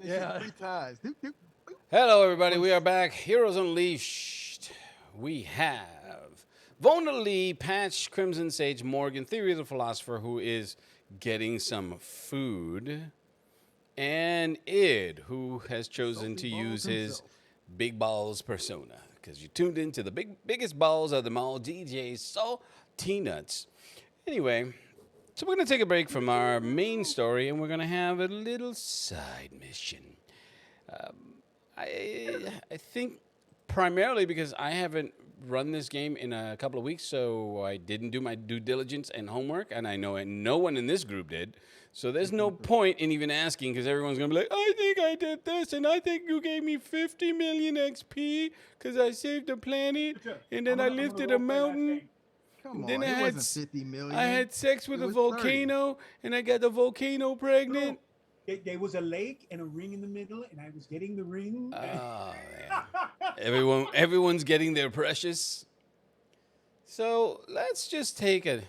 Yeah. 3 times. Hello, everybody. We are back. Heroes Unleashed. We have Vona Lee, Patch, Crimson Sage, Morgan, Theory of the Philosopher, who is getting some food, and Id, who has chosen to use his big balls persona. Because you tuned into the biggest balls of them all, DJ Salty Nuts. Anyway, so we're going to take a break from our main story, and we're going to have a little side mission. I think primarily because I haven't run this game in a couple of weeks, so I didn't do my due diligence and homework, and I know no one in this group did. So there's no point in even asking because everyone's gonna be like, I think I did this, and I think you gave me 50 million XP because I saved the planet, and then I lifted a mountain. Come Then on, I it had wasn't 50 million. I had sex with It a was 30. volcano, and I got the volcano pregnant. There was a lake and a ring in the middle, and I was getting the ring. Oh, yeah. Everyone's getting their precious. So let's just take a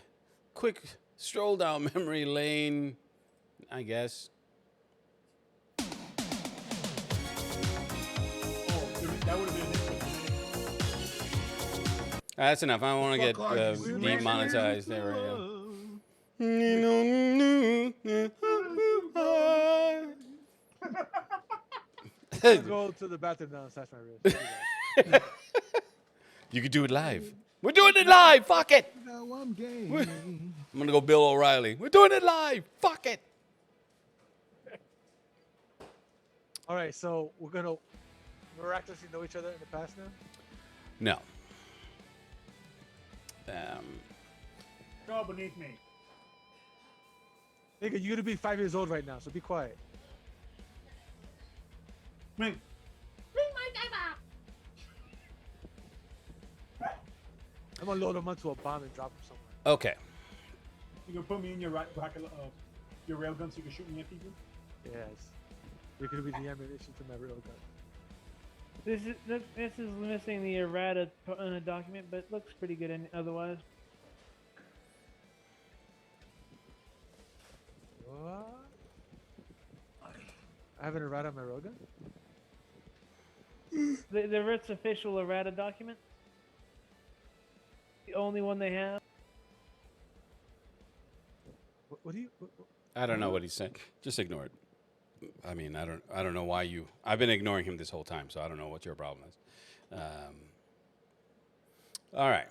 quick stroll down memory lane, I guess. Oh, that would have been interesting. That's enough. I don't want to get Fuck are you, demonetized. There we go. I'll Go to the bathroom now and slash my wrist. You could do it live. We're doing it live. Fuck it. No, I'm gay. I'm gonna go Bill O'Reilly. We're doing it live. Fuck it. All right, so we're gonna miraculously know each other in the past now. No. Go beneath me. Nigga, you're gonna be 5 years old right now, so be quiet. Ring. I'm gonna load him onto a bomb and drop him somewhere. Okay. You can put me in your your railgun so you can shoot me at people. Yes. You're gonna be the ammunition to my real gun. This is missing the errata document, but it looks pretty good otherwise. What? I have an errata on my real gun? The Ritz official errata document. The only one they have. What do you? I don't know what he's saying. Just ignore it. I mean, I don't know why you. I've been ignoring him this whole time, so I don't know what your problem is. All right.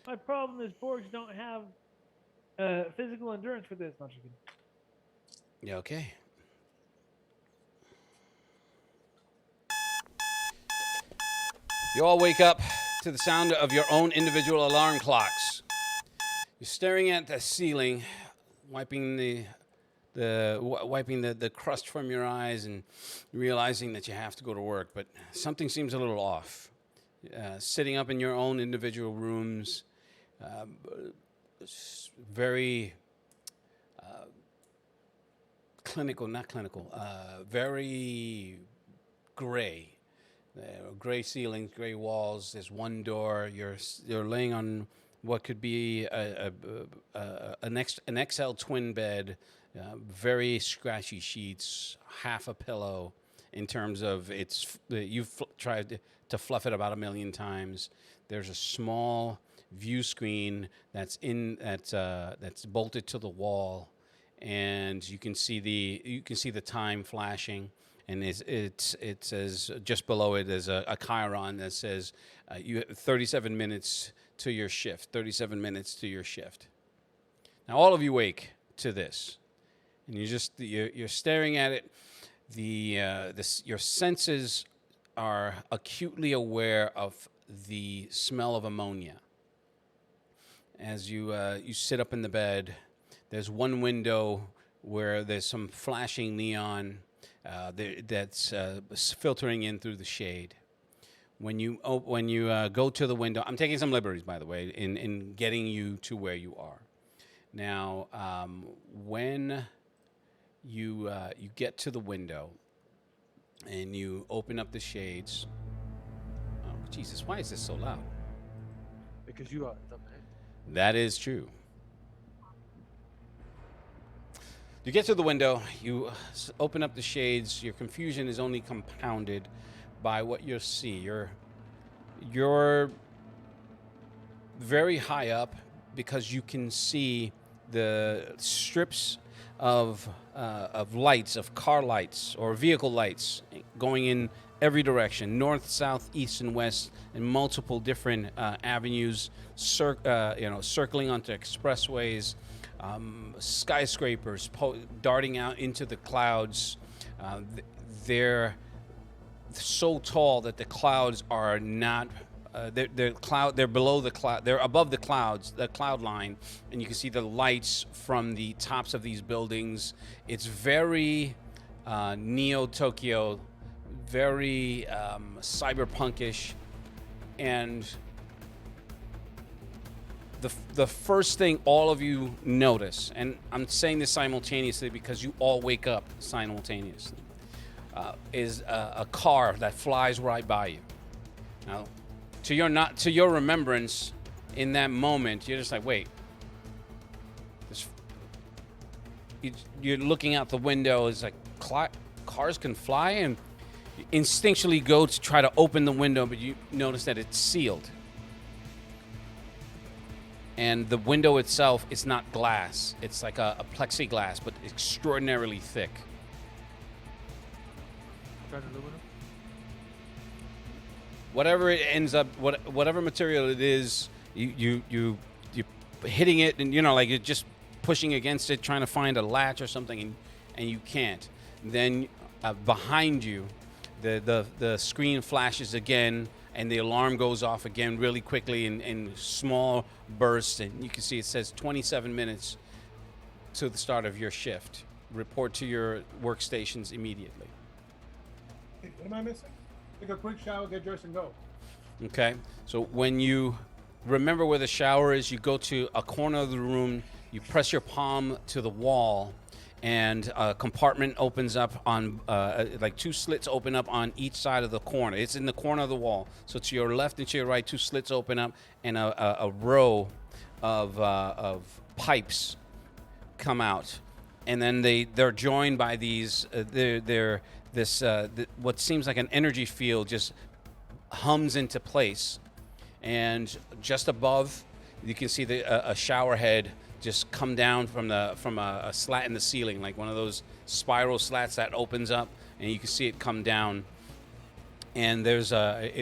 My problem is Borgs don't have physical endurance for this. Not just kidding. Yeah. Okay. You all wake up to the sound of your own individual alarm clocks. You're staring at the ceiling, wiping the crust from your eyes and realizing that you have to go to work, but something seems a little off. Sitting up in your own individual rooms, very very gray. Gray ceilings, gray walls. There's one door. You're laying on what could be an XL twin bed, very scratchy sheets, half a pillow. In terms of you've tried to fluff it about 1 million times. There's a small view screen that's bolted to the wall, and you can see the time flashing. And it says just below it is a chyron that says you have 37 minutes to your shift. 37 minutes to your shift. Now all of you wake to this, and you're staring at it. Your senses are acutely aware of the smell of ammonia. As you sit up in the bed, there's one window where there's some flashing neon. that's filtering in through the shade. When you go to the window, I'm taking some liberties, by the way, in getting you to where you are. Now, when you get to the window and you open up the shades, oh Jesus, why is this so loud? Because you are. It's up ahead. That is true. You get to the window, you open up the shades. Your confusion is only compounded by what you see. You're very high up because you can see the strips of lights, of car lights or vehicle lights going in every direction, north, south, east, and west, in multiple different avenues, circling onto expressways, skyscrapers darting out into the clouds. They're so tall that the clouds are not. They're below the cloud. They're above the clouds, the cloud line, and you can see the lights from the tops of these buildings. It's very Neo Tokyo, very cyberpunkish, and the first thing all of you notice, and I'm saying this simultaneously because you all wake up simultaneously, is a car that flies right by you. Now, to your remembrance, in that moment, you're just like, wait. You're looking out the window. It's like cars can fly, and you instinctually go to try to open the window, but you notice that it's sealed. And the window itself is not glass. It's like a plexiglass, but extraordinarily thick. Trying to aluminum. Whatever it ends up, whatever material it is, you hitting it, and like you're just pushing against it, trying to find a latch or something, and you can't. Then behind you, the screen flashes again, and the alarm goes off again really quickly in small bursts, and you can see it says 27 minutes to the start of your shift. Report to your workstations immediately. Hey, what am I missing? Take a quick shower, get dressed, and go. Okay, so when you remember where the shower is, you go to a corner of the room, you press your palm to the wall, and a compartment opens up on, like two slits open up on each side of the corner. It's in the corner of the wall. So to your left and to your right, two slits open up, and a row of pipes come out. And then they're joined by these, what seems like an energy field just hums into place. And just above, you can see a shower head just come down from a slat in the ceiling, like one of those spiral slats that opens up, and you can see it come down. And there's right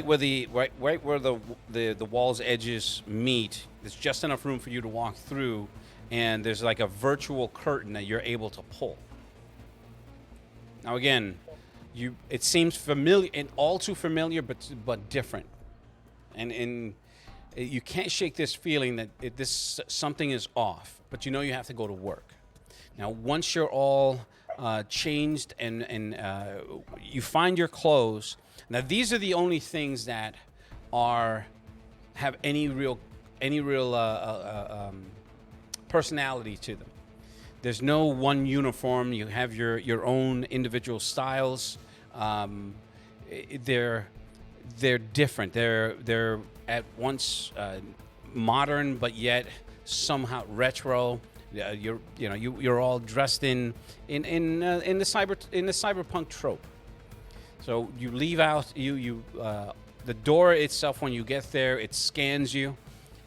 where the wall's edges meet. There's just enough room for you to walk through, and there's like a virtual curtain that you're able to pull. Now again, it seems familiar and all too familiar, but different, and you can't shake this feeling that something is off, but you have to go to work. Now, once you're all changed and you find your clothes, now these are the only things that have any real personality to them. There's no one uniform. You have your own individual styles. They're different. They're at once modern, but yet somehow retro. You're all dressed in the cyberpunk trope. So you leave out the door itself. When you get there, it scans you,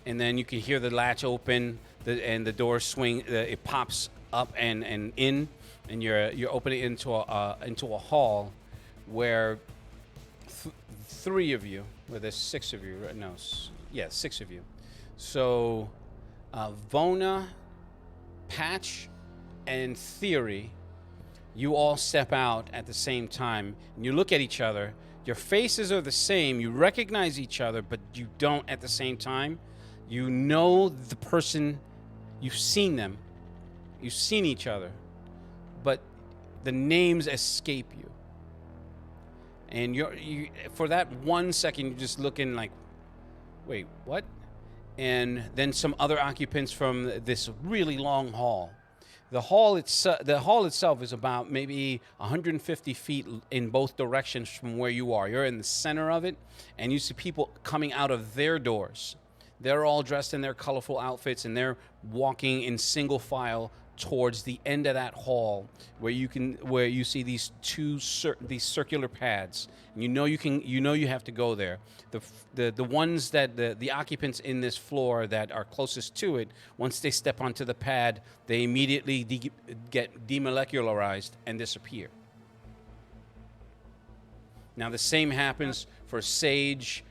and then you can hear the latch open, and the door swing. It pops up and in, and you're opening into a hall where three of you. Well, there's six of you. Right? No, six of you. So, Vona, Patch, and Theory, you all step out at the same time, and you look at each other. Your faces are the same. You recognize each other, but you don't at the same time. You know the person. You've seen them. You've seen each other. but the names escape you. And you for that 1 second, you're just looking like, wait, what? And then some other occupants from this really long hall. The hall itself is about maybe 150 feet in both directions from where you are. You're in the center of it, and you see people coming out of their doors. They're all dressed in their colorful outfits, and they're walking in single file towards the end of that hall, where you see these these circular pads, and you have to go there. The ones that the occupants in this floor that are closest to it, once they step onto the pad, they immediately get demolecularized and disappear. Now the same happens for Sage,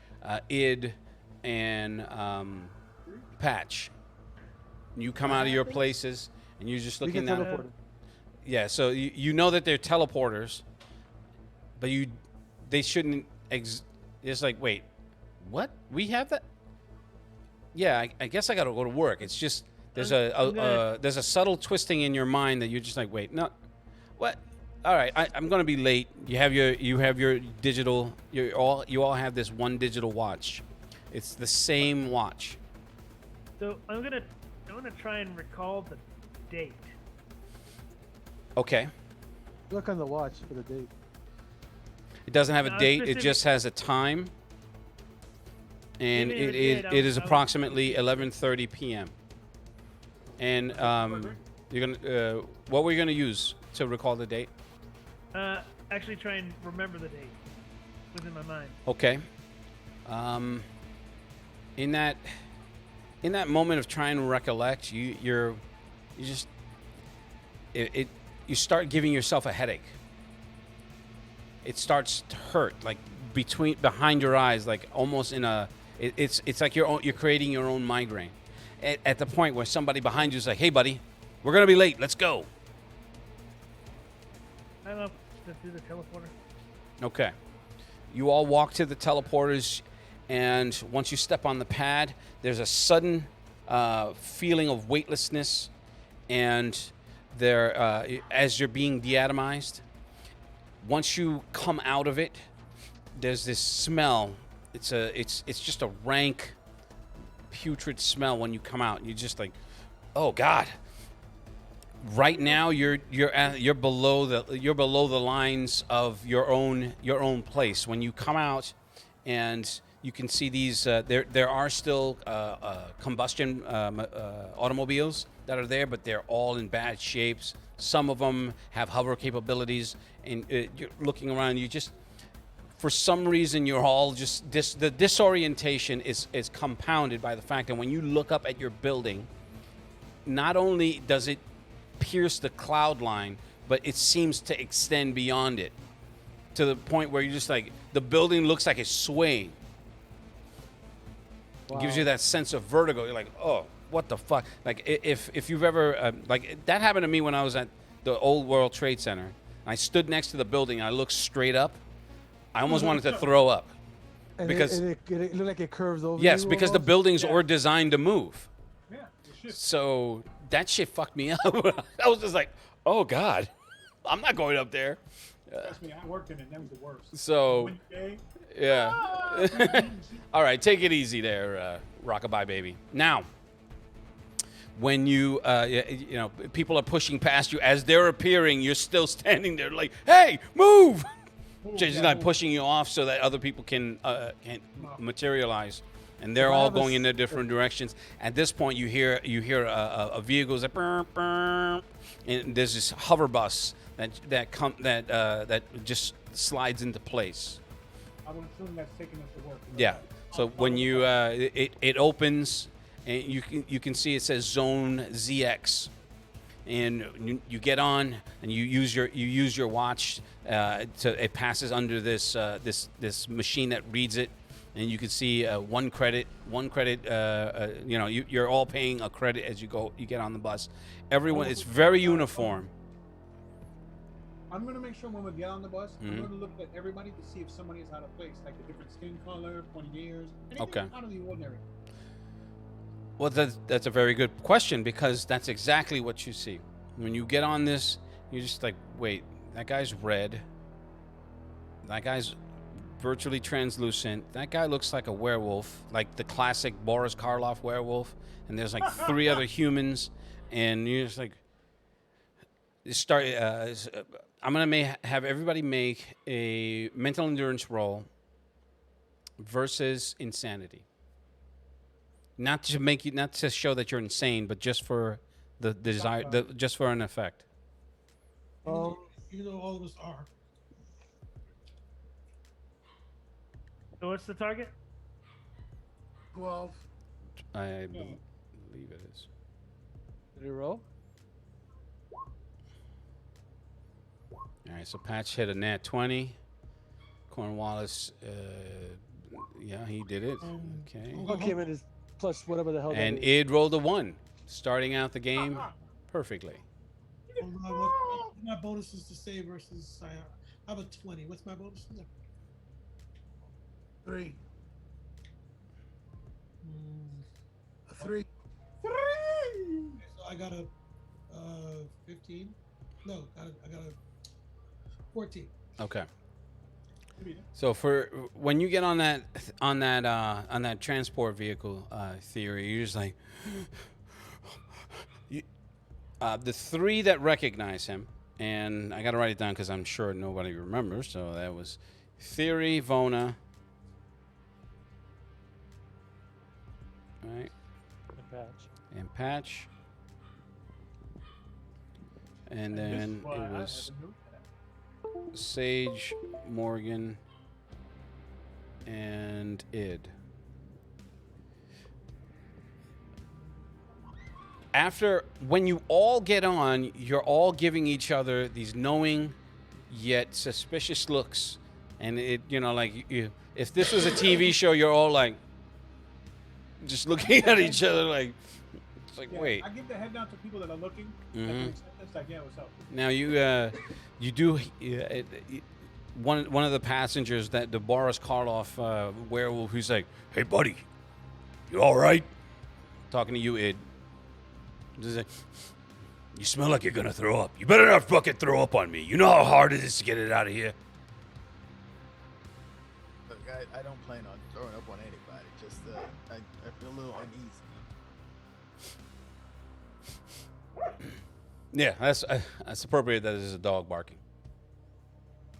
Id, and Patch. You come out of your places, and you're just We looking get down. teleported. Yeah, so you know that they're teleporters, but they shouldn't. It's like, wait, what? We have that? Yeah, I guess I got to go to work. It's just there's there's a subtle twisting in your mind that you're just like, wait, no, what? All right, I'm going to be late. You have your digital. You all have this one digital watch. It's the same watch. So I'm gonna try and recall the date. Okay. Look on the watch for the date. It doesn't have a No, date. It specific- just has a time, and Give me the it date. is I was- approximately 11:30 p.m. And you're gonna what were you gonna use to recall the date? Actually try and remember the date within my mind. Okay. In that moment of trying to recollect, you start giving yourself a headache. It starts to hurt, like behind your eyes, like almost in a. It's like you're creating your own migraine. At the point where somebody behind you is like, "Hey, buddy, we're gonna be late. Let's go." I don't know if to do the teleporter. Okay. You all walk to the teleporters, and once you step on the pad, there's a sudden feeling of weightlessness, and as you're being deatomized. Once you come out of it, there's this smell. It's just a rank, putrid smell when you come out. You're just like, oh God. Right now, you're below the lines of your own place. When you come out, and you can see these, there are still combustion automobiles that are there, but they're all in bad shapes. Some of them have hover capabilities, and you're looking around. You just, for some reason, you're all just the disorientation is compounded by the fact that when you look up at your building, not only does it pierce the cloud line, but it seems to extend beyond it to the point where you're just like, the building looks like it's swaying. It gives you that sense of vertigo. You're like, oh, what the fuck? Like if you've ever like that happened to me when I was at the Old World Trade Center. I stood next to the building and I looked straight up. I almost wanted to throw up. And Because- it looked like it curves over. Yes, you because the almost? buildings Yeah. are designed to move. Yeah, it's just So that shit fucked me up. I was just like, oh God, I'm not going up there. trust me, I worked in it. That was the worst. So One day, yeah. All right, take it easy there, Rockabye baby. Now, when you know, people are pushing past you as they're appearing, you're still standing there like, hey, move! Just not pushing you off so that other people can materialize, and they're If I all have a going in s- their different directions. At this point, you hear a vehicle that burr, burr, and there's this hover bus that just slides into place. I would assume that's taking us to work. Yeah. So when you it opens, and you can see it says Zone ZX, and you get on and you use your watch it passes under this machine that reads it, and you can see one credit. You know, you're all paying a credit as you get on the bus. Everyone, it's very uniform. I'm gonna make sure when we get on the bus, Mhm. I'm gonna look at everybody to see if somebody is out of place, like a different skin color, pointy ears, anything Okay. out of the ordinary. Well, that's a very good question, because that's exactly what you see when you get on this You're just like, wait, that guy's red. That guy's virtually translucent. That guy looks like a werewolf, like the classic Boris Karloff werewolf. And there's like 3 other humans, and you're just like, start. I'm gonna have everybody make a mental endurance roll versus insanity. Not to show that you're insane, but just for the desire, just for an effect. Even though all of us are. So what's the target? 12. I believe it is. Did you roll? All right, so Patch hit a nat 20. Cornwallis, yeah, he did it. Okay. Oh, came in as plus whatever the hell. And that is. Id rolled a 1, starting out the game perfectly. What's my bonuses to save versus I have a 20. What's my bonus? 3. A 3. So I got a 15. No, I got a 14. Okay. So for when you get on that transport vehicle theory, you're just like the 3 that recognize him, and I got to write it down because I'm sure nobody remembers. So that was Theory, Vona, right, and Patch, and then it was Sage, Morgan, and Id. After, when you all get on, you're all giving each other these knowing yet suspicious looks. And it, like, if this was a TV show, you're all like, just looking at each other like, it's like, wait. I give the head down to people that are looking. Mhm. It's like, yeah, what's up? Now you do one of the passengers, that the Boris Karloff werewolf, who's like, "Hey buddy, you all right?" Talking to you, Id. Just like, "You smell like you're gonna throw up. You better not fucking throw up on me. You know how hard it is to get it out of here." Look, I don't plan on throwing up on anybody. Just I feel a little uneasy. Yeah, that's appropriate. That is a dog barking.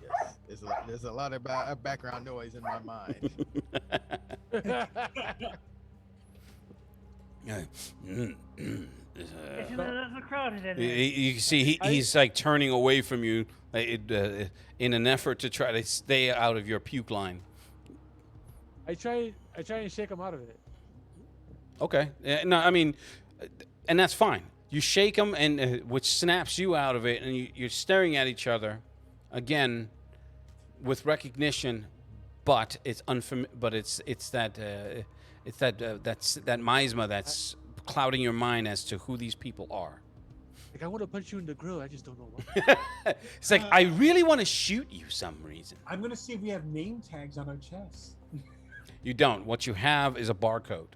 Yes, there's a lot of background noise in my mind. That's a crowded in there. You see, he's like turning away from you, in an effort to try to stay out of your puke line. I try and shake him out of it. Okay, no, I mean, and that's fine. You shake him, and which snaps you out of it, and you're staring at each other, again, with recognition, but it's But it's that miasma that's clouding your mind as to who these people are. Like, I want to punch you in the grill. I just don't know why. It's like, I really want to shoot you some reason. I'm gonna see if we have name tags on our chests. You don't. What you have is a barcode.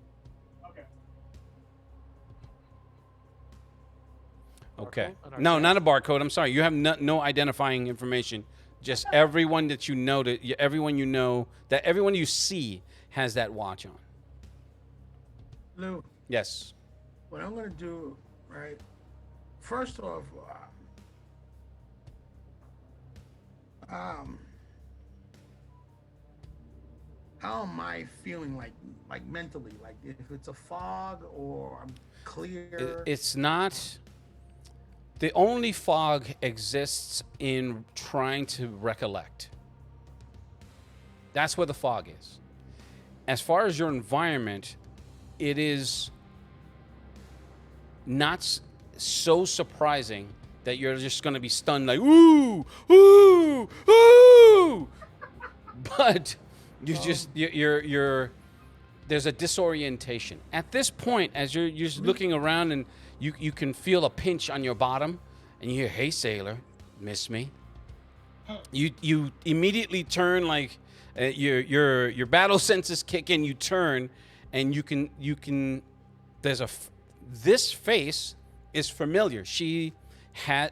Okay. Barcode on our No, chest? not a barcode. I'm sorry. You have no identifying information. Just everyone that you know, everyone you see has that watch on. Lou, Yes. what I'm gonna do, right? First off, how am I feeling like mentally? Like if it's a fog or I'm clear? It's not. The only fog exists in trying to recollect. That's where the fog is. As far as your environment, it is not so surprising that you're just going to be stunned like, ooh, ooh, ooh. But you're there's a disorientation. At this point, as you're just looking around and you can feel a pinch on your bottom and you hear, "Hey, sailor, miss me?" You immediately turn, like your battle senses kick in. You turn and you can this face is familiar. She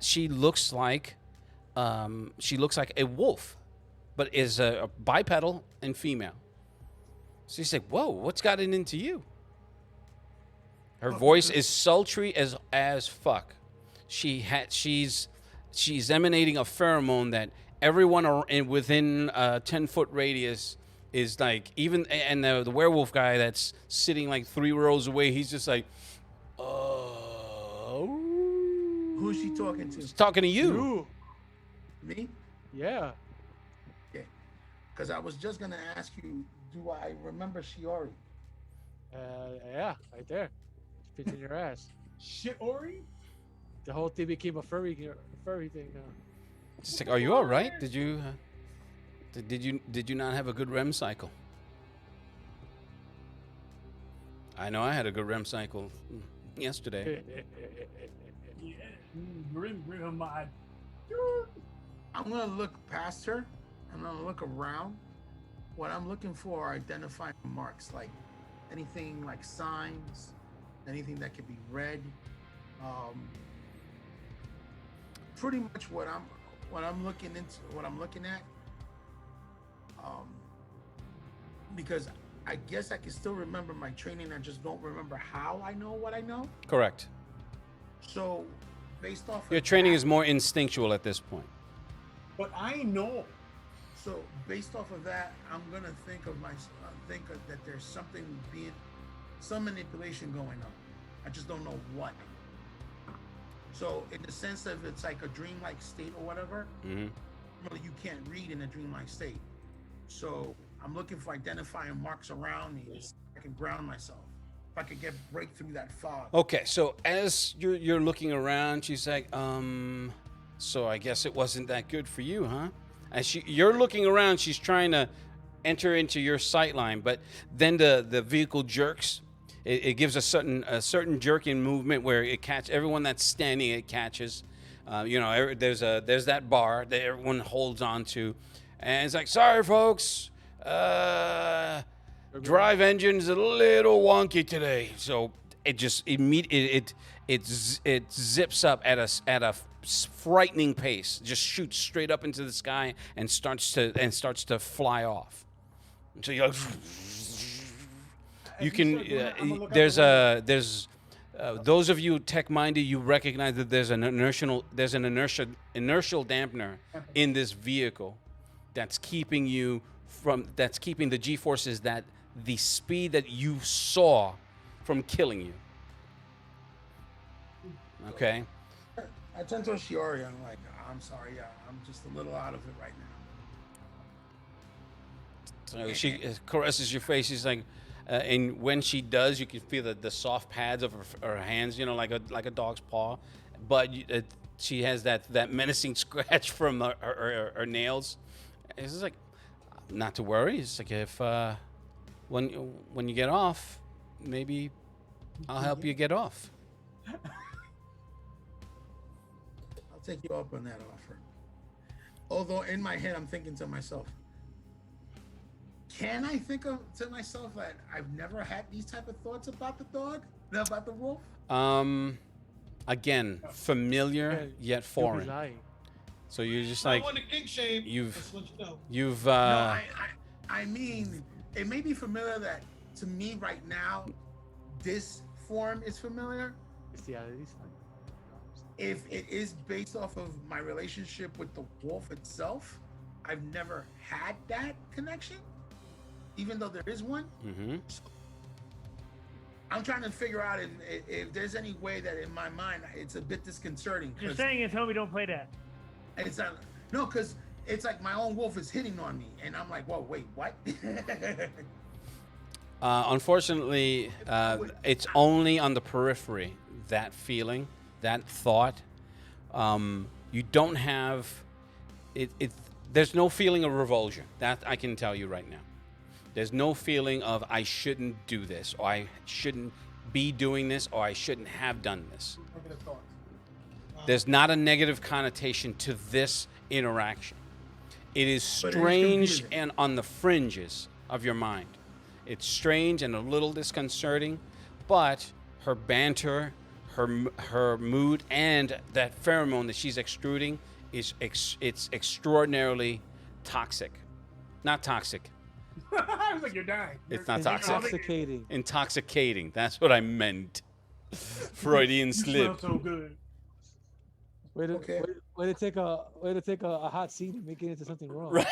she looks like a wolf, but is a bipedal and female. So he's like, "Whoa, what's gotten into you?" Her voice is sultry as fuck. She's emanating a pheromone that everyone within a 10-foot radius is like, even, and the werewolf guy that's sitting like 3 rows away, he's just like, oh. Who's she talking to? She's talking to you. You. Me? Yeah. Okay. Because I was just gonna ask you, do I remember Shiori? Yeah, right there. Fits in your ass. Shit, Ori? The whole thing became a furry thing now. Just like, are you all right? Did you not have a good REM cycle? I know I had a good REM cycle yesterday. Yeah. Bring him my. I'm gonna look past her. I'm gonna look around. What I'm looking for are identifying marks, like anything like signs, anything that could be read. Pretty much what I'm looking at. Because I guess I can still remember my training. I just don't remember how I know what I know. Correct. So, based off Your of training that, is more instinctual at this point. But I know. So based off of that, I'm gonna think that there's some manipulation going on. I just don't know what. So in the sense of it's like a dreamlike state or whatever, Mm-hmm. really you can't read in a dreamlike state. So I'm looking for identifying marks around me. So I can ground myself. If I could break through that fog. Okay, so as you're looking around, she's like, so I guess it wasn't that good for you, huh? As you're looking around, she's trying to enter into your sight line, but then the vehicle jerks. It gives a certain jerking movement where it catches everyone that's standing. It catches. There's that bar that everyone holds on to, and it's like, sorry, folks. Drive engine's a little wonky today, so it just it zips up at a frightening pace, just shoots straight up into the sky and starts to fly off. So you can there's those of you tech-minded, you recognize that there's an inertial dampener in this vehicle that's keeping the G-forces, that the speed that you saw from killing you. Okay. I turn to Shiori. I'm like, I'm sorry. Yeah, I'm just a little out of it right now. So she caresses your face. She's like, and when she does, you can feel the soft pads of her hands, like a dog's paw. But she has that menacing scratch from her nails. It's just like, not to worry. It's like, if when you get off, maybe I'll help you get off. I'll take you up on that offer. Although in my head, I'm thinking to myself, can I think to myself that I've never had these type of thoughts about the dog, about the wolf? Again, familiar yet foreign. Lying. So you're just I like, want to kink shame. you've Just let you know. you've No, I mean, it may be familiar that to me right now, this form is familiar. Bestiality's fine. If it is based off of my relationship with the wolf itself, I've never had that connection, even though there is one. mm-hmm. I'm trying to figure out if there's any way that in my mind it's a bit disconcerting. You're 'cause saying is, homie, don't play that. it's not, no, because it's like my own wolf is hitting on me, and I'm like, whoa, wait, what? Unfortunately, it's only on the periphery, that feeling, that thought. You don't have it. There's no feeling of revulsion. That I can tell you right now. There's no feeling of I shouldn't do this, or I shouldn't be doing this, or I shouldn't have done this. Negative thoughts. There's not a negative connotation to this interaction. It is But it is strange confusing. and on the fringes of your mind. It's strange and a little disconcerting, but her banter, her mood and that pheromone that she's extruding is it's extraordinarily toxic. Not toxic. I was like, you're dying. It's not You're- toxic. Intoxicating. Intoxicating. That's what I meant. Freudian You slip. smell so good. Way to, Okay. way to take a hot seed and make it into something wrong. Right.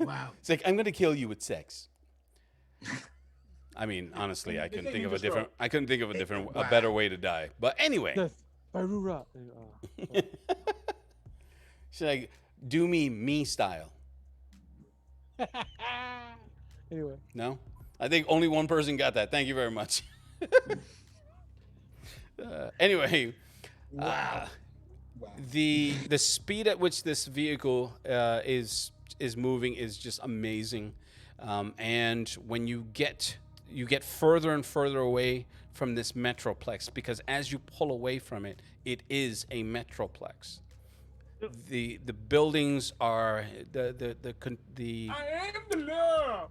Wow. It's like, I'm gonna kill you with sex. I mean, honestly, I couldn't think of a different. I couldn't think of a better way to die. But anyway, Death by Rura. she's like, do me style. Anyway, No, I think only one person got that. Thank you very much. Anyway, Wow. Wow. the speed at which this vehicle is moving is just amazing, and when you get further and further away from this metroplex, because as you pull away from it, it is a metroplex. The buildings are the I am the law.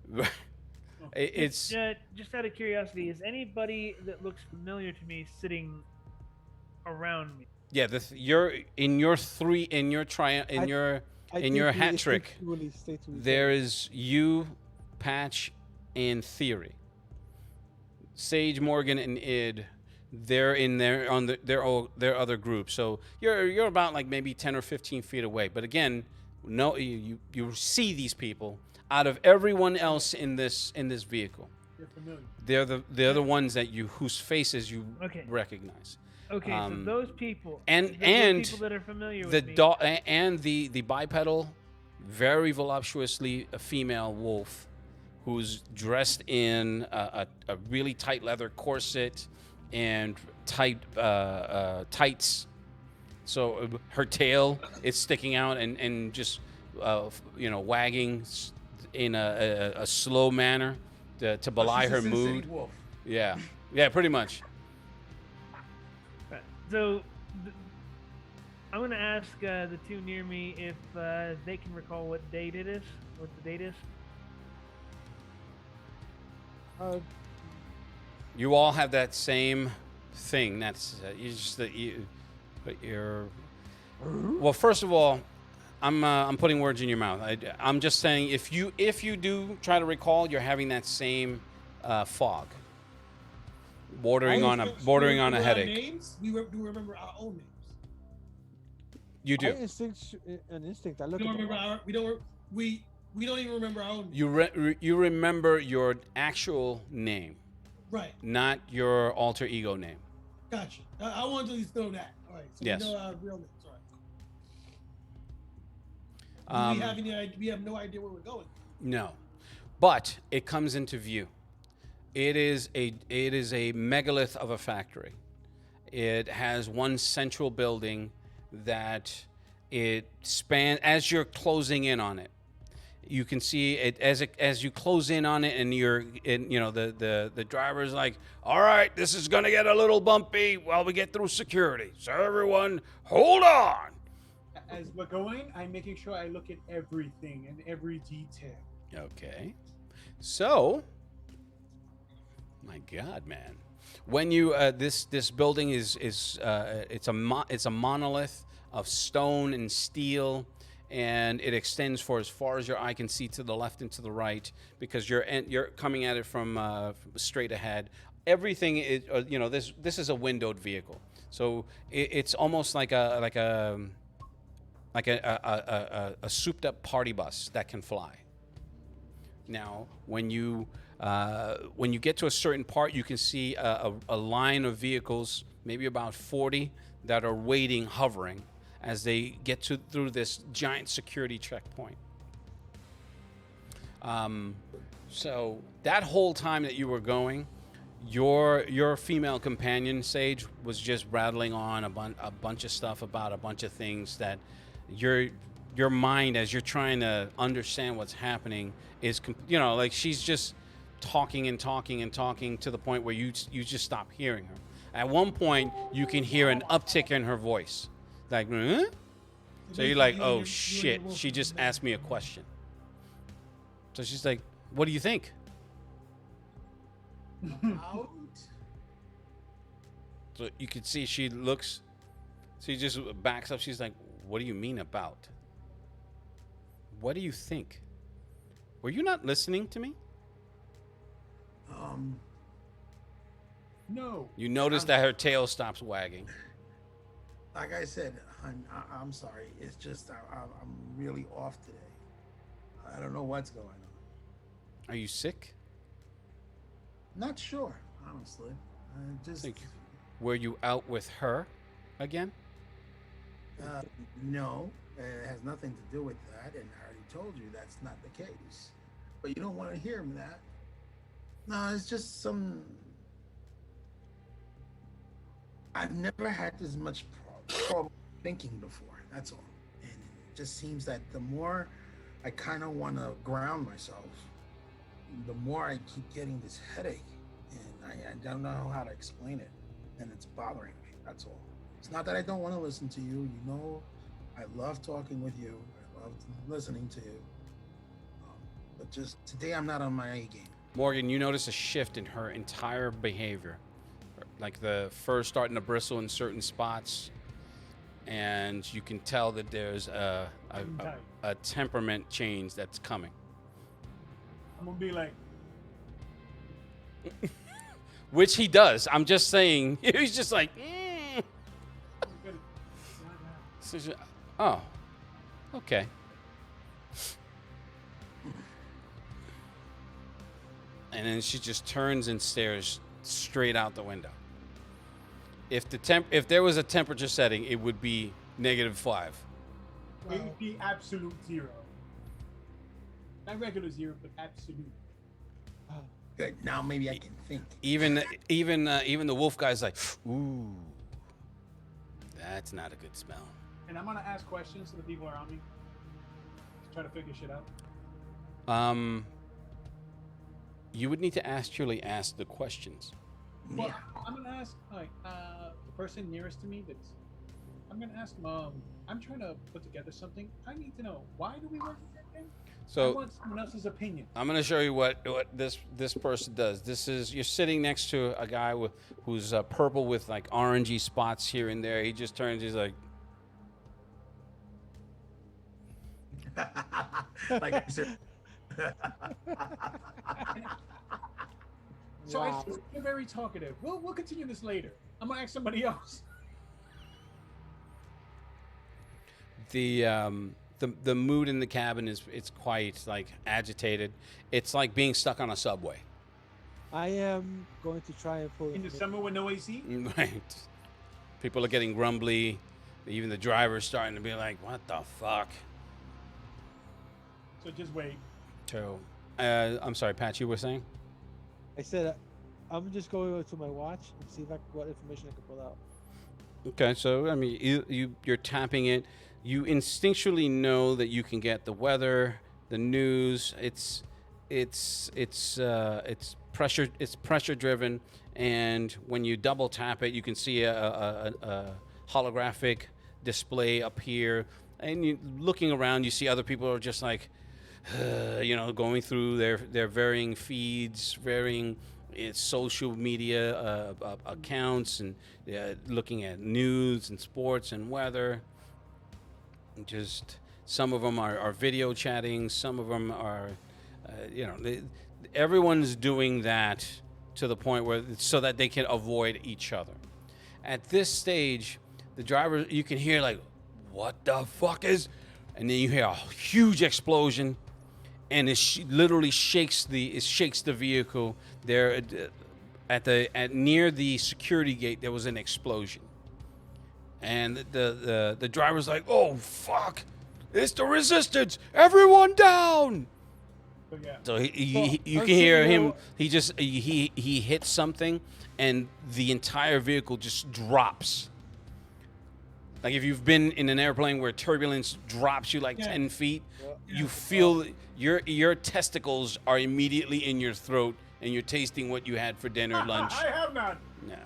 it's Just out of curiosity, is anybody that looks familiar to me sitting around me? yeah you're in your hat trick. There is you, Patch, and Theory. Sage, Morgan, and Id. They're in there on their other group. So you're about like maybe 10 or 15 feet away. But again, no, you see these people out of everyone else in this vehicle. You're familiar. They're the ones that whose faces you Okay. recognize. Okay, so those people and those people that are familiar the with me. and the bipedal, very voluptuously a female wolf, who's dressed in a really tight leather corset and tight tights. So her tail is sticking out and just wagging in a slow manner to belie She's a her Sin City mood. wolf. Yeah, pretty much. Right. So I'm gonna ask the two near me if they can recall what date it is. What the date is. You all have that same thing. That's you just that but you're. Well, first of all, I'm putting words in your mouth. I'm just saying if you do try to recall, you're having that same fog, bordering on a headache. Names? We do remember our own names. You do. An instinct. I look We don't at the remember our. We don't even remember our own. You remember your actual name, Right. not your alter ego name. Gotcha. I wanted to at least know that. All right. So Yes. we know our real names. All right. Do we have any idea? We have no idea where we're going. No, but it comes into view. It is a megalith of a factory. It has one central building that it spans. As you're closing in on it, you can see it as you close in on it, and the driver's like, "All right, this is gonna get a little bumpy while we get through security. So everyone, hold on." As we're going, I'm making sure I look at everything and every detail. Okay. So, my God, man, when you this building is it's a monolith of stone and steel, and it extends for as far as your eye can see to the left and to the right, because you're coming at it from straight ahead. Everything is this is a windowed vehicle, so it's almost like a souped up party bus that can fly. Now, when you get to a certain part, you can see a line of vehicles, maybe about 40, that are waiting, hovering, as they get through this giant security checkpoint. So that whole time that you were going, your female companion, Sage, was just rattling on a bunch of stuff about a bunch of things that your mind, as you're trying to understand what's happening, is like she's just talking and talking and talking to the point where you just stop hearing her. At one point, you can hear an uptick in her voice, like, huh? So you're like, oh shit, she just asked me a question. So she's like, what do you think? Out. So you can see she looks. She just backs up. She's like, "What do you mean about? What do you think? Were you not listening to me?" No. You notice that her tail stops wagging. Like I said, I'm sorry. It's just I'm really off today. I don't know what's going on. Are you sick? Not sure, honestly. Just Were you out with her again? no, it has nothing to do with that, and I already told you that's not the case. But you don't want to hear that. No, it's just some. I've never had this much trouble thinking before. That's all, and it just seems that the more I kind of want to ground myself, the more I keep getting this headache, and I don't know how to explain it, and it's bothering me. That's all. It's not that I don't want to listen to you. You know, I love talking with you. I love listening to you. But just today, I'm not on my A game. Morgan, you notice a shift in her entire behavior. Like the fur starting to bristle in certain spots. And you can tell that there's a temperament change that's coming. I'm gonna be like, Which he does. I'm just saying. He's just like, oh, okay. And then she just turns and stares straight out the window. If there was a temperature setting, it would be -5. it would be absolute 0. Not regular 0, but absolute. Good. Now maybe I can think. Even the wolf guy's like, ooh, that's not a good smell. And I'm gonna ask questions to the people around me to try to figure shit out. You would need to actually ask the questions. Well, Yeah. I'm gonna ask the person nearest to me. I'm gonna ask them. I'm trying to put together something. I need to know, why do we work together? I So want someone else's opinion. I'm going to show you what this person does. This is, you're sitting next to a guy who's purple with like orangey spots here and there. He just turns. He's like, Like I said. So I think you're very talkative. We'll continue this later. I'm gonna ask somebody else. the mood in the cabin it's quite like agitated. It's like being stuck on a subway. I am going to try and pull In the summer with no AC. Right. People are getting grumbly. Even the driver's starting to be like, "What the fuck?" So just wait. So, I'm sorry, Pat. You were saying? I said I'm just going to my watch and see what information I can pull out. Okay, so I mean, you're tapping it. You instinctually know that you can get the weather, the news. It's pressure driven, and when you double tap it, you can see a holographic display up here. And you looking around, you see other people are just like, going through their varying feeds, varying social media accounts, and looking at news and sports and weather. Just some of them are video chatting, some of them are, everyone's doing that to the point where so that they can avoid each other. At this stage, the driver, you can hear like, "What the fuck is?" And then you hear a huge explosion, and it literally shakes the vehicle. There, at near the security gate, there was an explosion, and the driver's like, "Oh fuck, it's the resistance! Everyone down!" So yeah. So you can hear him. He hits something, and the entire vehicle just drops. Like if you've been in an airplane where turbulence drops you like 10 feet, you feel your testicles are immediately in your throat, and you're tasting what you had for dinner, lunch. I have not. Nah,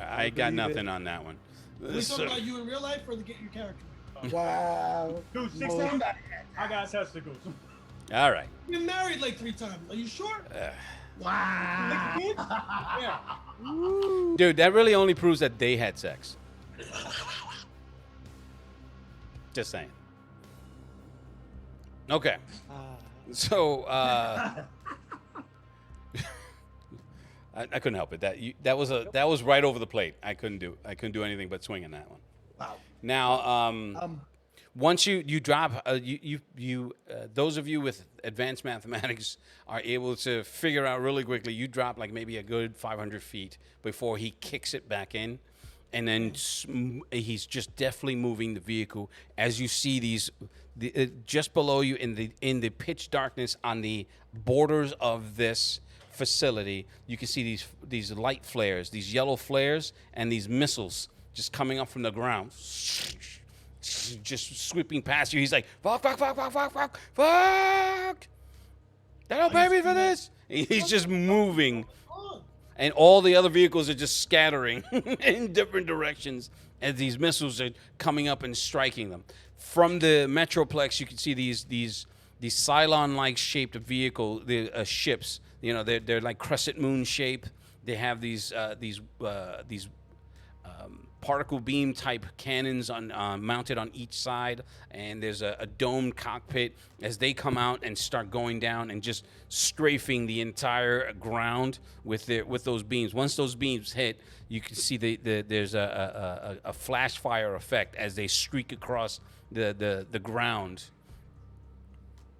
I got nothing on that one. Are we talking about you in real life or to get your character? Wow. Dude, 6 Well, times. I got testicles. All right. You've been married like 3 times. Are you sure? Wow. Yeah. Dude, that really only proves that they had sex. Just saying. Okay. So I couldn't help it. That was right over the plate. I couldn't do anything but swing on that one. Wow. Now, once you drop, those of you with advanced mathematics are able to figure out really quickly. You drop like maybe a good 500 feet before he kicks it back in, and then he's just deftly moving the vehicle as you see these just below you in the pitch darkness on the borders of this facility. You can see these light flares, these yellow flares, and these missiles just coming up from the ground, just sweeping past you. He's like, fuck. They don't pay me for this. He's just moving. And all the other vehicles are just scattering in different directions as these missiles are coming up and striking them. From the Metroplex, you can see these Cylon-like shaped vehicle, ships. You know, they're like crescent moon shape. They have these particle beam type cannons mounted on each side, and there's a domed cockpit as they come out and start going down and just strafing the entire ground with those beams. Once those beams hit, you can see there's a flash fire effect as they streak across the ground.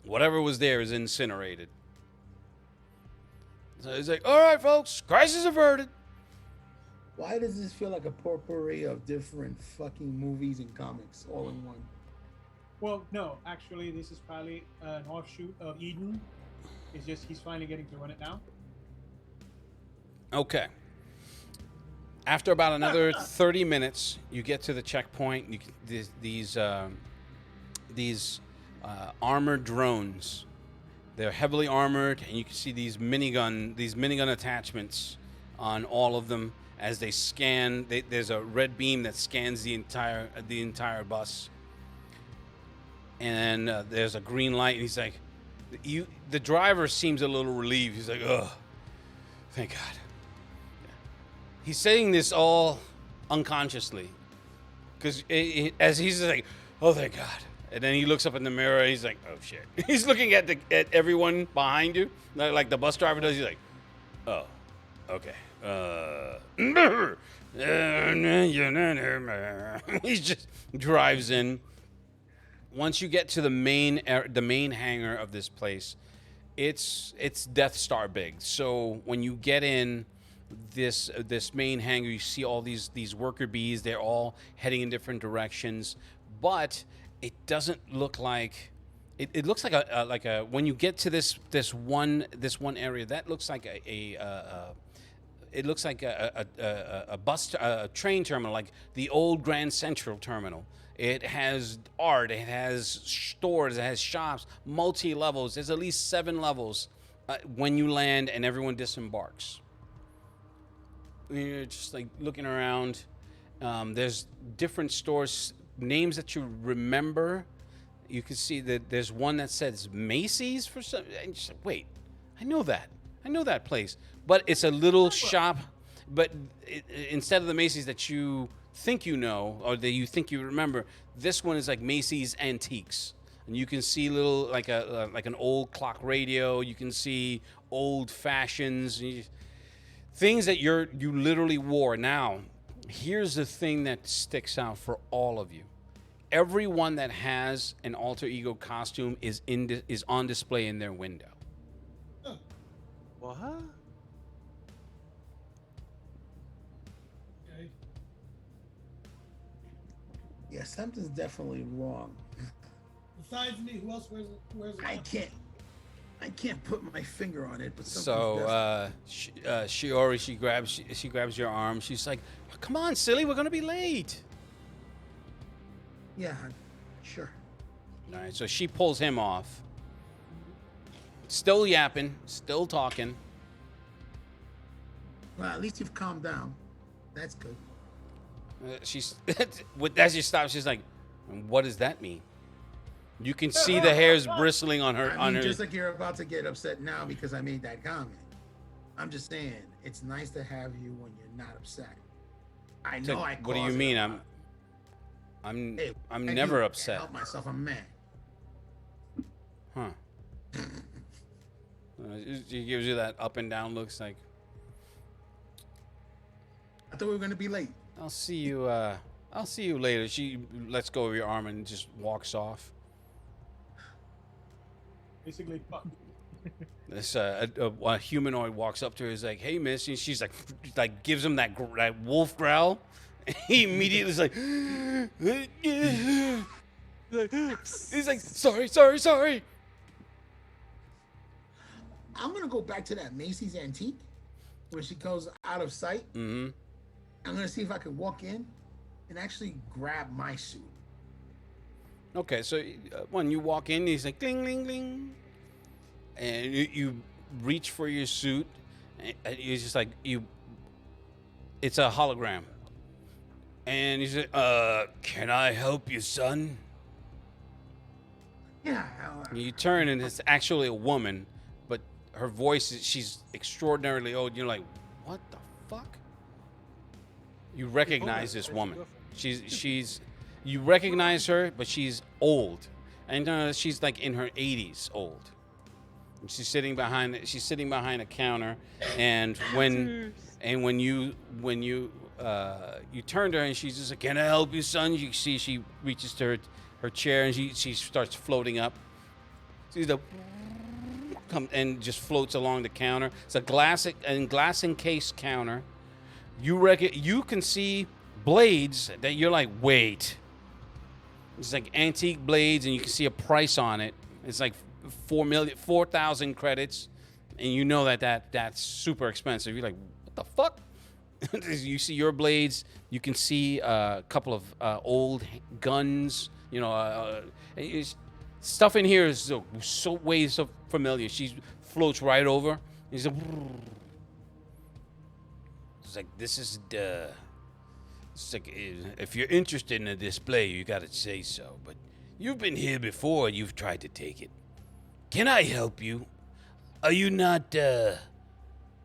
Whatever was there is incinerated. So he's like, all right, folks, crisis averted. Why does this feel like a potpourri of different fucking movies and comics all in one? Well, no, actually, this is probably an offshoot of Eden. It's just he's finally getting to run it now. Okay. After about another 30 minutes, you get to the checkpoint. These armored drones. They're heavily armored, and you can see these minigun attachments on all of them. As they scan, there's a red beam that scans the entire bus, and there's a green light. And he's like, the driver seems a little relieved. He's like, "Oh, thank God." He's saying this all unconsciously, because as he's like, "Oh, thank God," and then he looks up in the mirror. And he's like, "Oh shit!" He's looking at everyone behind you, like the bus driver does. He's like, "Oh, okay." He just drives in. Once you get to the main hangar of this place, it's Death Star big. So when you get in this main hangar, you see all these worker bees. They're all heading in different directions, but it doesn't look like. It looks like a when you get to this one area, that looks like it looks like a train terminal, like the old Grand Central Terminal. It has art, it has stores, it has shops, multi-levels. There's at least 7 levels when you land and everyone disembarks. You're just like looking around. There's different stores, names that you remember. You can see that there's one that says Macy's for some. And you're just like, wait, I know that place. But it's a little shop. But instead of the Macy's that you think you know or that you think you remember, this one is like Macy's Antiques. And you can see little like an old clock radio. You can see old fashions, things that you literally wore. Now, here's the thing that sticks out for all of you. Everyone that has an alter ego costume is on display in their window. What? Okay. Yeah, something's definitely wrong. Besides me, who else wears I can't put my finger on it, but So Shiori, she grabs your arm. She's like, "Come on, silly, we're gonna be late." Yeah, sure. All right, so she pulls him off. Still yapping, still talking. Well, at least you've calmed down. That's good. She's as she stops, she's like, "What does that mean?" You can see the hairs bristling on her. I mean, just like you're about to get upset now because I made that comment. I'm just saying, it's nice to have you when you're not upset. I It's know like, I. what do you cause it mean? a lot. I'm Hey, I'm I never can't upset. Help myself. I'm mad. Huh? She gives you that up and down looks like, I thought we were gonna be late. I'll see you. I'll see you later. She lets go of your arm and just walks off. Basically, fuck. This a humanoid walks up to her. Is like, "Hey, miss," and she's like gives him that that wolf growl. He immediately is like, he's like, sorry. I'm gonna go back to that Macy's antique where she goes out of sight. Mm-hmm. I'm gonna see if I can walk in and actually grab my suit. Okay, so when you walk in, he's like, ding, ding, ding. And you reach for your suit. And he's just like, it's a hologram. And he's like, can I help you, son? Yeah. You turn and it's actually a woman, but her voice she's extraordinarily old. You're like, what the fuck? You recognize this woman. You recognize her, but she's old, and she's like in her 80s old. And she's sitting behind a counter, and when you turn to her and she's just like, "Can I help you, son?" You see she reaches to her chair and she starts floating up. She's the and just floats along the counter. It's a glass encased counter. You can see blades that you're like, wait. It's like antique blades, and you can see a price on it. It's like 4,000 credits, and you know that's super expensive. You're like, what the fuck? You see your blades. You can see a couple of old guns. You know, stuff in here is so way so familiar. She floats right over. He's like, it's like, this is the. It's like, if you're interested in a display, you gotta say so. But you've been here before. You've tried to take it. Can I help you? Are you not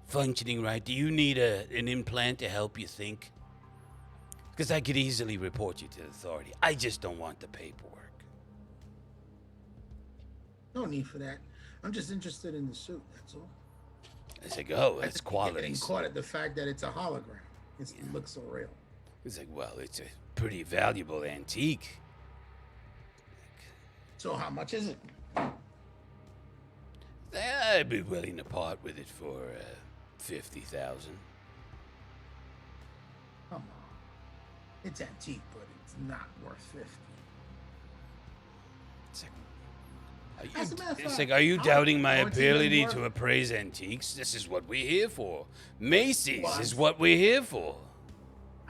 functioning right? Do you need an implant to help you think? Because I could easily report you to the authority. I just don't want the paperwork. No need for that. I'm just interested in the suit. That's all. It's like, oh, that's quality. Getting caught at the fact that it's a hologram. It looks so real. It's like, well, it's a pretty valuable antique. So how much is it? I'd be willing to part with it for 50,000. Come on. It's antique, but it's not worth 50. It's like, As a matter of it's fact, like, are you how doubting my much is it ability worth? to appraise antiques? This is what we're here for. Macy's Well, is what we're here for.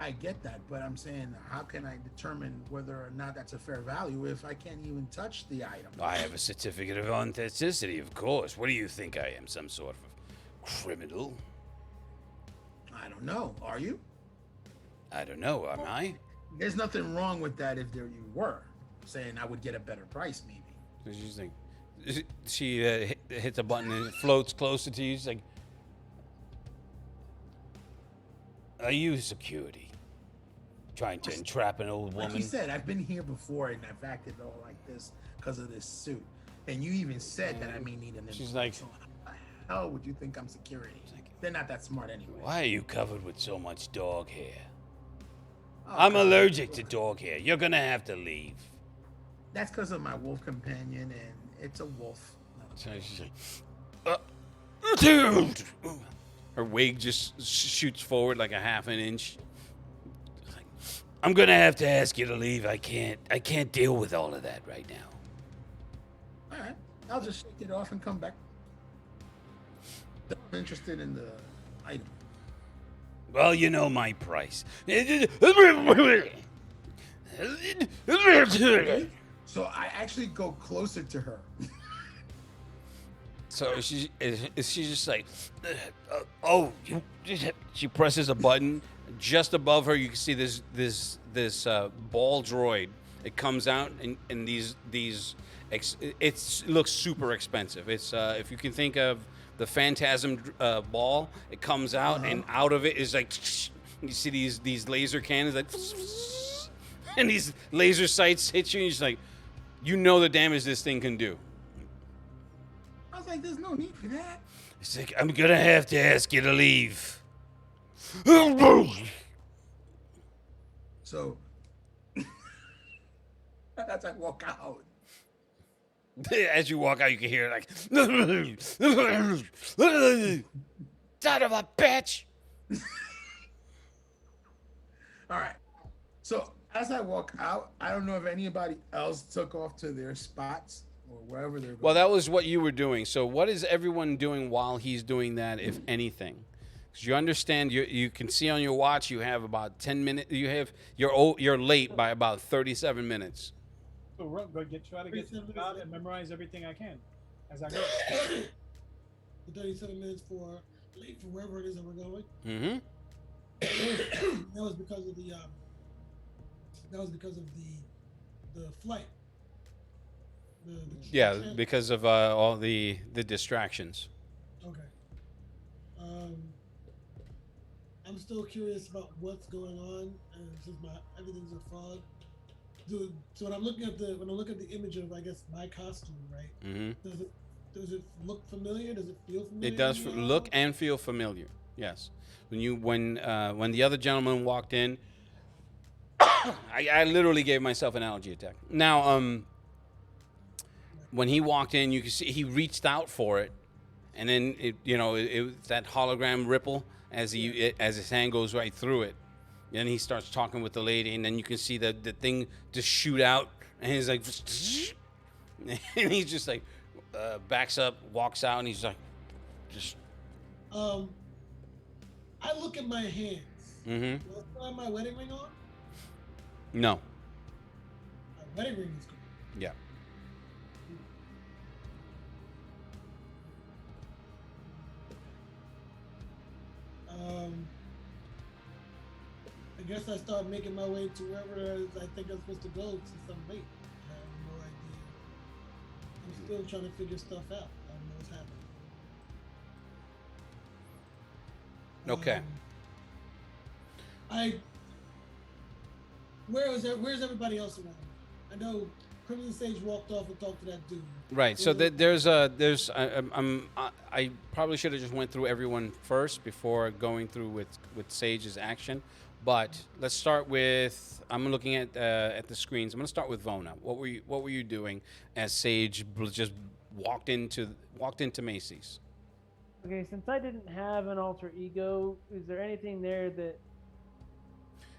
I get that, but I'm saying, how can I determine whether or not that's a fair value if I can't even touch the item? I have a certificate of authenticity, of course. What do you think I am, some sort of criminal? I don't know. Are you? I don't know, am I? There's nothing wrong with that if there you were. Saying I would get a better price, maybe. So she's like, she hits a button and it floats closer to you. She's like, are you security? Trying to entrap an old Like woman? you said, I've been here before and I've acted all like this because of this suit. And you even said that I may need an She's implant. like- So how the hell would you think I'm security? They're not that smart anyway. Why are you covered with so much dog hair? Oh, I'm God. allergic to dog hair. You're gonna have to leave. That's because of my wolf companion, and it's a wolf. So she's like, dude! Her wig just shoots forward like a half an inch. Like, I'm gonna have to ask you to leave. I can't deal with all of that right now. All right, I'll just shake it off and come back. I'm interested in the item. Well, you know my price. So I actually go closer to her. So she's just like, oh, she presses a button. Just above her, you can see this ball droid. It comes out, and these it looks super expensive. It's if you can think of the phantasm ball. It comes out, and out of it is like you see these laser cannons like, and these laser sights hit you. And you're just like, you know the damage this thing can do. I was like, there's no need for that. It's like, I'm gonna have to ask you to leave. So as I walk out, As you walk out, you can hear it like, son of a bitch. all right. So as I walk out, I don't know if anybody else took off to their spots or wherever they're going. Well, that was what you were doing. So what is everyone doing while he's doing that, if anything? Because you understand, you can see on your watch you have about 10 minutes. You're late by about 37 minutes. So we're going to try to get to the job and memorize everything I can as I go. The 37 minutes for late for wherever it is that we're going. Mm-hmm. That was because of the flight. Yeah, because of all the distractions. Okay. I'm still curious about what's going on, and since everything's a fog. Dude, so when I look at the image of, I guess, my costume, right? Mm-hmm. Does it look familiar? Does it feel familiar? It does look and feel familiar. Yes. When the other gentleman walked in, I literally gave myself an allergy attack. Now, when he walked in, you can see he reached out for it, and then it that hologram ripple as his hand goes right through it. And he starts talking with the lady, and then you can see the thing just shoot out, and he's like, and he's just like backs up, walks out, and he's like, just. I look at my hands. Mm-hmm. Do I still have my wedding ring on? No. My wedding ring is gone. Yeah. I guess I start making my way to wherever it is I think I'm supposed to go since I'm late. I have no idea. I'm still trying to figure stuff out. I don't know what's happening. Okay. Where's everybody else around? I know Crimson Sage walked off and talked to that dude. Right. So I probably should have just went through everyone first before going through with Sage's action. But let's start with. I'm looking at the screens. I'm going to start with Vona. What were you doing as Sage just walked into Macy's? Okay, since I didn't have an alter ego, is there anything there that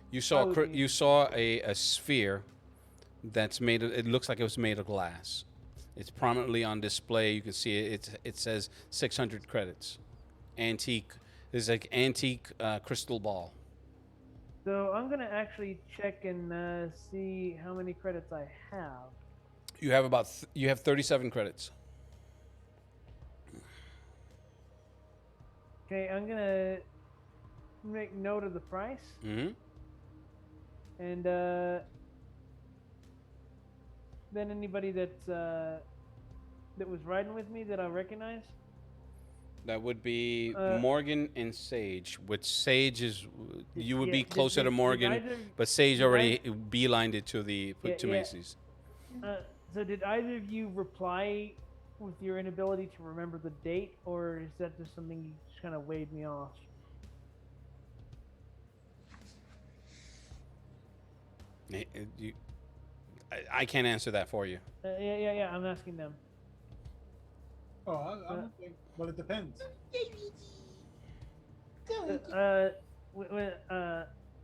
you saw a sphere that's made of, it looks like it was made of glass. It's prominently on display. You can see it says 600 credits. Antique. There's like antique crystal ball. So I'm gonna actually check and see how many credits I have. You have you have 37 credits. Okay, I'm gonna make note of the price. Mm-hmm. And then anybody that was riding with me that I recognize. That would be Morgan and Sage. Which Sage is, you would be closer to Morgan, but Sage already beelined it to Macy's. So did either of you reply with your inability to remember the date, or is that just something you just kind of waved me off? I can't answer that for you. Yeah. I'm asking them. Oh, well, it depends.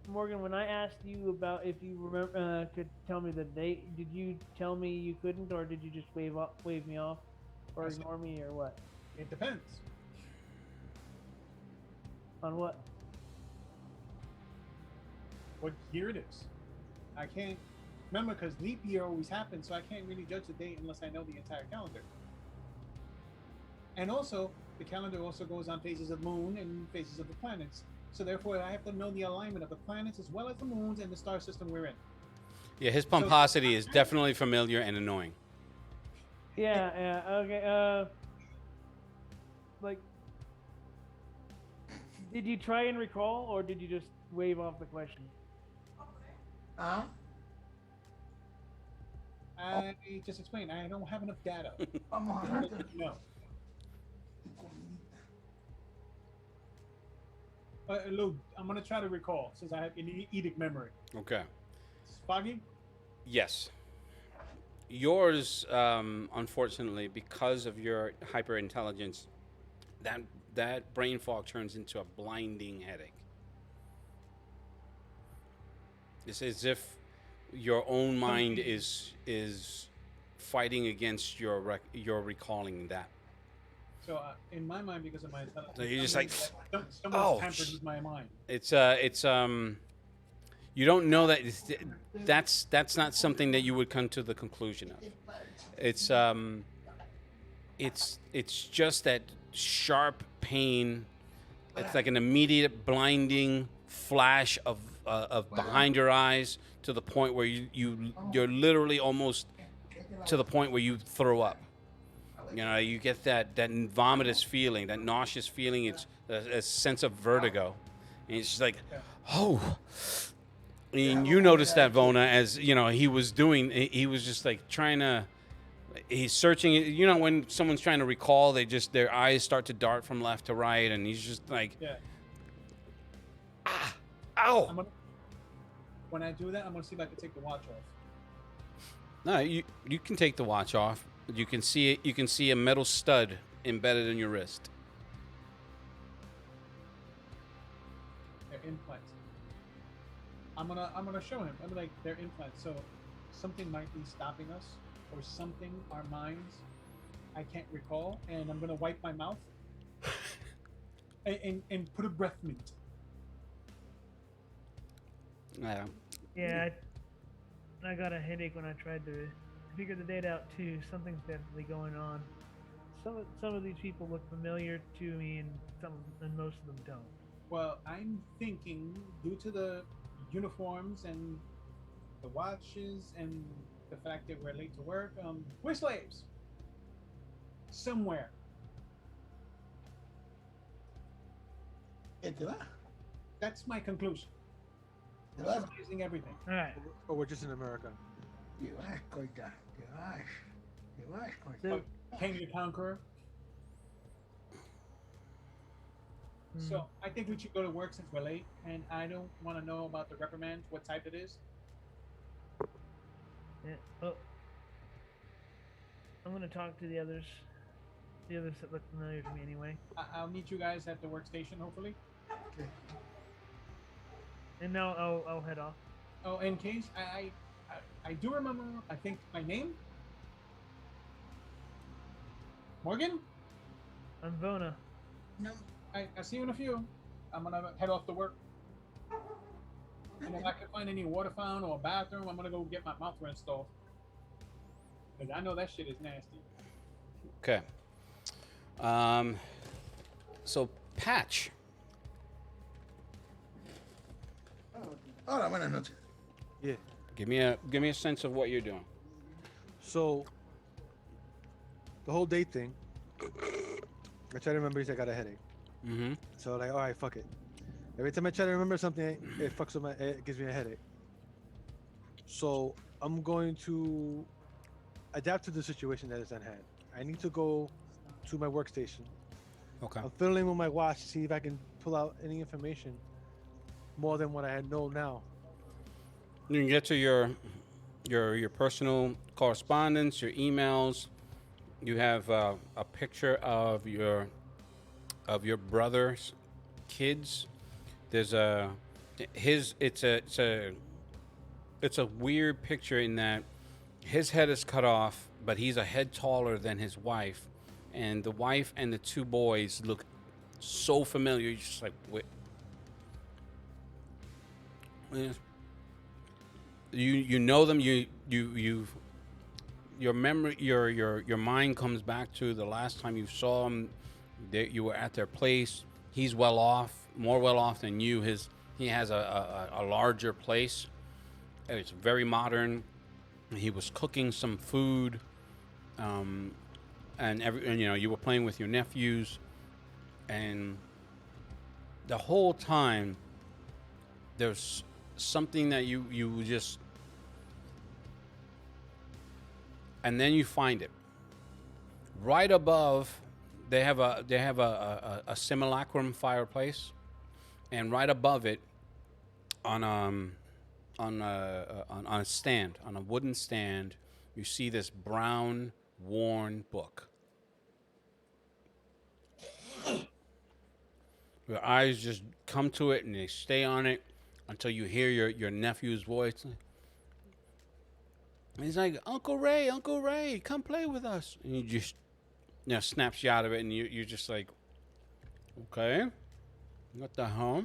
Morgan, when I asked you about if you remember, could tell me the date, did you tell me you couldn't, or did you just wave me off, or ignore me, or what? It depends. On what? What year it is. I can't remember because leap year always happens, so I can't really judge the date unless I know the entire calendar. And also, the calendar also goes on phases of moon and phases of the planets. So therefore, I have to know the alignment of the planets as well as the moons and the star system we're in. Yeah, his pomposity is definitely familiar and annoying. Yeah. Okay. like, did you try and recall, or did you just wave off the question? Huh? I just explained. I don't have enough data. Vamos a ver. No. Lou, I'm gonna try to recall since I have an edict memory. Okay. Foggy? Yes. Yours, unfortunately, because of your hyper intelligence, that brain fog turns into a blinding headache. It's as if your own mind is fighting against your recalling that. So in my mind, because of my intelligence, So you're just like, someone's oh, tampered with my mind. It's you don't know that that's not something that you would come to the conclusion of. It's just that sharp pain. It's like an immediate blinding flash of behind your eyes to the point where you're literally almost to the point where you throw up. You know, you get that vomitous feeling, that nauseous feeling. It's a sense of vertigo, and it's just like, oh. And you noticed that, Vona, as you know, he was just like trying to. He's searching. You know, when someone's trying to recall, their eyes start to dart from left to right, and he's just like, ow. When I do that, I'm gonna see if I can take the watch off. No, you can take the watch off. You can see it. You can see a metal stud embedded in your wrist. They're implants. I'm gonna show him. I'm like, they're implants. So something might be stopping us, or something our minds I can't recall, and I'm gonna wipe my mouth and put a breath mint. Yeah. Yeah, I got a headache when I tried to figure the date out too. Something's definitely going on. Some of these people look familiar to me, and most of them don't. Well, I'm thinking due to the uniforms and the watches and the fact that we're late to work, we're slaves. Somewhere. That's my conclusion. Using everything. All right. Or we're just in America. So, King the Conqueror. So I think we should go to work since we're late, and I don't want to know about the reprimand, what type it is. yeah, oh, I'm gonna talk to the others. The others that look familiar to me anyway. I'll meet you guys at the workstation, hopefully. And now I'll head off. Oh, in case I do remember, I think my name. Morgan. I'm Vona. No. I see you in a few. I'm gonna head off to work. And if I can find any water fountain or a bathroom, I'm gonna go get my mouth rinsed off. Cause I know that shit is nasty. Okay. So Patch. Hola, buenas noches. Yeah. Give me a sense of what you're doing. So the whole date thing, I try to remember I got a headache. Mm-hmm. So like, all right, fuck it. Every time I try to remember something, it fucks with it gives me a headache. So I'm going to adapt to the situation that is at hand. I need to go to my workstation. Okay. I'm fiddling with my watch to see if I can pull out any information more than what I know now. You can get to your personal correspondence, your emails. You have a picture of your brother's kids. There's it's a weird picture in that his head is cut off, but he's a head taller than his wife, and the wife and the two boys look so familiar. You're just like, wait. You know them. Your memory, your mind comes back to the last time you saw them. You were at their place. He's well off, more well off than you. He has a larger place. It's very modern. He was cooking some food, and you know, you were playing with your nephews. And the whole time, there's something that you just, and then you find it right above. They have a simulacrum fireplace, and right above it, on a stand, on a wooden stand, you see this brown, worn book. Your eyes just come to it and they stay on it until you hear your nephew's voice. And he's like, Uncle Ray, come play with us. And he just, snaps you out of it, and you're just like, okay, what the hell?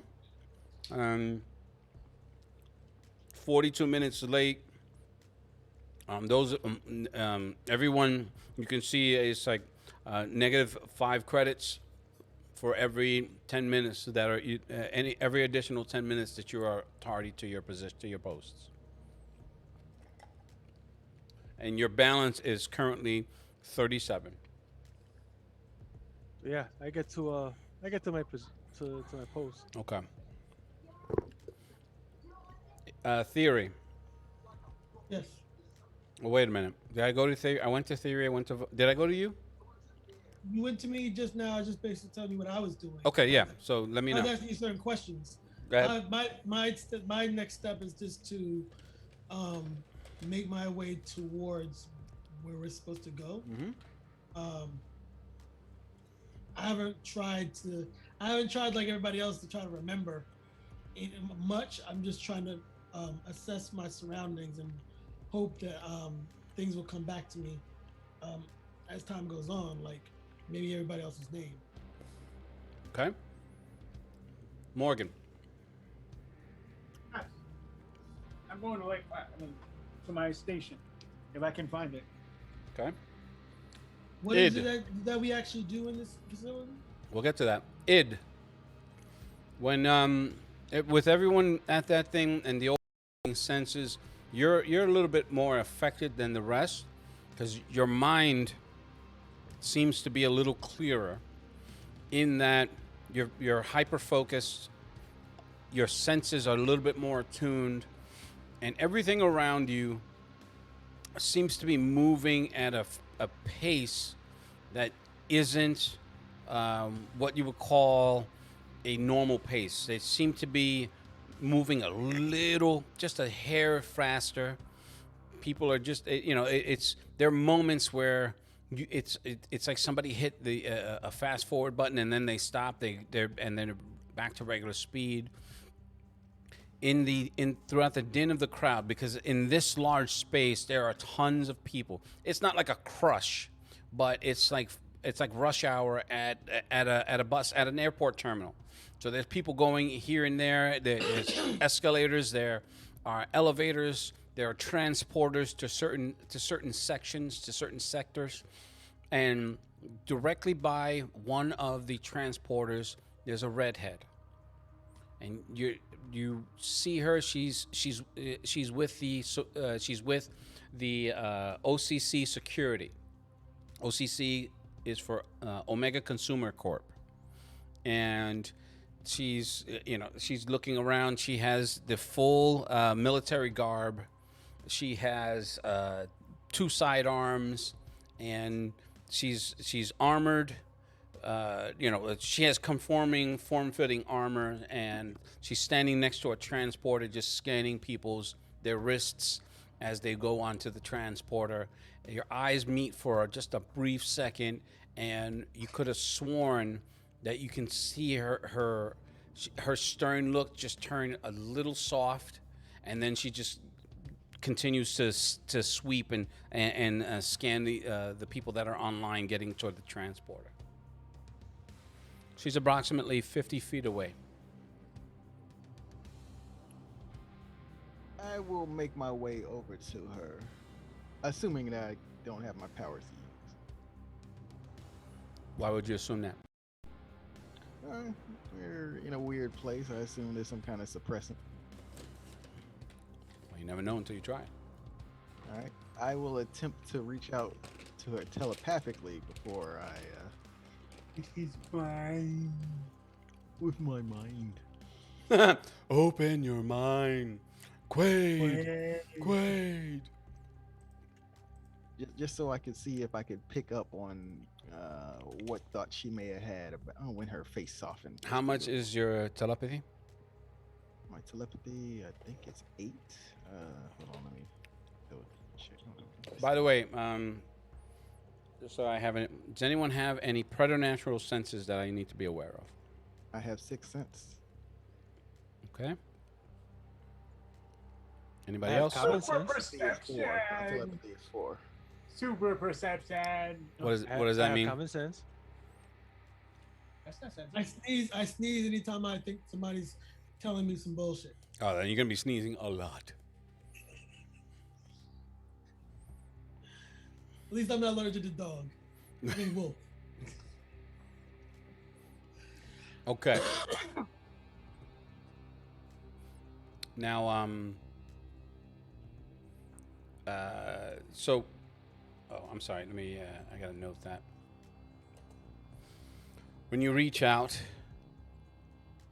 42 minutes late. Everyone, you can see it's like -5 credits for every 10 minutes that are every additional 10 minutes that you are tardy to your position, to your posts. And your balance is currently 37. Yeah, I get to my to my post. Okay. Theory. Yes. Oh, wait a minute. Did I go to theory? I went to theory. Did I go to you? You went to me just now. I just basically telling you what I was doing. Okay, yeah. So let me I know. was asking you certain questions. Go ahead. My next step is just to make my way towards where we're supposed to go. Mm-hmm. I haven't tried like everybody else to try to remember much. I'm just trying to assess my surroundings and hope that things will come back to me as time goes on, like maybe everybody else's name. Okay. Morgan. I'm going to to my station, if I can find it. Okay. What is it that we actually do in this facility? We'll get to that. Id. When with everyone at that thing and the opening senses, you're a little bit more affected than the rest because your mind seems to be a little clearer in that you're hyper focused, your senses are a little bit more attuned, and everything around you seems to be moving at a pace that isn't what you would call a normal pace. They seem to be moving a little, just a hair faster. People are just, there are moments where it's like somebody hit a fast forward button and then they stop. They're back to regular speed. Throughout the din of the crowd, because in this large space there are tons of people. It's not like a crush, but it's like rush hour at an airport terminal. So there's people going here and there. There's escalators. There are elevators. There are transporters to certain sections, to certain sectors, and directly by one of the transporters, there's a redhead, and you see her. She's with the OCC security. OCC is for Omega Consumer Corp, and she's looking around. She has the full military garb. She has 2 sidearms, and she's armored. She has form-fitting armor, and she's standing next to a transporter, just scanning their wrists as they go onto the transporter. Your eyes meet for just a brief second, and you could have sworn that you can see her stern look just turn a little soft, and then she just continues to sweep and scan the people that are online getting toward the transporter. She's approximately 50 feet away. I will make my way over to her, assuming that I don't have my powers to use. Why would you assume that? We're in a weird place. I assume there's some kind of suppressant. Well, you never know until you try it. All right. I will attempt to reach out to her telepathically before I It is mine. With my mind. Open your mind. Quaid. Quaid. Just so I could see if I could pick up on what thought she may have had about when her face softened. How much is your telepathy? My telepathy? I think it's 8. Hold on, let me double check. By the way, just so I haven't. Does anyone have any preternatural senses that I need to be aware of? I have 6 sense. Okay. Anybody I have else? common Super sense. My perception. telepathy is 4. Super perception. What I does I that have mean? Common sense. That's not sense. I sneeze anytime I think somebody's telling me some bullshit. Oh, then you're gonna be sneezing a lot. At least I'm not allergic to dog. I mean wolf. Okay. Now, so, oh, I'm sorry. Let me. I gotta note that. When you reach out,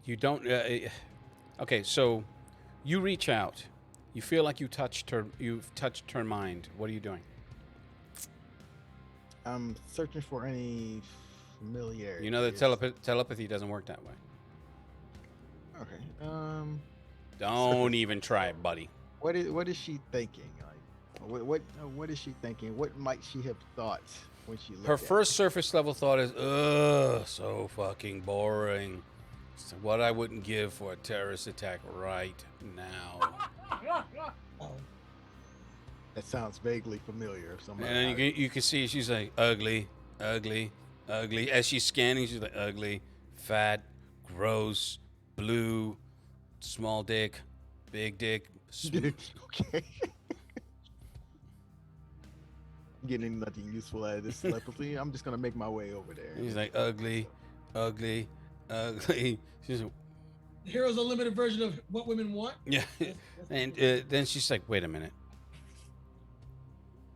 you don't. Okay, so you reach out. You feel like you've touched her mind. What are you doing? I'm searching for any familiarity. You know that telepathy doesn't work that way. Okay. Don't even try it, buddy. What is she thinking? Like, what is she thinking? What might she have thought when she looked Her at first surface level thought is, ugh, so fucking boring. It's what I wouldn't give for a terrorist attack right now. Oh, That sounds vaguely familiar. And then you can see she's like, ugly, ugly, ugly. As she's scanning, she's like, ugly, fat, gross, blue, small dick, big dick. Okay. Getting nothing useful out of this telepathy. I'm just gonna make my way over there. He's like, ugly, ugly, ugly. She's like, the Heroes Unlimited version of what women want. yeah. That's And cool. then she's like, wait a minute.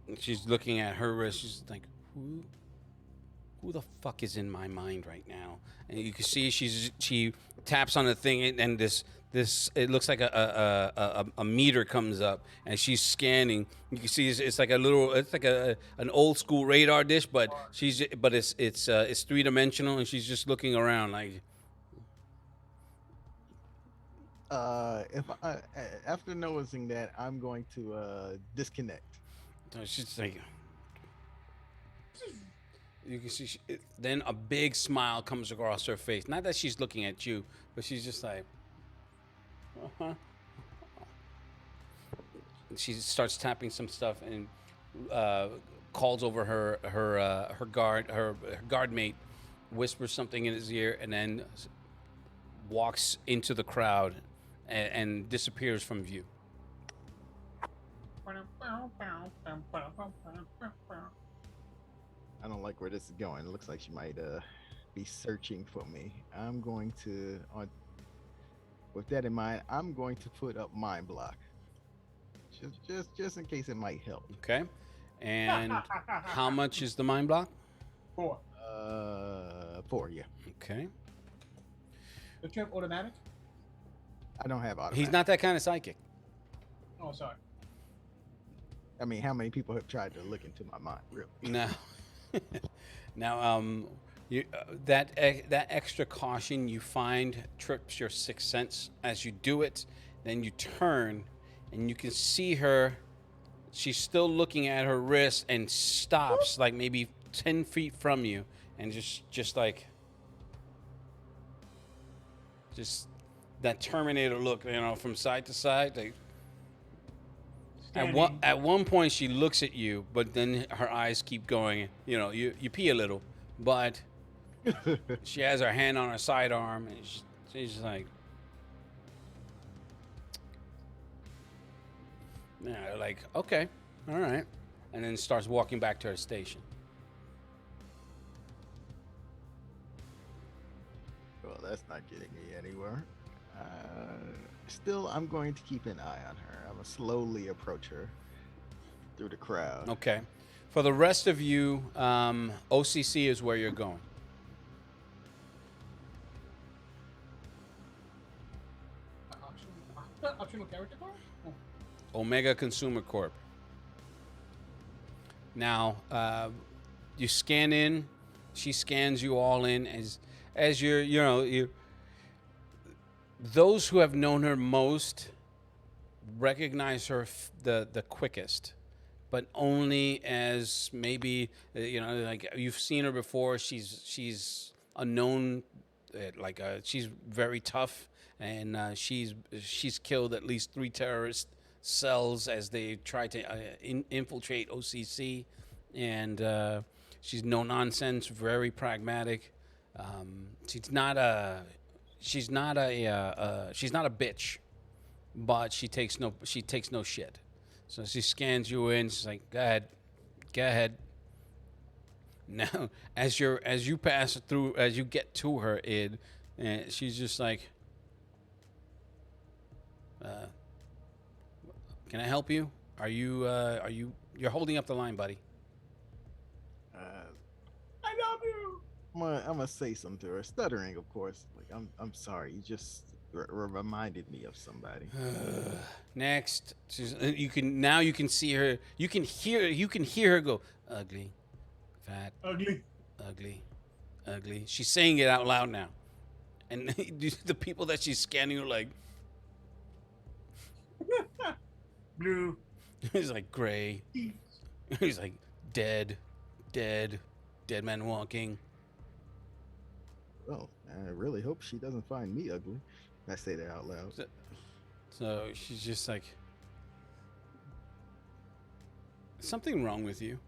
And she's looking at her wrist. She's like, who the fuck is in my mind right now? And you can see she taps on the thing, and this it looks like a meter comes up, and she's scanning. You can see it's like an old school radar dish, but it's 3-dimensional, and she's just looking around like. If I, after noticing that, I'm going to disconnect. She's like. You can see then a big smile comes across her face. Not that she's looking at you, but she's just like, uh-huh. She starts tapping some stuff and calls over her guard mate, whispers something in his ear, and then walks into the crowd and disappears from view. I don't like where this is going. It looks like she might be searching for me. I'm going to, with that in mind, I'm going to put up mind block, just in case it might help. Okay, and how much is the mind block? 4. 4, yeah. Okay, Don't you have automatic? I don't have automatic. he's not that kind of psychic. Oh, sorry. I mean, how many people have tried to look into my mind? Really? No. Now, that extra caution you find trips your sixth sense. As you do it, then you turn, and you can see her. She's still looking at her wrist and stops, like maybe 10 feet from you, and just like that Terminator look, from side to side. Like, at one point she looks at you, but then her eyes keep going. You pee a little, but she has her hand on her sidearm, and she's like, yeah, like, okay, all right, and then starts walking back to her station. Well, that's not getting me anywhere. Still, I'm going to keep an eye on her. I'm gonna slowly approach her through the crowd. Okay, for the rest of you, OCC is where you're going. Optional character card? Oh. Omega Consumer Corp. Now, you scan in. She scans you all in as you're, you. Those who have known her most recognize her the quickest, but only as maybe like you've seen her before. She's a known, she's very tough, and she's killed at least 3 terrorist cells as they try to infiltrate OCC, and she's no nonsense, very pragmatic. She's not a bitch, but she takes no shit. So she scans you in. She's like, go ahead. Now, as you pass through, as you get to her, and she's just like, can I help you? You're holding up the line, buddy. I love you. I'm gonna say something to her, stuttering, of course. Like, I'm sorry. You just reminded me of somebody. Next, you can see her. You can hear her go, ugly, fat, Ugly. ugly. She's saying it out loud now, and the people that she's scanning are like, Blue. he's like gray. He's like dead man walking. Oh, I really hope she doesn't find me ugly. I say that out loud. So she's just like, something wrong with you?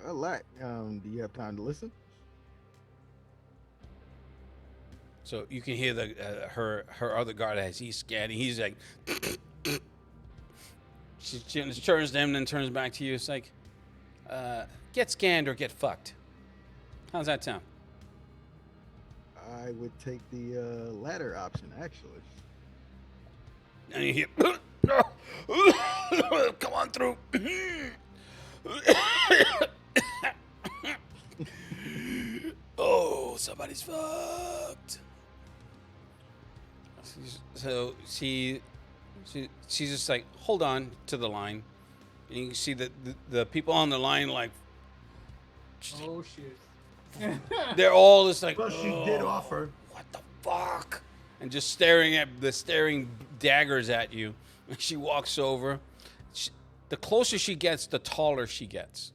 A lot. Do you have time to listen? So you can hear the her other guard as he's scanning. He's like, she turns to him, then turns back to you. It's like, get scanned or get fucked. How's that sound? I would take the latter option, actually. And you hear, come on through. Oh, somebody's fucked. So she's just like, hold on to the line, and you can see that the people on the line, like, Oh shit. they're all just like, Plus, she did offer. what the fuck, and just staring daggers at you. And she walks over. The closer she gets, the taller she gets,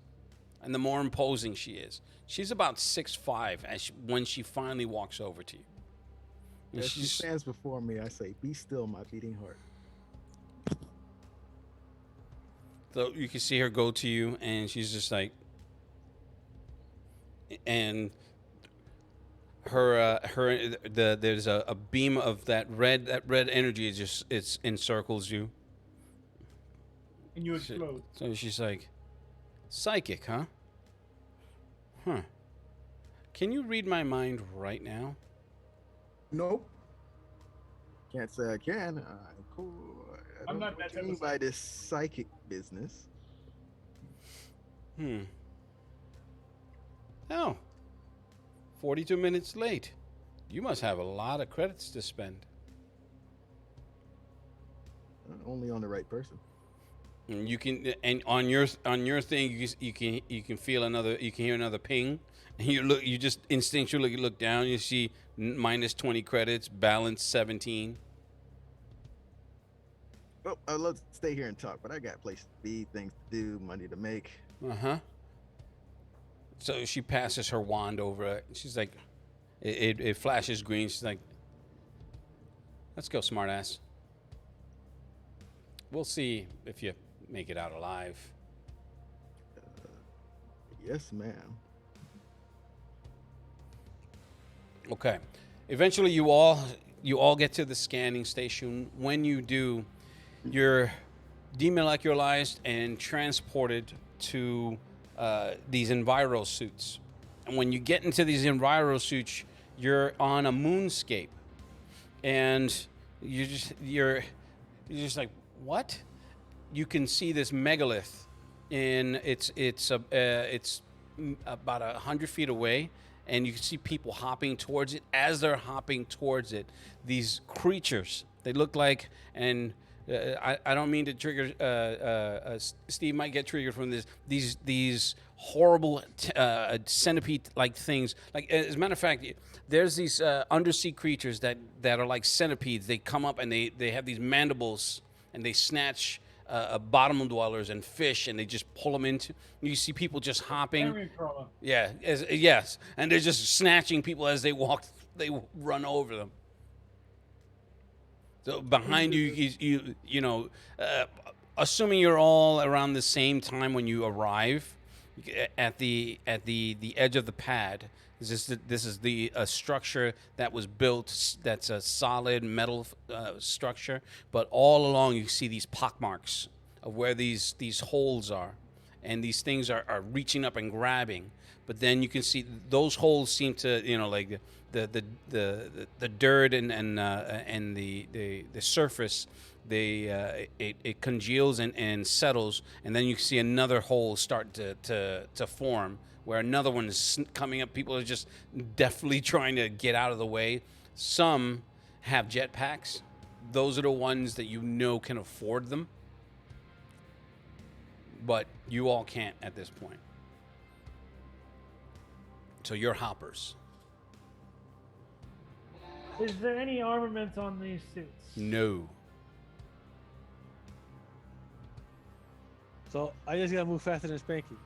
and the more imposing she is. She's about 6'5" when she finally walks over to you. And As she stands before me, I say, "Be still, my beating heart." So you can see her go to you, and she's just like, and there's a beam of that red energy. It encircles you. And you explode. So she's like, psychic, huh? Huh. Can you read my mind right now? Nope. Can't say I can. Cool. I I'm don't not know that what you type mean of by this psychic business. Oh. 42 minutes late. You must have a lot of credits to spend. Only on the right person. And you can, and on your thing, you can feel another, you can hear another ping, and you just instinctually look down. You see minus 20 credits, balance 17. Oh, I'd love to stay here and talk, but I got places to be, things to do, money to make. So she passes her wand over it. She's like, it flashes green. She's like, let's go, smartass. We'll see if you make it out alive. Yes, ma'am. Okay. Eventually, you all get to the scanning station. When you do, you're demolecularized and transported to these enviro suits. And when you get into these enviro suits, you're on a moonscape, and you're just like, what? You can see this megalith, and it's about 100 feet away, and you can see people hopping towards it. As they're hopping towards it, these creatures They look like, and I don't mean to trigger. Steve might get triggered from this. These horrible centipede-like things. Like, as a matter of fact, there's these undersea creatures that are like centipedes. They come up and they have these mandibles and they snatch bottom dwellers and fish, and they just pull them into. You see people just hopping. Carrion crawler. Yeah, yes, and they're just snatching people as they walk. They run over them. So behind you know, assuming you're all around the same time when you arrive at the edge of the pad. This is the structure that was built. That's a solid metal structure, but all along you see these pockmarks of where these holes are, and these things are reaching up and grabbing. But then you can see those holes seem to, you know, like the dirt and the surface. It congeals and settles, and then you see another hole start to form, where another one is coming up. People are just definitely trying to get out of the way. Some have jetpacks. Those are the ones that you know can afford them. But you all can't at this point. So you're hoppers. Is there any armament on these suits? No. So I just gotta move faster than Spanky.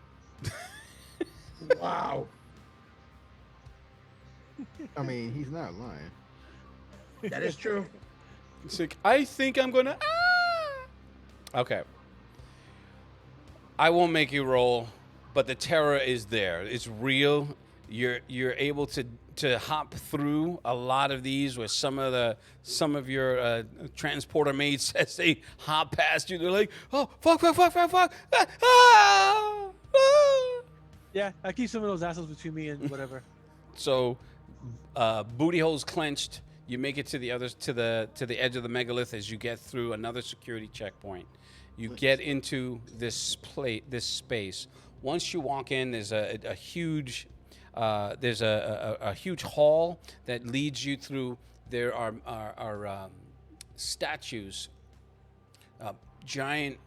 Wow. I mean, he's not lying. That is true. It's like, I think I'm gonna. Okay. I won't make you roll, but the terror is there. It's real. You're able to hop through a lot of these. Where some of your transporter mates, as they hop past you, they're like, oh fuck, ah! Yeah, I keep some of those assholes between me and whatever. So, booty holes clenched. You make it to the edge of the megalith as you get through another security checkpoint. You get into this space. Once you walk in, there's a huge huge hall that leads you through. There are statues, giant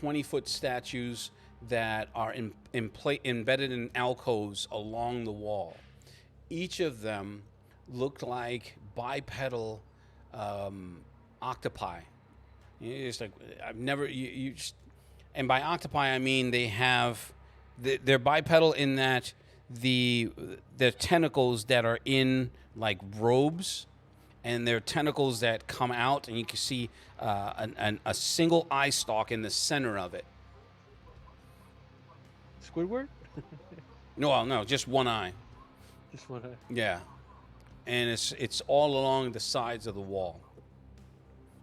20-foot statues that are embedded in alcoves along the wall. Each of them looked like bipedal octopi. It's like, I've never and by octopi I mean they're bipedal in that their tentacles that are in like robes, and they're tentacles that come out, and you can see a single eye stalk in the center of it. Squidward? No, just one eye. Just one eye. Yeah, and it's all along the sides of the wall.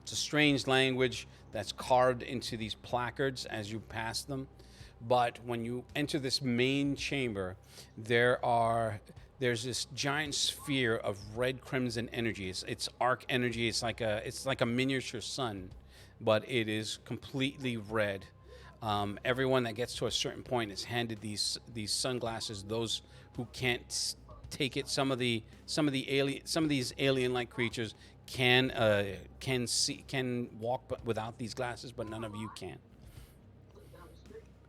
It's a strange language that's carved into these placards as you pass them. But when you enter this main chamber, there's this giant sphere of red crimson energy. It's arc energy. It's like a miniature sun, but it is completely red. Everyone that gets to a certain point is handed these sunglasses. Those who can't take it, some of these alien-like creatures can walk without these glasses, but none of you can.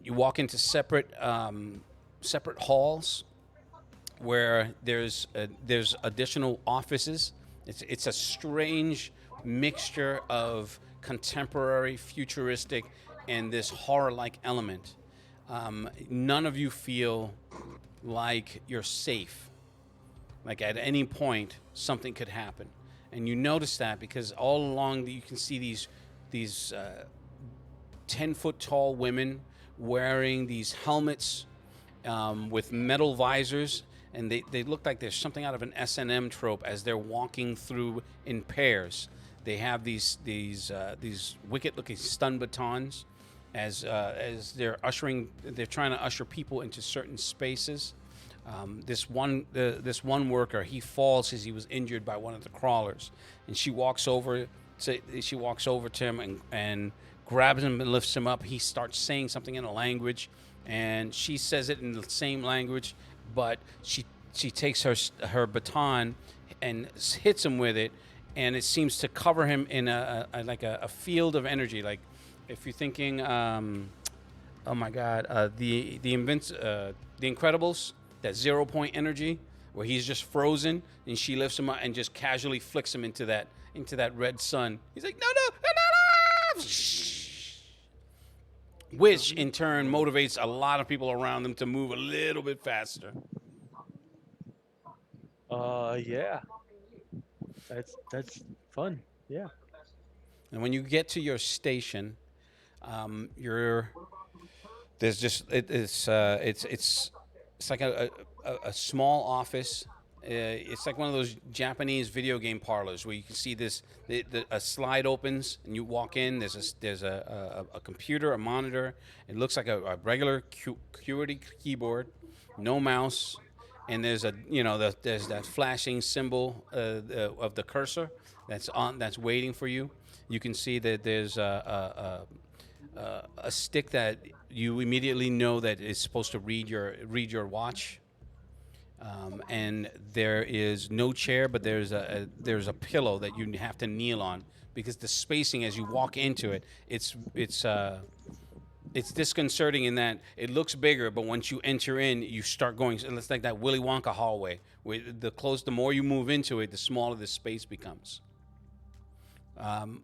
You walk into separate halls where there's additional offices. It's a strange mixture of contemporary, futuristic, and this horror-like element. None of you feel like you're safe. Like at any point, something could happen. And you notice that because all along you can see these 10-foot tall women wearing these helmets with metal visors, and they look like there's something out of an S&M trope as they're walking through in pairs. They have these wicked-looking stun batons as they're trying to usher people into certain spaces. This one worker, he falls as he was injured by one of the crawlers, and she walks over to him and grabs him and lifts him up. He starts saying something in a language, and she says it in the same language, but she takes her baton and hits him with it, and it seems to cover him in like a field of energy. Like if you're thinking, oh my God, the Incredibles, that 0 point energy where he's just frozen and she lifts him up and just casually flicks him into that red sun. He's like, no, which in turn motivates a lot of people around them to move a little bit faster. Yeah. That's fun. Yeah. And when you get to your station, there's just it's like a small office. It's like one of those Japanese video game parlors where you can see this. A slide opens and you walk in. There's a computer, a monitor. It looks like a regular QWERTY keyboard, no mouse, and there's there's that flashing symbol of the cursor that's waiting for you. You can see that there's a stick that you immediately know that is supposed to read your watch. And there is no chair, but there's a pillow that you have to kneel on because the spacing as you walk into it, it's disconcerting in that it looks bigger, but once you enter in, you start going. It's like that Willy Wonka hallway, where the more you move into it, the smaller the space becomes.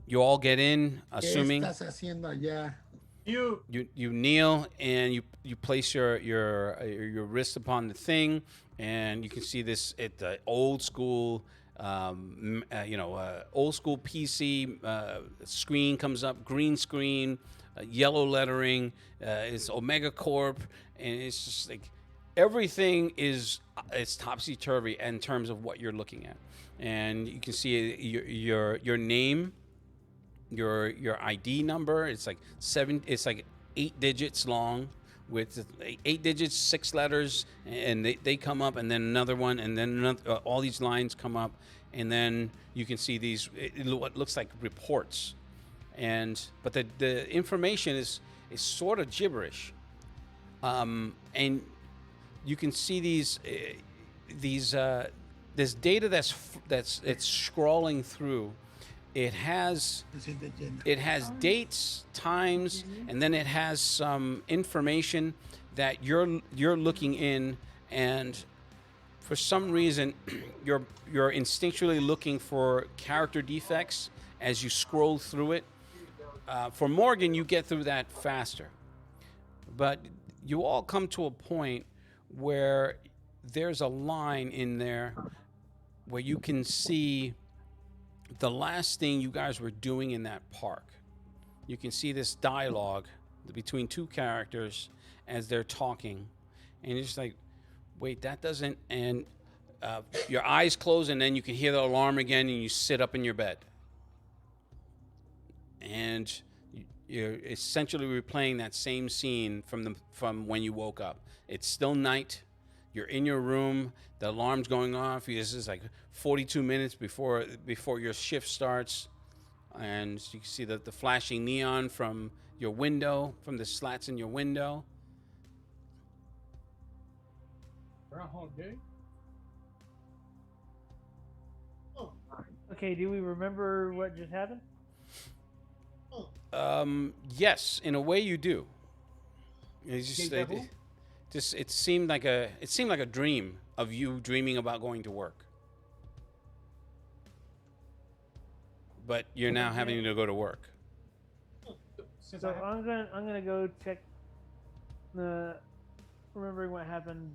You all get in, assuming. ¿Qué estás haciendo allá? You kneel and you place your wrist upon the thing, and you can see this at the old school, old school PC screen comes up, green screen, yellow lettering. It's Omega Corp, and it's just like everything it's topsy turvy in terms of what you're looking at, and you can see your name. Your ID number, it's like 8 digits long with 8 digits, 6 letters, and they come up, and then another one, and then all these lines come up, and then you can see these what looks like reports, but the information is sort of gibberish, and you can see this data that's scrolling through. It has dates, times, and then it has some information that you're looking in, and for some reason you're instinctually looking for character defects as you scroll through it. For Morgan, you get through that faster, but you all come to a point where there's a line in there where you can see the last thing you guys were doing in that park. You can see this dialogue between two characters as they're talking, and you're just like, wait, that doesn't, and your eyes close, and then you can hear the alarm again, and you sit up in your bed, and you're essentially replaying that same scene from when you woke up. It's still night. You're in your room. The alarm's going off. This is like 42 minutes before your shift starts, and you can see the flashing neon from your window, from the slats in your window. Groundhog Day. Okay, do we remember what just happened? Yes, in a way you do. It's just it seemed like a dream of you dreaming about going to work, but you're now having to go to work. So I'm gonna go check remembering what happened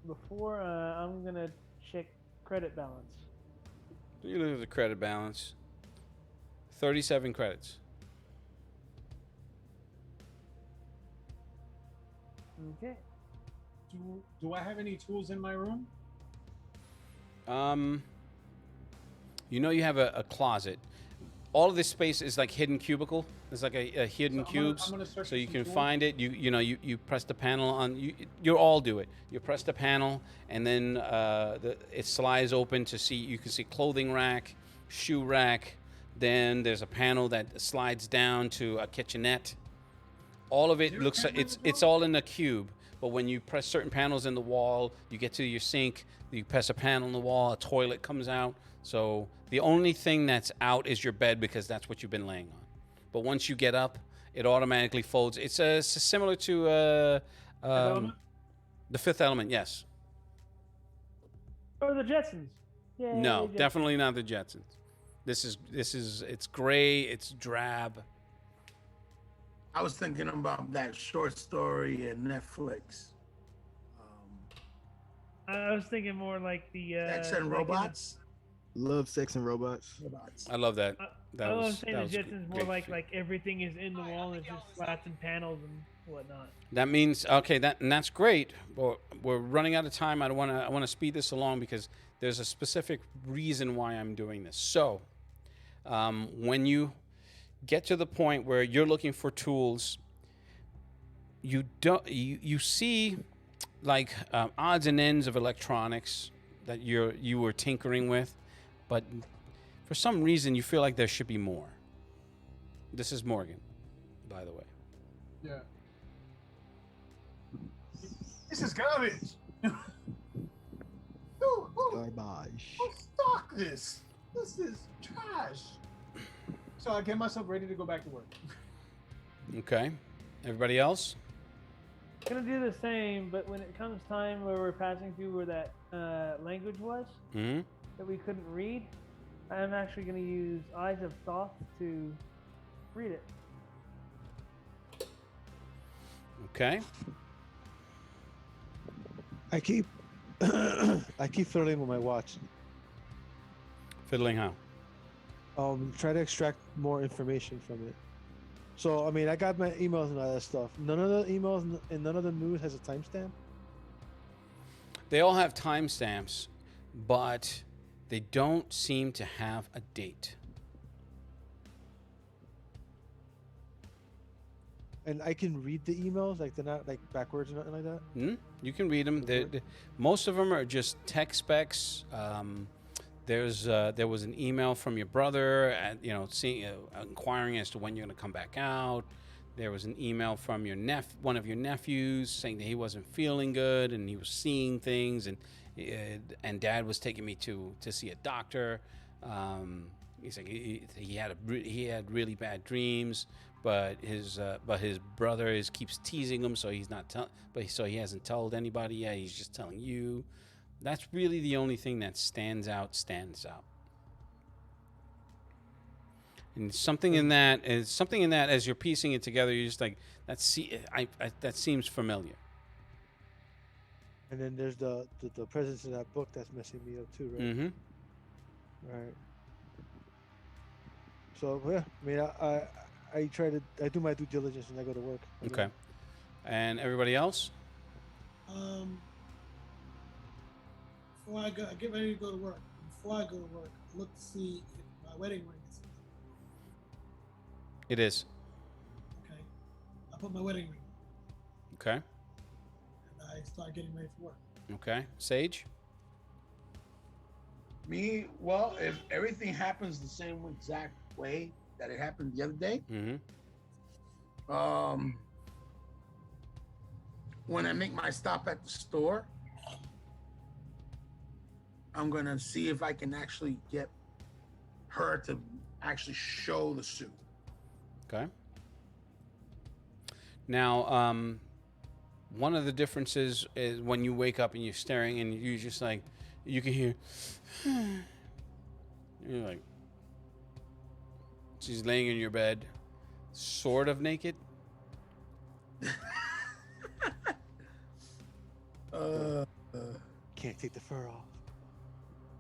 before. I'm gonna check credit balance. You look at the credit balance. 37 credits. Okay. Do I have any tools in my room? You have a closet. All of this space is like hidden cubicle. It's like a hidden cubes, I'm gonna search so for you some can tools. find it. You press the panel on. You all do it. You press the panel, and then it slides open to see. You can see clothing rack, shoe rack. Then there's a panel that slides down to a kitchenette. All of it looks like it's all in a cube. But when you press certain panels in the wall, you get to your sink. You press a panel in the wall, a toilet comes out. So the only thing that's out is your bed because that's what you've been laying on. But once you get up, it automatically folds. It's similar to Element? the Fifth Element. Yes. Or the Jetsons. Yeah. No, definitely not the Jetsons. This is it's gray. It's drab. I was thinking about that short story in Netflix. I was thinking more like the Sex and like in the- Robots. Love, sex, and robots. Robots. I love that. I was saying the was Jetsons more great. like everything is in the wall and it's just slats and panels and whatnot. That means okay. That's great. But we're running out of time. I want to speed this along because there's a specific reason why I'm doing this. So, when you get to the point where you're looking for tools, you see like odds and ends of electronics that you were tinkering with, but for some reason you feel like there should be more. This is Morgan, by the way. Yeah. This is garbage. Garbage. Who stocked this? This is trash. So I get myself ready to go back to work. Okay. Everybody else? Gonna do the same, but when it comes time where we're passing through where that language was Mm-hmm. that we couldn't read, I'm actually gonna use Eyes of Thoth to read it. Okay. I keep I keep fiddling with my watch. Fiddling how? Try to extract more information from it. So I mean, I got my emails and all that stuff. None of the emails and none of the news has a timestamp. They all have timestamps, but they don't seem to have a date. And I can read the emails, like they're not like backwards or nothing like that. You can read them. Most of them are just tech specs. There was an email from your brother, inquiring as to when you're going to come back out. There was an email from your one of your nephews saying that he wasn't feeling good and he was seeing things, and Dad was taking me to see a doctor. He's like he had really bad dreams, but his brother keeps teasing him, so he's not so he hasn't told anybody yet. He's just telling you. That's really the only thing that stands out. And something in that as you're piecing it together, you're just like that seems familiar. And then there's the presence in that book that's messing me up too, right? Mm-hmm. Right. So yeah, I mean, I do my due diligence when I go to work. Okay. And everybody else? Before I get ready to go to work. Before I go to work, I look to see if my wedding ring is. It is. Okay. I put my wedding ring Okay. and I start getting ready for work. Okay. Sage? Me, well, if everything happens the same exact way that it happened the other day, Mm-hmm. when I make my stop at the store, I'm gonna see if I can actually get her to actually show the suit. Okay. Now, one of the differences is when you wake up and you're staring and you're just like, you can hear, you're like, she's laying in your bed, sort of naked. Can't take the fur off.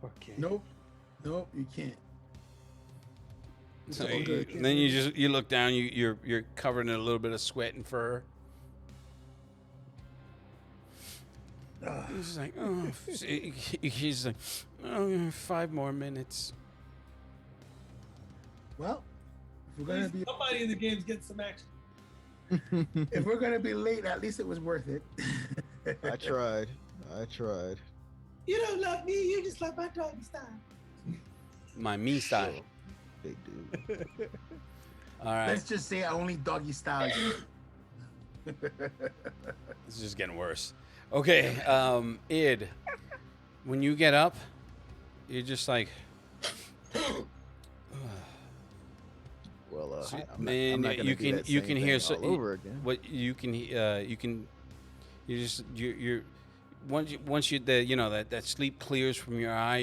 Or can? Nope, you can't. It's So all good. then you look down, you're covered in a little bit of sweat and fur. He's just like, oh, he's like, oh, 5 more minutes. Well, if we're gonna be Somebody in the game's getting some action. if we're gonna be late, at least it was worth it. I tried. You don't love me. You just like my doggy style. My me style. Big dude. All right, Let's just say only doggy style. this is just getting worse. Okay, Id, when you get up, you're just like, Well, So, I'm man, not gonna you do can that you same can thing hear all over again. what you can you're once you the you know that sleep clears from your eye,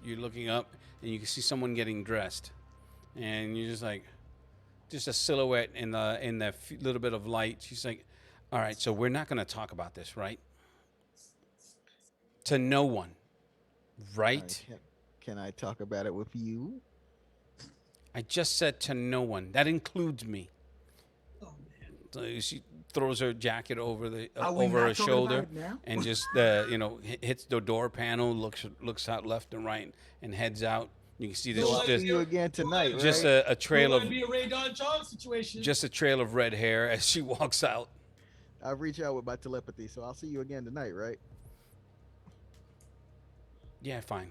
you're looking up and you can see someone getting dressed, and you're just like just a silhouette in the little bit of light. She's like, all right, so we're not going to talk about this, right? To no one, right? Can I talk about it with you? I just said to no one. That includes me. Oh man. So she throws her jacket over Are we over not her talking shoulder about it now? and just hits the door panel, looks out left and right, and heads out. You can see So this I'll like see you again tonight, just right? a trail of Might be a Ray Don Chong situation. just a trail of red hair as she walks out. I'll reach out with my telepathy, so I'll see you again tonight, right? Yeah, fine.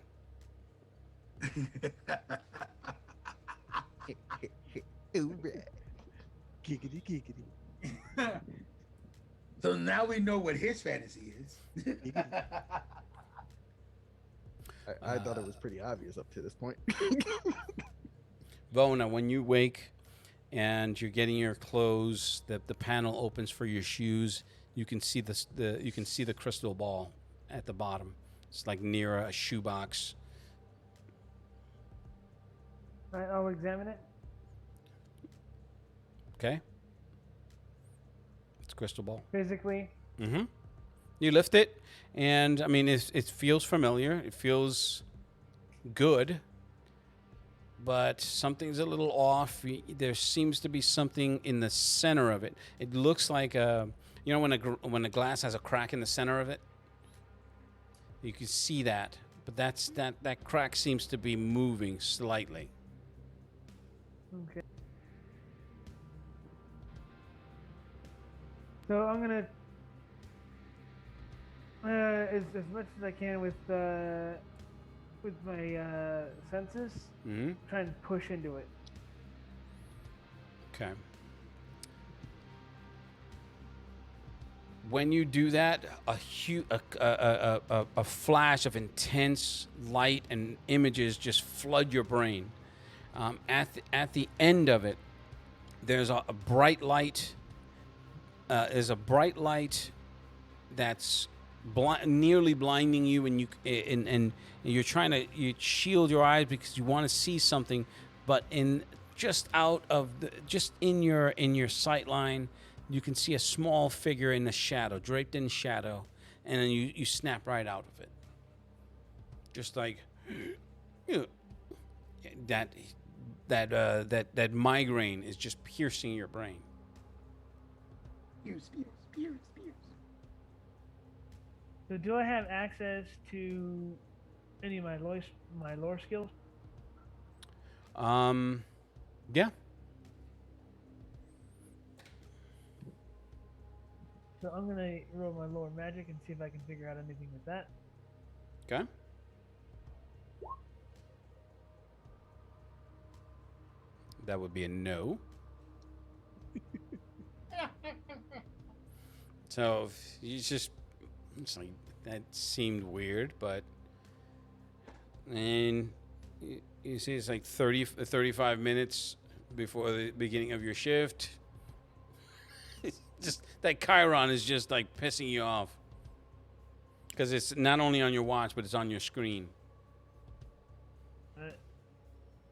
Alright. Giggity, giggity. So now we know what his fantasy is. I thought it was pretty obvious up to this point. Vona, when you wake and you're getting your clothes, the panel opens for your shoes. You can see the crystal ball at the bottom. It's like near a shoebox. All right, I'll examine it. Okay. It's a crystal ball. Physically, Mm-hmm. You lift it, and I mean, it feels familiar. It feels good, but something's a little off. There seems to be something in the center of it. It looks like when a glass has a crack in the center of it. You can see that, but that crack seems to be moving slightly. okay. So I'm gonna, as much as I can with my senses, Mm-hmm. try and push into it. Okay. When you do that, a flash of intense light and images just flood your brain. At the end of it, there's a bright light. There's a bright light that's nearly blinding you, and you're trying to shield your eyes because you want to see something, but just in your sight line, you can see a small figure in the shadow, draped in shadow, and then you snap right out of it. Just like that migraine is just piercing your brain. Spears. So do I have access to any of my lore skills? Yeah. So I'm gonna roll my lore magic and see if I can figure out anything with that. Okay. That would be a no. So it's like that seemed weird, but and you see it's like 35 minutes before the beginning of your shift. It's just that Chiron is just like pissing you off because it's not only on your watch but it's on your screen. Alright.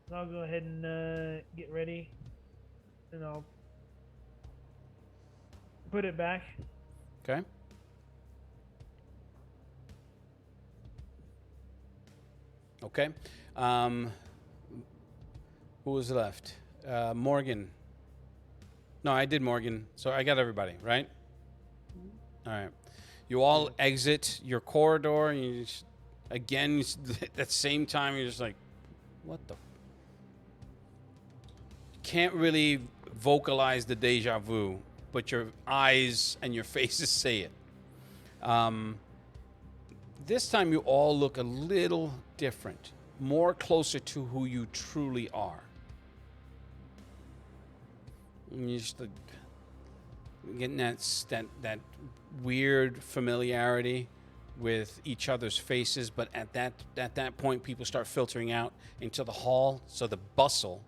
So I'll go ahead and get ready, and I'll put it back. Okay. Okay. Who was left? Morgan. No, I did Morgan. So I got everybody, right? All right. You all exit your corridor, and you just, again, at that same time, you're just like, what the? Can't really vocalize the deja vu, but your eyes and your faces say it. This time, you all look a little different, more closer to who you truly are. And you're just getting that weird familiarity with each other's faces, but at that point, people start filtering out into the hall. So the bustle,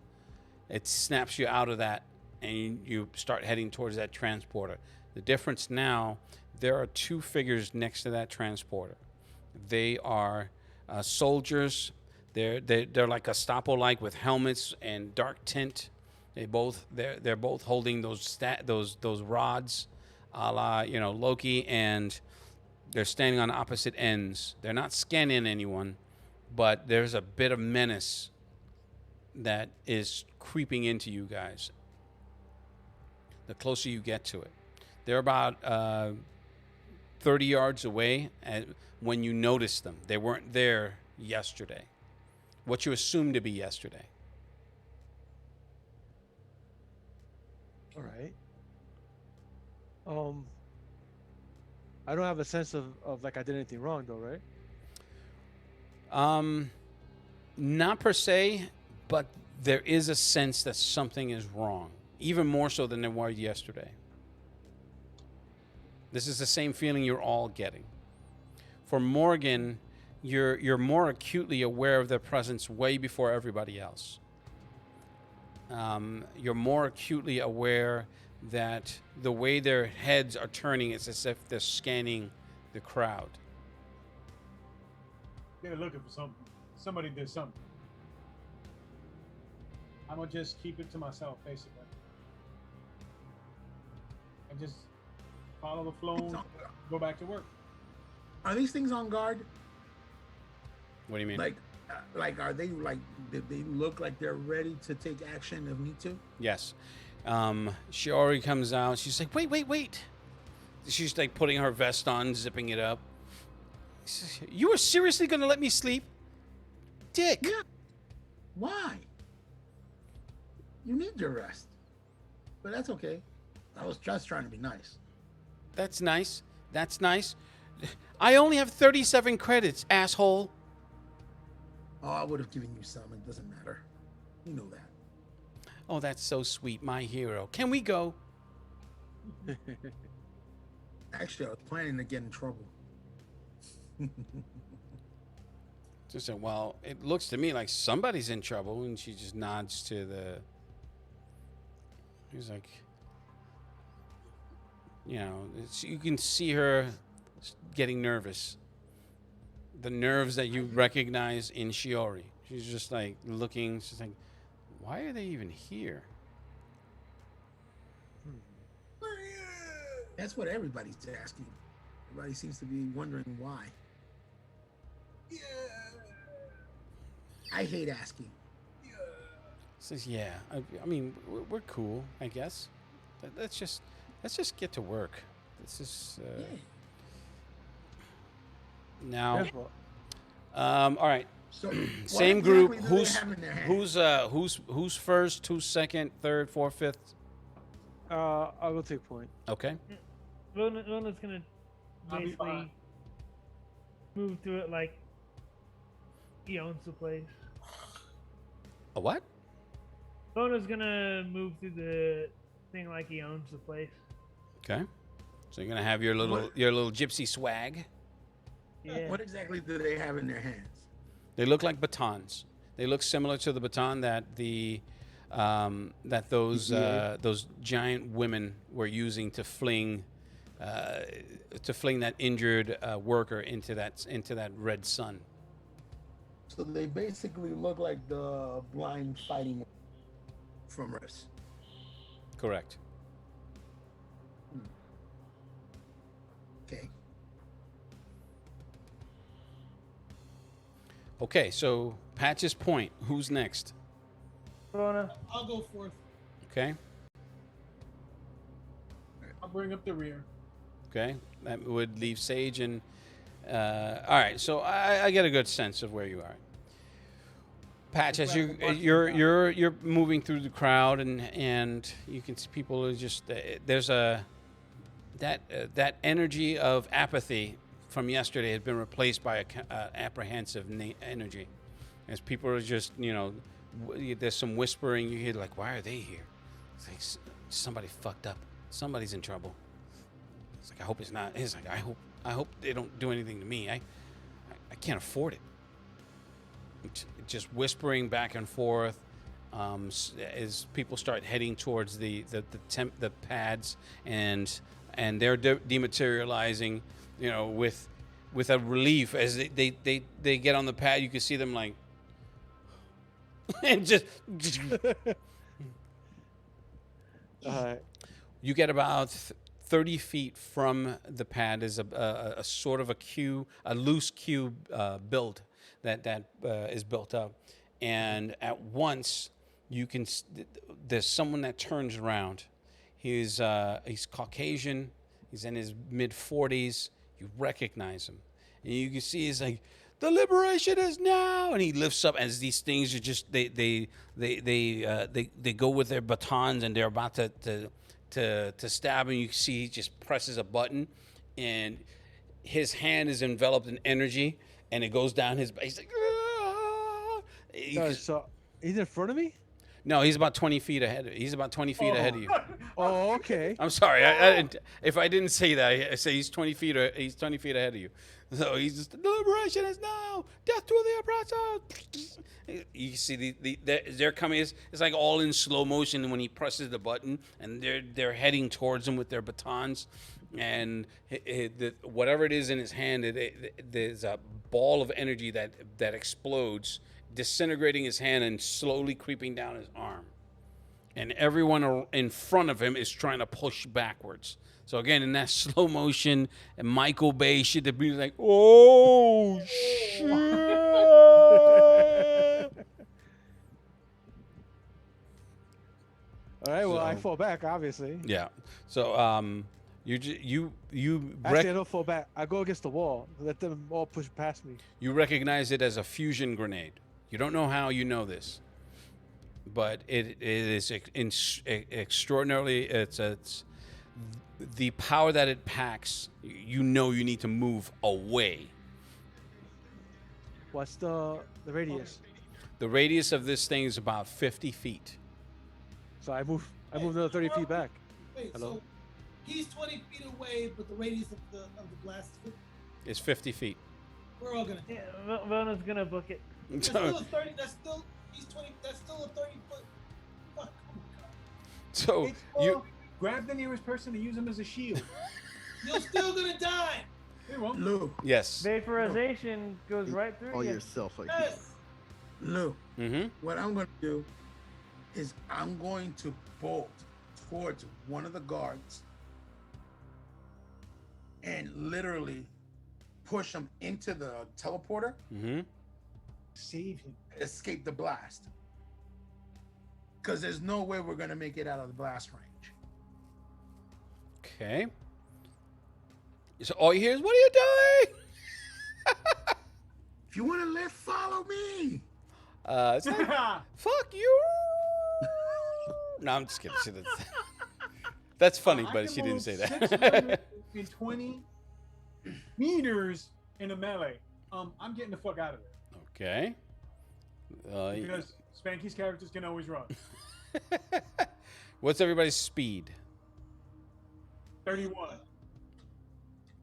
it snaps you out of that, and you start heading towards that transporter. The difference now, there are two figures next to that transporter. They are soldiers. They're like Gestapo-like with helmets and dark tint. They're both holding those rods, a la Loki, and they're standing on opposite ends. They're not scanning anyone, but there's a bit of menace that is creeping into you guys the closer you get to it. They're about 30 yards away when you notice them. They weren't there yesterday. What you assumed to be yesterday. All right. I don't have a sense of like I did anything wrong though, right? Not per se, but there is a sense that something is wrong, even more so than there was yesterday. This is the same feeling you're all getting. For Morgan, you're more acutely aware of their presence way before everybody else. You're more acutely aware that the way their heads are turning, it's as if they're scanning the crowd. They're looking for something. Somebody did something. I'm gonna just keep it to myself, basically, and just follow the flow. Go back to work. Are these things on guard? What do you mean? Like, are they like? Did they look like they're ready to take action if need to? Yes. Shiori comes out. She's like, wait. She's like putting her vest on, zipping it up. You are seriously going to let me sleep? Dick. Yeah. Why? You need your rest. But that's okay. I was just trying to be nice. That's nice. I only have 37 credits, asshole. Oh, I would have given you some. It doesn't matter. You know that. Oh, that's so sweet, my hero. Can we go? Actually, I was planning to get in trouble. Just said, well, it looks to me like somebody's in trouble, and she just nods to the. He's like, you can see her getting nervous. The nerves that you recognize in Shiori. She's just like looking. She's like, why are they even here? That's what everybody's asking. Everybody seems to be wondering why. Yeah. I hate asking. Says, yeah. I mean, we're cool, I guess. Let's just get to work. This is now. All right. So Same what group. exactly do they have in their hands? Who's first? Who's second? Third? Fourth? Fifth? I will take point. Okay. Rona's gonna I'll be basically fine. move through it like he owns the place. A what? Rona's gonna move through the thing like he owns the place. Okay. So you're gonna have your little gypsy swag. Yeah. What exactly do they have in their hands? They look like batons. They look similar to the baton that those giant women were using to fling that injured worker into that red sun. So they basically look like the blind fighting from Rifts. Correct. Okay. Okay, so Patch's point. Who's next? Rona. I'll go fourth. Okay. I'll bring up the rear. Okay. That would leave Sage and. All right. So I get a good sense of where you are. Patch, as you're moving through the crowd and you can see people are just there's that energy of apathy from yesterday has been replaced by a apprehensive energy, as people are just there's some whispering you hear like, why are they here? It's like somebody fucked up, somebody's in trouble. It's like, I hope it's not. It's like, I I hope they don't do anything to me. I can't afford it. Just whispering back and forth as people start heading towards the pads, and they're dematerializing, with a relief as they get on the pad. You can see them like and just you get about 30 feet from the pad is a sort of a loose cube build that is built up, and at once you can there's someone that turns around. He's Caucasian. He's in his mid 40s. You recognize him, and you can see he's like, "The liberation is now!" And he lifts up as these things are just they go with their batons, and they're about to stab him. You can see he just presses a button, and his hand is enveloped in energy, and it goes down his back. He's like, so he's in front of me? no, he's about 20 feet ahead. He's about 20 feet ahead of you. Oh, okay. I'm sorry. If I didn't say that, I say he's 20 feet. He's 20 feet ahead of you. So he's just, the liberation is now. Death to the oppressor. You see they're coming. It's like all in slow motion when he presses the button, and they're heading towards him with their batons, and whatever it is in his hand, there's a ball of energy that explodes, disintegrating his hand and slowly creeping down his arm. And everyone in front of him is trying to push backwards. So again, in that slow motion, and Michael Bay shit, the beat is like, oh shit! All right. Well, I fall back, obviously. Yeah. So you Actually, I don't fall back. I go against the wall. Let them all push past me. you recognize it as a fusion grenade. You don't know how you know this, but it is extraordinarily. It's the power that it packs. You know you need to move away. What's the radius? The radius of this thing is about 50 feet. So I move another 30 feet back. Wait, Hello? so he's 20 feet away, but the radius of the blast is It's 50 feet. we're all gonna. Yeah, Vona's gonna book it. That's still a 30. That's still he's 20. That's still a 30 foot. Fuck. Oh my god. So It's you all- grab the nearest person and use them as a shield. You're still gonna die. They won't. Lou, yes. Vaporization goes right through On you. yourself like Yes. Lou. Mm-hmm. What I'm going to do is I'm going to bolt towards one of the guards and literally push him into the teleporter, Mm-hmm. Save him. escape the blast. Because there's no way we're going to make it out of the blast range. Okay. So all you hear is, "What are you doing?" If you want to live, follow me. It's like, "Fuck you." No, I'm just kidding. That's funny, I but can she didn't move say 620 meters in a melee. I'm getting the fuck out of there Okay. because Spanky's characters can always run. What's everybody's speed? 31.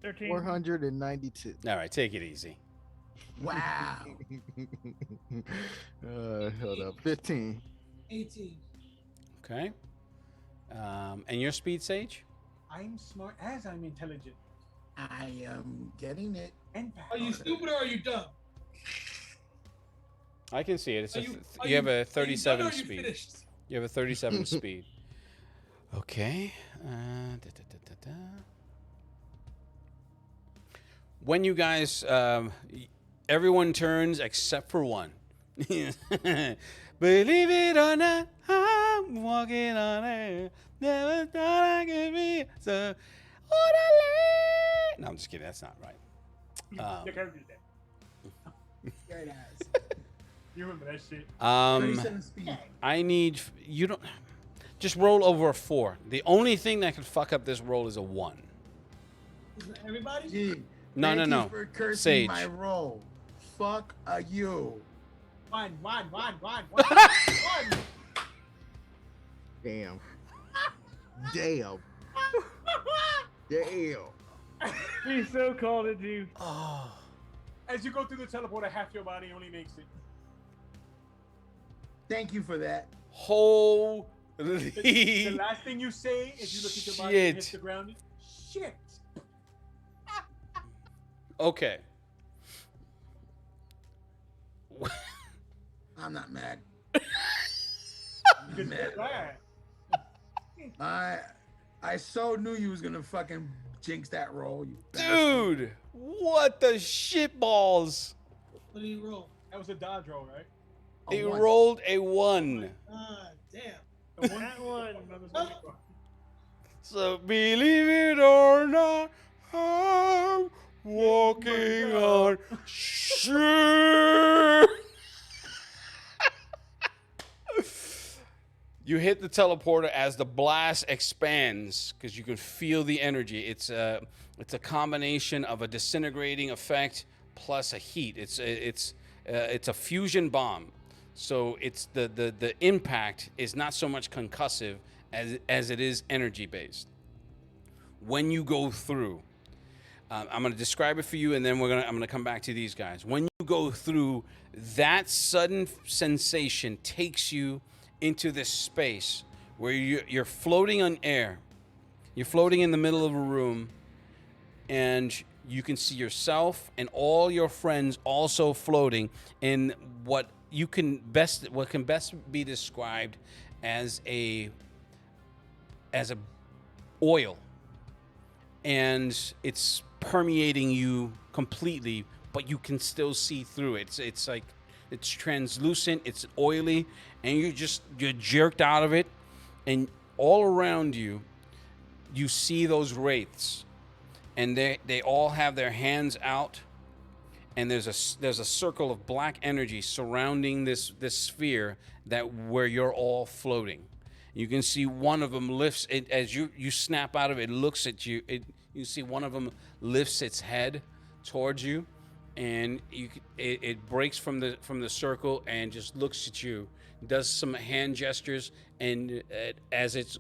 13. 492. All right, take it easy. Wow. Hold up. 15. 18. Okay. And your speed, Sage? I'm smart as I'm intelligent I am getting it. and fast. Are you stupid or are you dumb? I can see it. It's Are you have a are you done 37 or are you speed. finished? You have a 37 speed. Okay. When you guys, everyone turns except for one. Believe it or not, I'm walking on air. Never thought I could be so orderly. No, I'm just kidding. That's not right. Your character's dead. Great ass. You remember that shit? 37 speed. I need you don't just roll over a 4. The only thing that could fuck up this roll is a 1. Is it everybody? Gee, No, thank no, you no. for cursing Sage. my roll. Fuck you. One. Damn. Damn. Damn. He so called it, dude. Oh. As you go through the teleporter, half your body only makes it. Thank you for that. Holy. The last thing you say is you look at your body and hit Shit. the ground. Shit. Okay. I'm not mad. Because Man. you're glad. I so knew you was gonna fucking jinx that roll, you bastard. Dude, what the shit balls? What do you roll? That was a dodge roll, right? A He one. rolled a 1. Ah, damn. The one That one. So believe it or not, I'm walking on sure. You hit the teleporter as the blast expands because you can feel the energy. It's a combination of a disintegrating effect plus a heat. It's a fusion bomb. So it's the impact is not so much concussive as it is energy based. When you go through, I'm going to describe it for you, and then I'm going to come back to these guys. When you go through, that sudden sensation takes you into this space where you're floating on air. You're floating in the middle of a room, and you can see yourself and all your friends also floating in what can best be described as a oil, and it's permeating you completely, but you can still see through it. It's like it's translucent, it's oily, and you're jerked out of it, and all around you see those wraiths, and they all have their hands out, and there's a circle of black energy surrounding this sphere where you're all floating. You can see one of them lifts it as you snap out of it. It looks at you. You see one of them lifts its head towards you, and it breaks from the circle and just looks at you. Does some hand gestures, and as it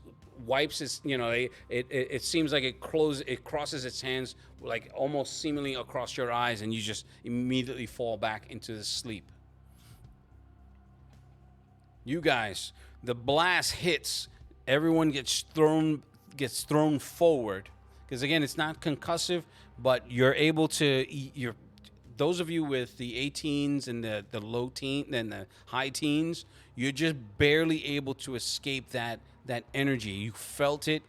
wipes its, it seems like it crosses its hands like almost seemingly across your eyes, and you just immediately fall back into the sleep. You guys, the blast hits, everyone gets thrown forward, because again, it's not concussive, but you're able to those of you with the 18s and the low teen and the high teens, you're just barely able to escape that energy. You felt it,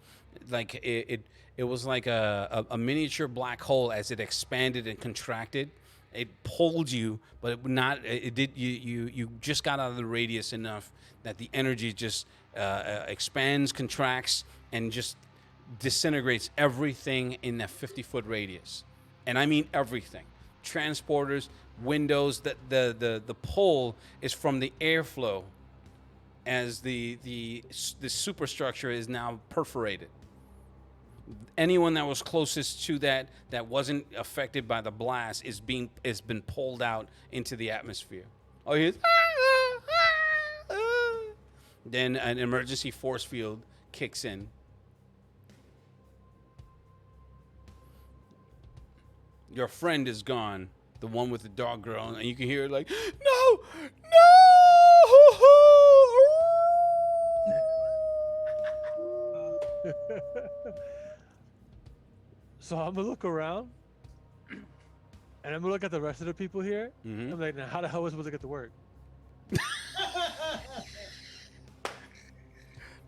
like it was like a miniature black hole as it expanded and contracted. It pulled you, but it did. You just got out of the radius enough that the energy just expands, contracts, and just disintegrates everything in that 50-foot radius. And I mean everything. Transporters, windows. The pull is from the airflow, as the superstructure is now perforated. Anyone that was closest to that wasn't affected by the blast has been pulled out into the atmosphere. Oh, here's then an emergency force field kicks in. Your friend is gone, the one with the dog girl, and you can hear it like, no. So I'm gonna look around, and I'm gonna look at the rest of the people here. Mhm. I'm like, now how the hell was I supposed to get to work?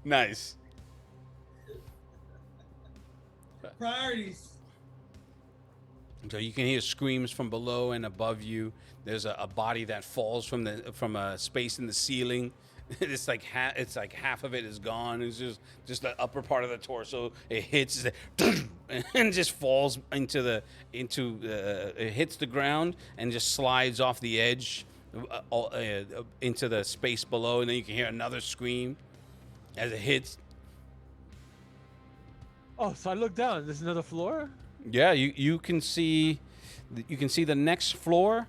Nice. Priorities. So you can hear screams from below and above you. There's a body that falls from a space in the ceiling. It's like half of it is gone. It's just the upper part of the torso. It hits and just falls it hits the ground and just slides off the edge into the space below. And then you can hear another scream as it hits. Oh, so I look down. There's another floor. Yeah, you can see the next floor,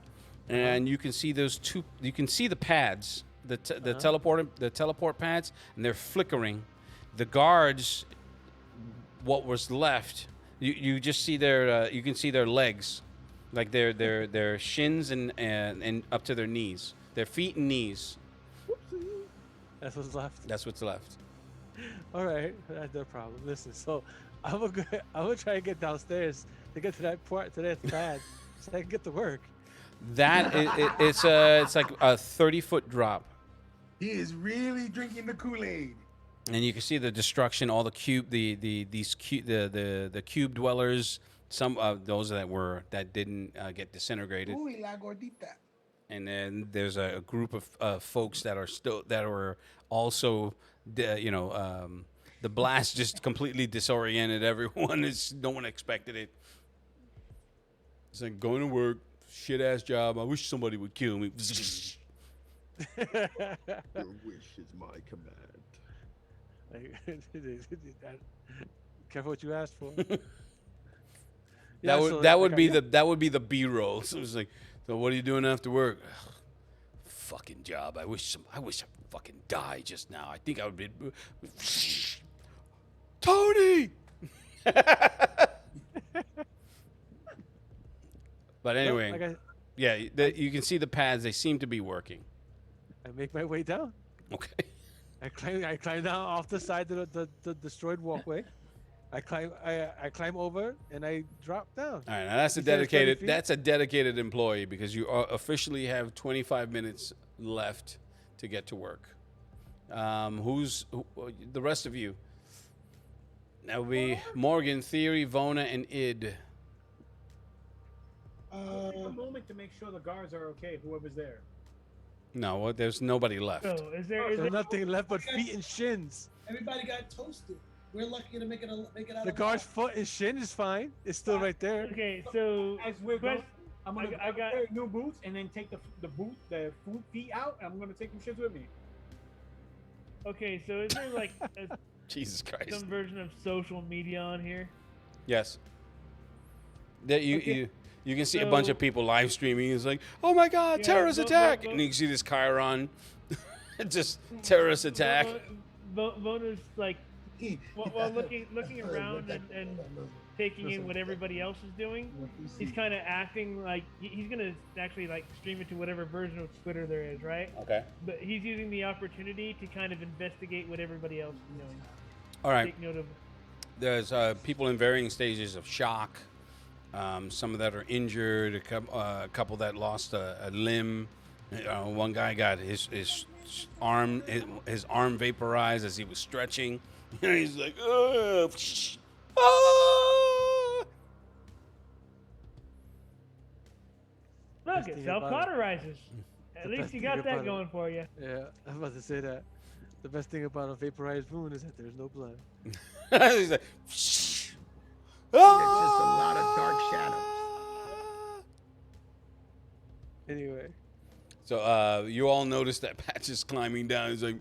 and you can see those two. You can see the pads, the teleport pads, and they're flickering. The guards, what was left, You just see their you can see their legs, like their shins and up to their knees, their feet and knees. That's what's left. That's what's left. All right, that's no problem. Listen, so I'm gonna try and get downstairs to get to that pad, so I can get to work. That it's like a 30-foot drop, He is really drinking the Kool-Aid. and you can see the destruction, all the cube dwellers, some of those that didn't get disintegrated. Uy, la gordita. And then there's a group of folks that were also, the blast just completely disoriented everyone. No one expected it. It's like going to work, shit ass job. I wish somebody would kill me. Your wish is my command. Careful what you asked for. That would be the B-roll. So it was like, so what are you doing after work? Ugh, fucking job. I wish I fucking died just now. I think I would be Tony. But anyway, yeah, you can see the pads. They seem to be working. I make my way down. Okay. I climb down off the side of the destroyed walkway. I climb over and I drop down. All right, now that's a dedicated employee because you officially have 25 minutes left to get to work. The rest of you? That would be Morgan, Theory, Vona, and Id. Take a moment to make sure the guards are okay. Whoever's there. No, there's nobody left. So is there There's nothing left but feet and shins. Everybody got toasted. We're lucky to make it out. The guard's foot and shin is fine. It's still right there. Okay, so As we're going, I'm gonna I got- wear new boots and then take the food feet out. And I'm gonna take them shits with me. okay, so is there like Jesus Christ. some version of social media on here? Yes. That you can see a bunch So- of people live streaming. It's like, oh my God, Yeah, terrorist but- attack! but- And you can see this Chiron, just terrorist attack. Vona's like while looking around and taking in what everybody else is doing. He's kind of acting like he's gonna actually like stream it to whatever version of Twitter there is, right? Okay. But he's using the opportunity to kind of investigate what everybody else is doing. All right. Take note of. There's people in varying stages of shock. Some that are injured. A couple that lost a limb. One guy got his arm vaporized as he was stretching. And he's like, ah! Look, Best it thing about it- self-cauterizes. At the least best you thing got about that it- going for you. Yeah, I'm about to say that. The best thing about a vaporized wound is that there's no blood. He's like, There's just a lot of dark shadows. Anyway, So you all notice that Patch is climbing down. He's like,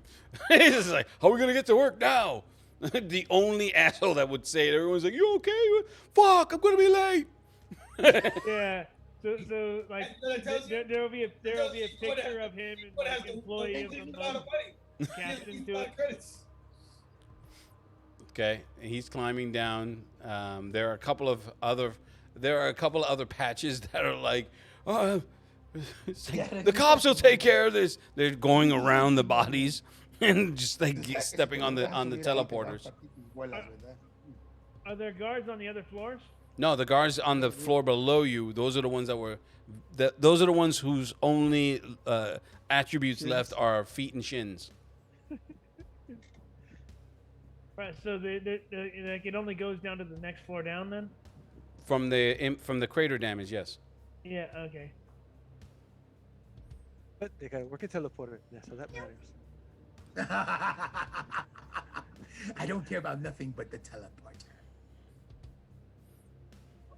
he's like, how are we gonna get to work now? The only asshole that would say it. Everyone's like, you okay? Fuck, I'm gonna be late. Yeah. So like Then it tells you- there will be a what picture of him and What has like the employee of the amount month of money? captain to it. Credits. Okay, he's climbing down. There are a couple of other patches that are like, it's like, the cops will take care of this. They're going around the bodies and just like stepping on the teleporters. Are there guards on the other floors? No, the guards on the floor below you. Those are the ones those are the ones whose only attributes left are feet and shins. Right. So like it only goes down to the next floor down then. From the crater damage, yes. Yeah. Okay. but they got a working teleporter. Yeah, so that matters. I don't care about nothing but the teleporter.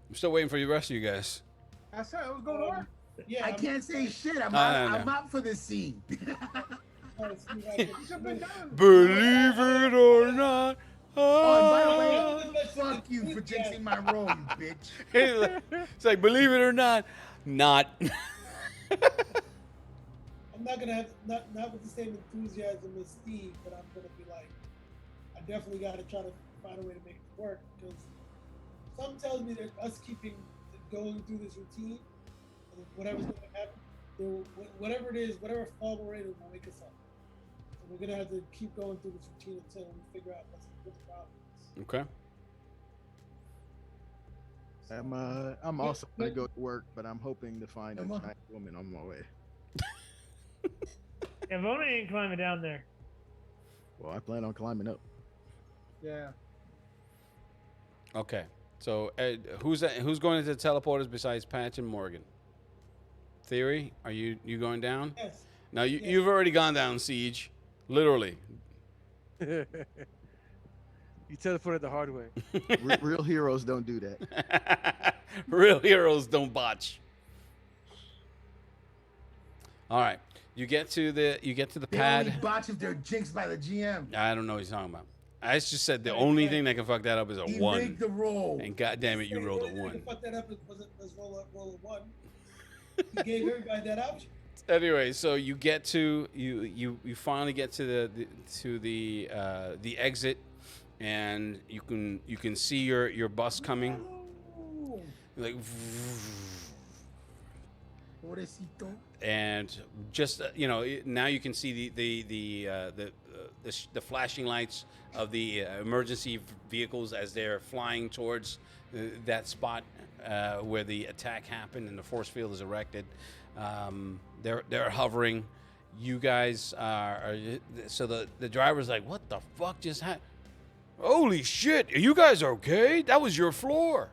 I'm still waiting for the rest of you guys. I said I was going to work. Yeah, I can't say shit. I'm No, out, no, I'm no. out for this scene. You should have been done. Believe it or not. Oh, and by the way, fuck you for jinxing my role, you bitch. It's like, believe it or not, not. I'm not gonna have not with the same enthusiasm as Steve, but I'm gonna be like, I definitely gotta try to find a way to make it work because Something tells me that us going through this routine, whatever's going to happen, whatever it is, whatever fall we're in, will wake us up. So we're gonna have to keep going through this routine until we figure out what the problem is. Okay. I'm also gonna go to work, but I'm hoping to find a giant woman on my way. Yeah, Vona ain't climbing down there. Well, I plan on climbing up. Yeah. Okay. So who's going into the teleporters besides Patch and Morgan? Theory, are you going down? Yes. Now you've already gone down, Siege. Literally. You teleported the hard way. Real heroes don't do that. Real heroes don't botch. All right. You get to the They pad. only botch if they're jinxed by the GM. I don't know what he's talking about. I just said the only thing that can fuck that up is a He one. rigged the roll. And goddamn it, you The rolled a only thing one. that fucked that up was roll a one. He gave everybody that option. Anyway, so you get to you finally get to the exit, and you can see your bus coming. Oh, Like, pobrecito. and just now you can see the flashing lights of the emergency vehicles as they're flying towards that spot where the attack happened and the force field is erected. They're hovering. You guys are so the driver's like, what the fuck just happened? Holy shit! Are you guys okay? That was your floor.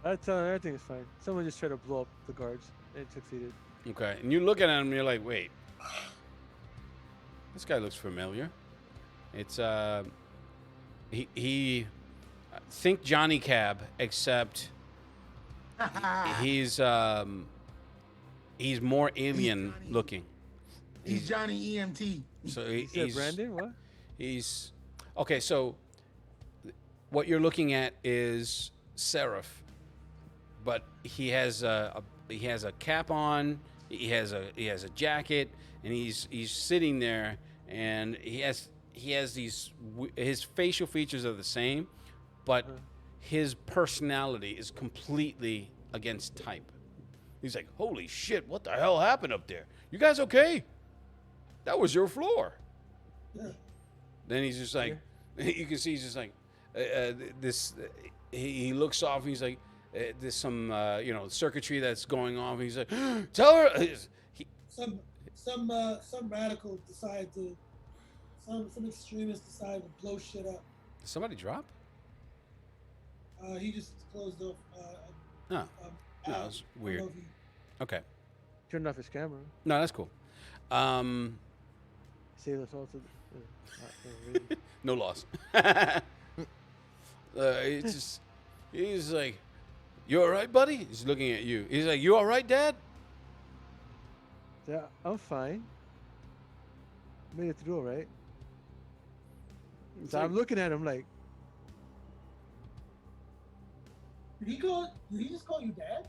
I tell him everything is fine. Someone just tried to blow up the guards and succeeded. Okay, and you look at him and you're like, wait, this guy looks familiar. It's he think Johnny Cab, except he's more alien Johnny. looking. He's Johnny EMT. So You said Brandon? What? He's okay. So what you're looking at is Seraph, but he has a cap on. He has a jacket, and he's sitting there, and he has these. His facial features are the same, but his personality is completely against type. He's like, holy shit, what the hell happened up there? You guys okay? That was your floor. Yeah. Then he's just like, you can see he's just like, he looks off and he's like, there's some, circuitry that's going off. And he's like, tell her. Some radical decide to, some extremist decide to blow shit up. Did somebody drop? He just closed off. No. No, Al. it was I don't weird. know if he- Okay. Turned off his camera. No, that's cool. Saved us all to. Really. No loss. He's like, you all right, buddy? He's looking at you. He's like, you all right, Dad? Yeah, I'm fine. Made it through, all right? It's So like- I'm looking at him like, Did he just call you dad?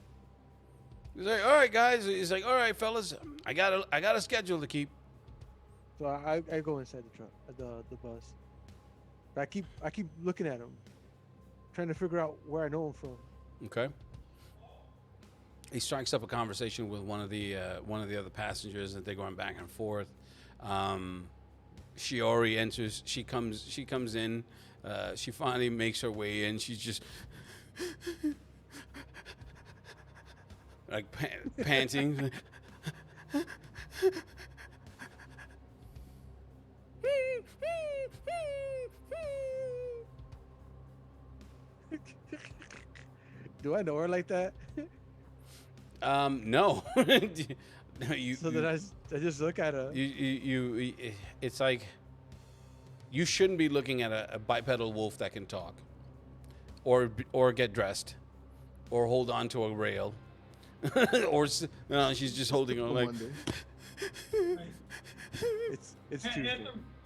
He's like, all right, guys. He's like, all right, fellas. I got a schedule to keep. so I go inside the truck, the bus. But I keep looking at him, trying to figure out where I know him from. Okay. He strikes up a conversation with one of the other passengers, and they're going back and forth. Shiori enters. She comes in. She finally makes her way in. She's just like panting. Do I know her like that? No. No, you. So then I just look at her. You it's like you shouldn't be looking at a bipedal wolf that can talk, or get dressed, or hold on to a rail, no, she's just holding on like. Monday. It's Tuesday.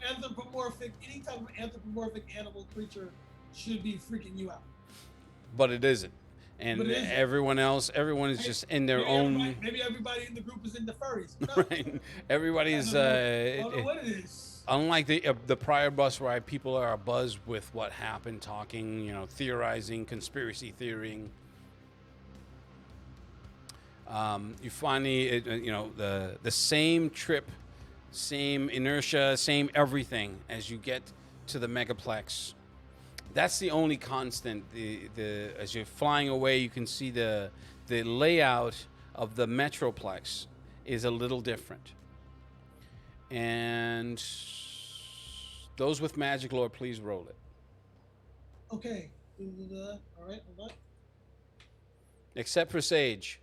Anthropomorphic, any type of anthropomorphic animal creature should be freaking you out. But it isn't, and But it isn't. everyone is just in their own. Maybe everybody in the group is into furries. Who knows? Right. Everybody is. I don't know what it is. unlike the prior bus ride, people are abuzz with what happened, talking, you know, theorizing, conspiracy theorying. You finally, you know, the same trip, same inertia, same everything as you get to the megaplex. That's the only constant. The as you're flying away, you can see the layout of the metroplex is a little different. And those with magic lore, please roll it. Okay. All right. Hold on. Except for Sage.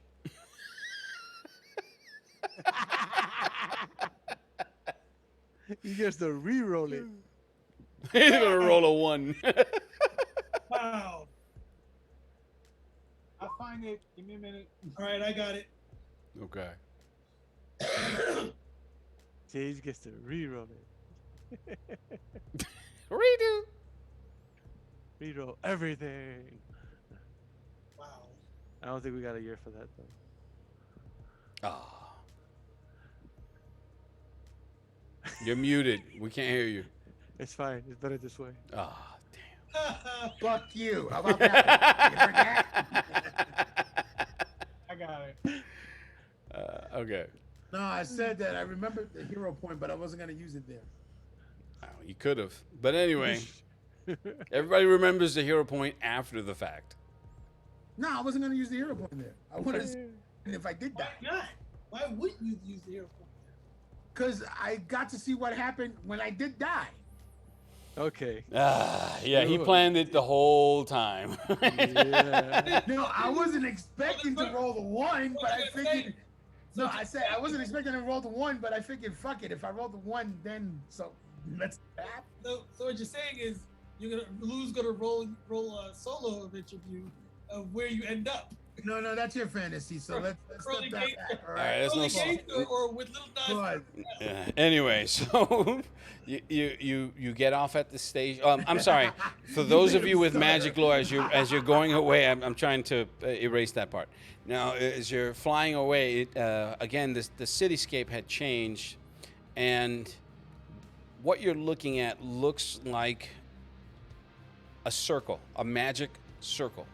He gets to re-roll it. He's gonna roll a 1. Wow. I'll find it. Give me a minute. All right, I got it. Okay. Sage gets to re-roll it. Redo. Re-roll everything. Wow. I don't think we got a year for that though. Ah. You're muted. We can't hear you. It's fine. It's better this way. Ah, damn. Fuck you. How about that? You heard that? I got it. Okay. No, I said that. I remembered the hero point, but I wasn't gonna use it there. Oh, you could have. But anyway, everybody remembers the hero point after the fact. No, I wasn't gonna use the hero point there. I wanted to see if I did Why that. not? Why wouldn't you use the hero point? Because I got to see what happened when I did die. Okay. Ah, yeah, he planned it the whole time. Yeah. No, I wasn't expecting to roll the 1, but I figured. No, I said I wasn't expecting to roll the 1, but I figured, fuck it. If I roll the 1, then so let's that. So what you're saying is Lou's gonna roll a solo adventure view of where you end up. No, that's your fantasy. So let's Curly step that Gator. back. All All right, right. that's no Early song. games or with little Go knives. ahead. Anyway, so you get off at the station. I'm sorry. For those of you with magic lore, as you're going away, I'm trying to erase that part. Now, as you're flying away, again, the cityscape had changed, and what you're looking at looks like a circle, a magic circle.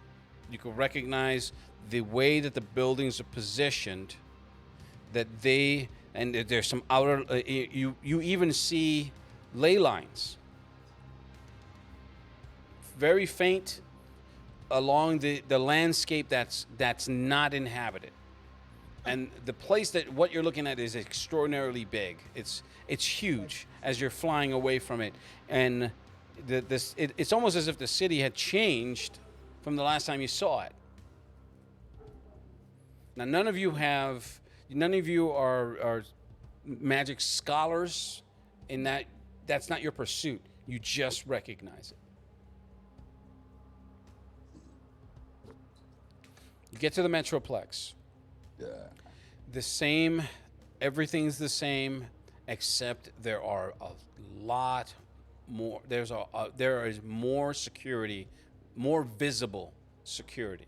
You can recognize the way that the buildings are positioned, that and there's some outer, you even see ley lines, very faint along the landscape that's not inhabited. And the place that what you're looking at is extraordinarily big. It's huge as you're flying away from it. And it's almost as if the city had changed from the last time you saw it. Now, none of you are magic scholars in that's not your pursuit. You just recognize it. You get to the Metroplex. Everything's the same, except there are a lot more. There is more security, more visible security.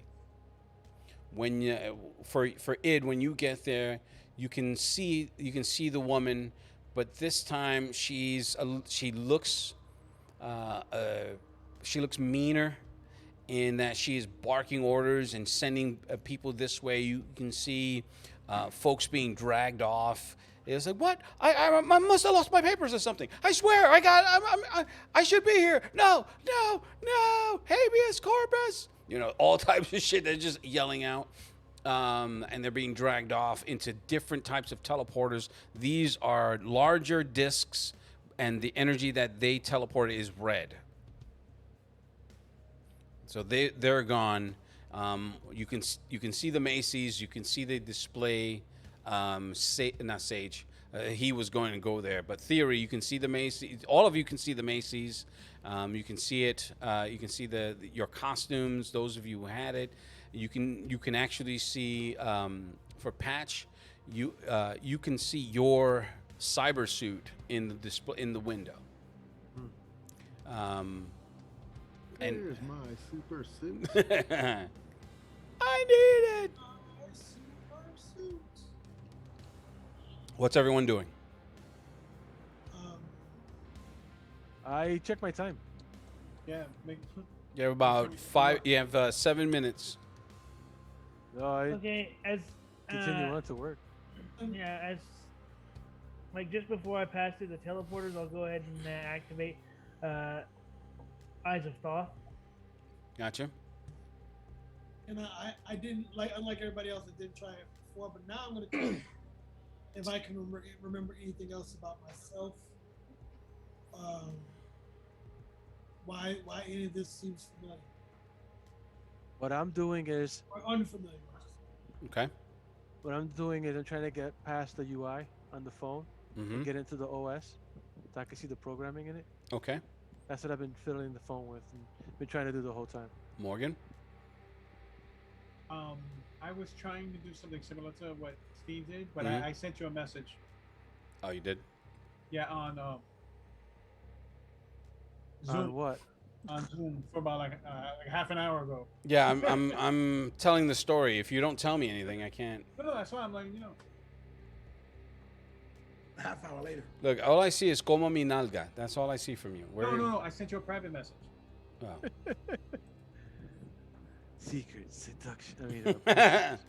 When for Id, when you get there, you can see the woman, but this time she looks meaner, in that she is barking orders and sending people this way. You can see folks being dragged off. It's like, what? I must have lost my papers or something. I swear, I should be here. No, habeas corpus. You know, all types of shit. They're just yelling out. And they're being dragged off into different types of teleporters. These are larger discs, and the energy that they teleport is red. So they're gone. You can see the Macy's. You can see the display. Not Sage. He was going to go there, but Theory, you can see the Macy's. All of you can see the Macy's. You can see it. You can see your costumes. Those of you who had it, you can actually see for Patch. You can see your cyber suit in the display in the window. Here's my super suit. I need it. Super suit. What's everyone doing? I check my time. Yeah, make, You have about five. You have 7 minutes. No, I Okay, as continue on to work. yeah, as like just before I pass through the teleporters, I'll go ahead and activate Eyes of Thoth. Gotcha. And I didn't like, unlike everybody else that didn't try it before, but now I'm gonna try it. If I can remember anything else about myself, why any of this seems familiar What I'm doing is or unfamiliar. Okay. I'm trying to get past the UI on the phone Mm-hmm. and get into the OS so I can see the programming in it. Okay. That's what I've been fiddling the phone with and been trying to do the whole time. Morgan. I was trying to do something similar to what Steve did, but Mhm. I sent you a message. Oh, you did. Yeah, on On Zoom. what? On Zoom for about like half an hour ago. Yeah, I'm telling the story. If you don't tell me anything, I can't. No, that's why I'm like, you know. Half hour later. Look, all I see is como mi nalga. That's all I see from you. Where? No, I sent you a private message. Oh. Secret seduction. I mean,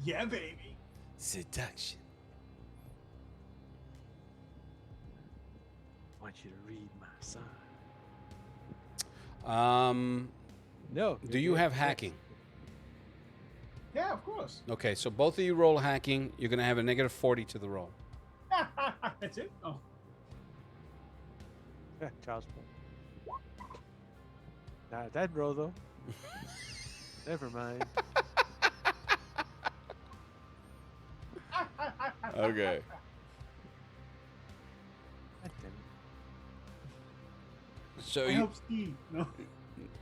Yeah, baby. Seduction. I want you to read my sign. Do No. you're you good. have hacking? Yeah, of course. Okay, so both of you roll hacking. You're gonna have a negative 40 to the roll. That's it. Oh, Yeah, child's play. Not that bro though. Never mind. Okay. God damn it. So I you, help Steve. No.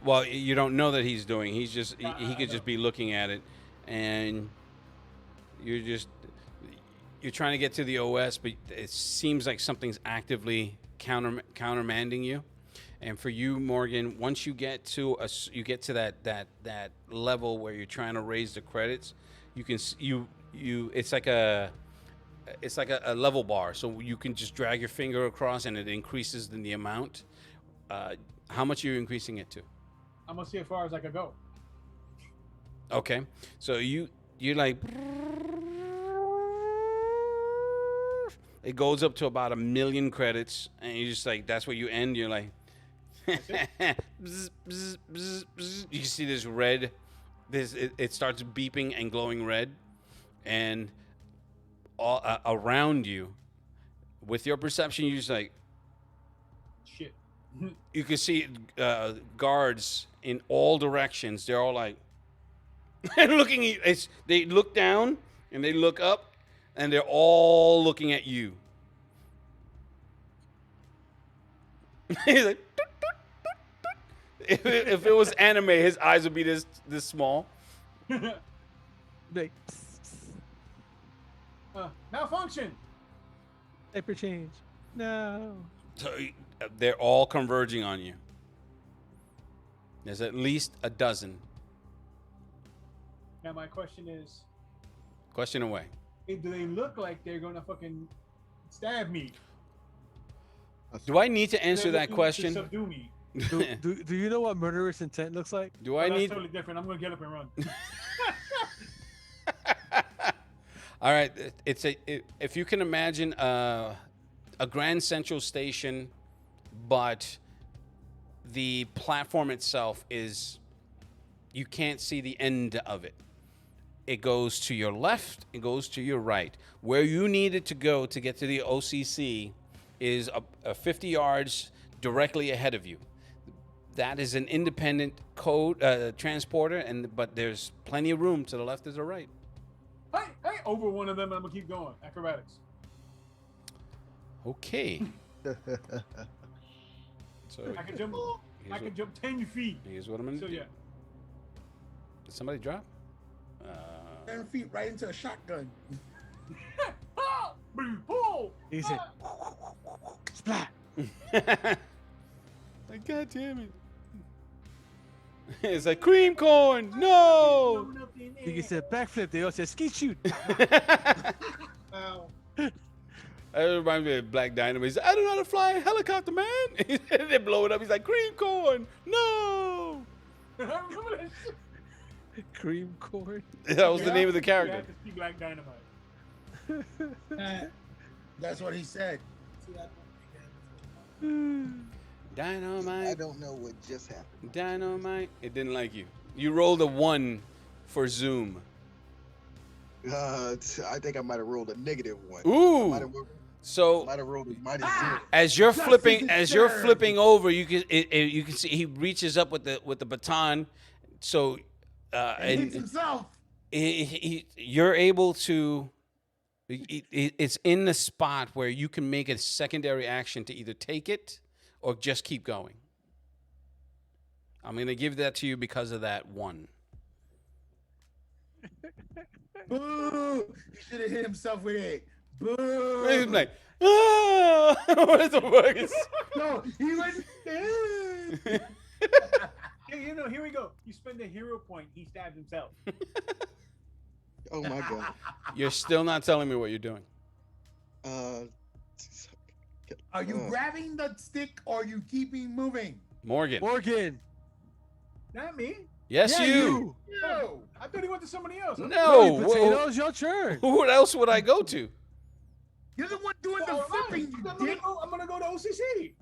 well, you don't know that he's doing. He's just he I could just know. be looking at it, and you're trying to get to the OS, but it seems like something's actively countermanding you. And for you, Morgan, once you get to that level where you're trying to raise the credits, you can it's like a level bar, so you can just drag your finger across and it increases in the amount. How much are you increasing it to? I'm gonna see as far as I can go. Okay, so you're like, it goes up to about 1 million credits, and you're just like, that's where you end. You're like, bzz, bzz, bzz, bzz. You see this red, it starts beeping and glowing red, and all around you, with your perception, you're just like, Shit. you can see guards in all directions. They're all like looking at you. They look down and they look up, and they're all looking at you. He's like, "Toot, toot, toot, toot." If it was anime, his eyes would be this small. Like, Malfunction. diaper change. No. So they're all converging on you. There's at least a dozen. Now my question is, Question away. do they look like they're gonna fucking stab me? Do I need to answer They're that looking to question? subdue me. Do you know what murderous intent looks like? Do Oh, I that's need? totally different. I'm gonna get up and run. All right, if you can imagine a Grand Central Station, but the platform itself is, you can't see the end of it. It goes to your left, it goes to your right. Where you needed to go to get to the OCC is a 50 yards directly ahead of you. That is an independent code transporter, but there's plenty of room to the left and the right. Hey, over one of them. I'm gonna keep going. Acrobatics. Okay. So I can jump. I here's can jump 10 feet. here's what I'm gonna So do. yeah. Did somebody drop? 10 feet right into a shotgun. Ah! Pull! He said, splat. Like, God damn it. It's like cream corn. No. He said backflip. They all said skeet shoot. Ow. That reminds me of Black Dynamite. He's like, I don't know how to fly a helicopter, man. And they blow it up. He's like, cream corn. No. Cream corn. That was the name of the You character. have to see Black Dynamite. That's what he said. See that one again. I Dynamite. don't know what just happened. Dynamite. It didn't like you. You rolled a 1 for Zoom. I think I might have rolled a negative one. Ooh. Might have So rolled a -0. as you're Justice flipping, is as you're served. flipping over, you can see he reaches up with the baton. So And hits himself. you're able to. It's in the spot where you can make a secondary action to either take it or just keep going. I'm going to give that to you because of that 1. Boo! He should have hit himself with it. Boo! He's like, ah! What the fuck is? No, he went. Hey, here we go. You spend a hero point. He stabbed himself. Oh my god. You're still not telling me what you're doing. Are you grabbing the stick or are you keeping moving? Morgan. Morgan. Not me. Yes, Yeah, you. No, I thought he went to somebody else. No. Potatoes, your turn. Who else would I go to? You're the one doing the All right, flipping, you I'm gonna dick. go. I'm gonna go to OCC.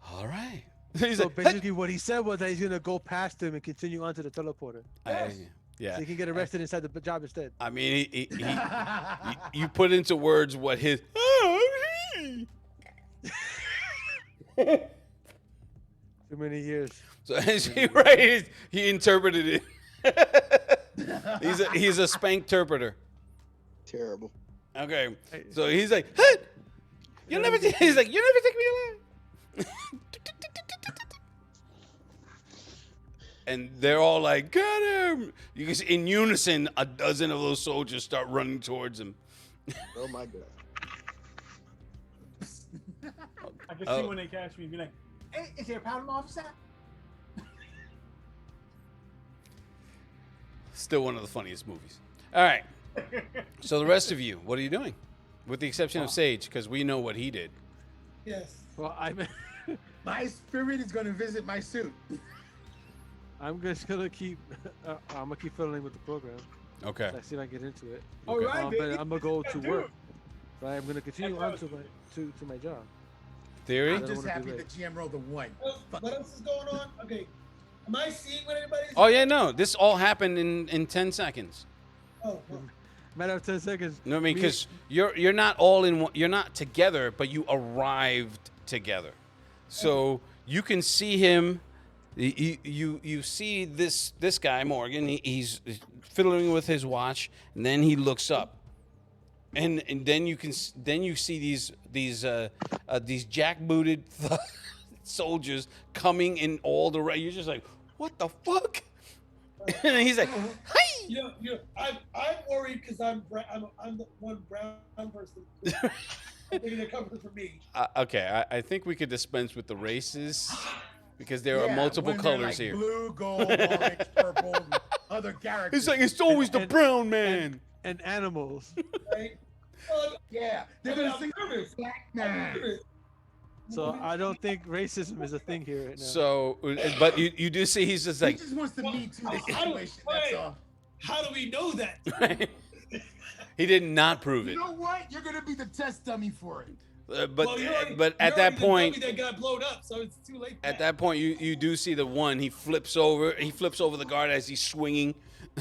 All right. He's So like, basically, what he said was that he's gonna go past him and continue onto the teleporter, yeah. so he can get arrested inside the job instead. I mean, you put into words what his. Too many years. So right, he interpreted it. he's a spank interpreter. Terrible. Okay, so he's like, hey, you'll never. He's like, you never take me alive. And they're all like, got him. You can see in unison, a dozen of those soldiers start running towards him. Oh my god. I can Oh. see when they catch me and be like, "Hey, is there a problem, officer?" Still one of the funniest movies. All right. So the rest of you, what are you doing? With the exception of Sage, because we know what he did. Yes. Well, My spirit is going to visit my suit. I'm just gonna keep. I'm gonna keep fiddling with the program. Okay. So I see if I can get into it. All right, But baby. I'm gonna go to Do work. it. Right. I'm gonna continue on to my job. Theory? I'm don't just wanna happy do the that. GM rolled a 1. What else is going on? Okay. Am I seeing what anybody's Oh yeah, no. This all happened in 10 seconds. Oh, well, Matter of 10 seconds. No, I mean me- because you're not all in one, you're not together, but you arrived together. So you can see him. You see this guy Morgan. He's fiddling with his watch, and then he looks up, and then you see these jackbooted soldiers coming in all the You're just like, what the fuck? And he's like, hey. I'm worried because I'm the one brown person. I'm thinking they're coming for me. Okay, I think we could dispense with the races because there are Yeah, multiple when they're colors like here. Blue, gold, orange, purple, and other characters. It's like it's always the And- brown man. And animals. Right? Well, Yeah, they're I mean, going to I'm sing nervous. Black I'm Man. nervous. So I don't think racism is a thing here right now. So, but you do see he's just He like, just wants to meet to the How do- situation, that's wait. all. How do we know that? he did not prove it. You know what? You're going to be the test dummy for it. But Well, you're already- but you're at that already the point, dummy that got blown up, so it's too late. at that point, you do see the one. He flips over the guard as he's swinging,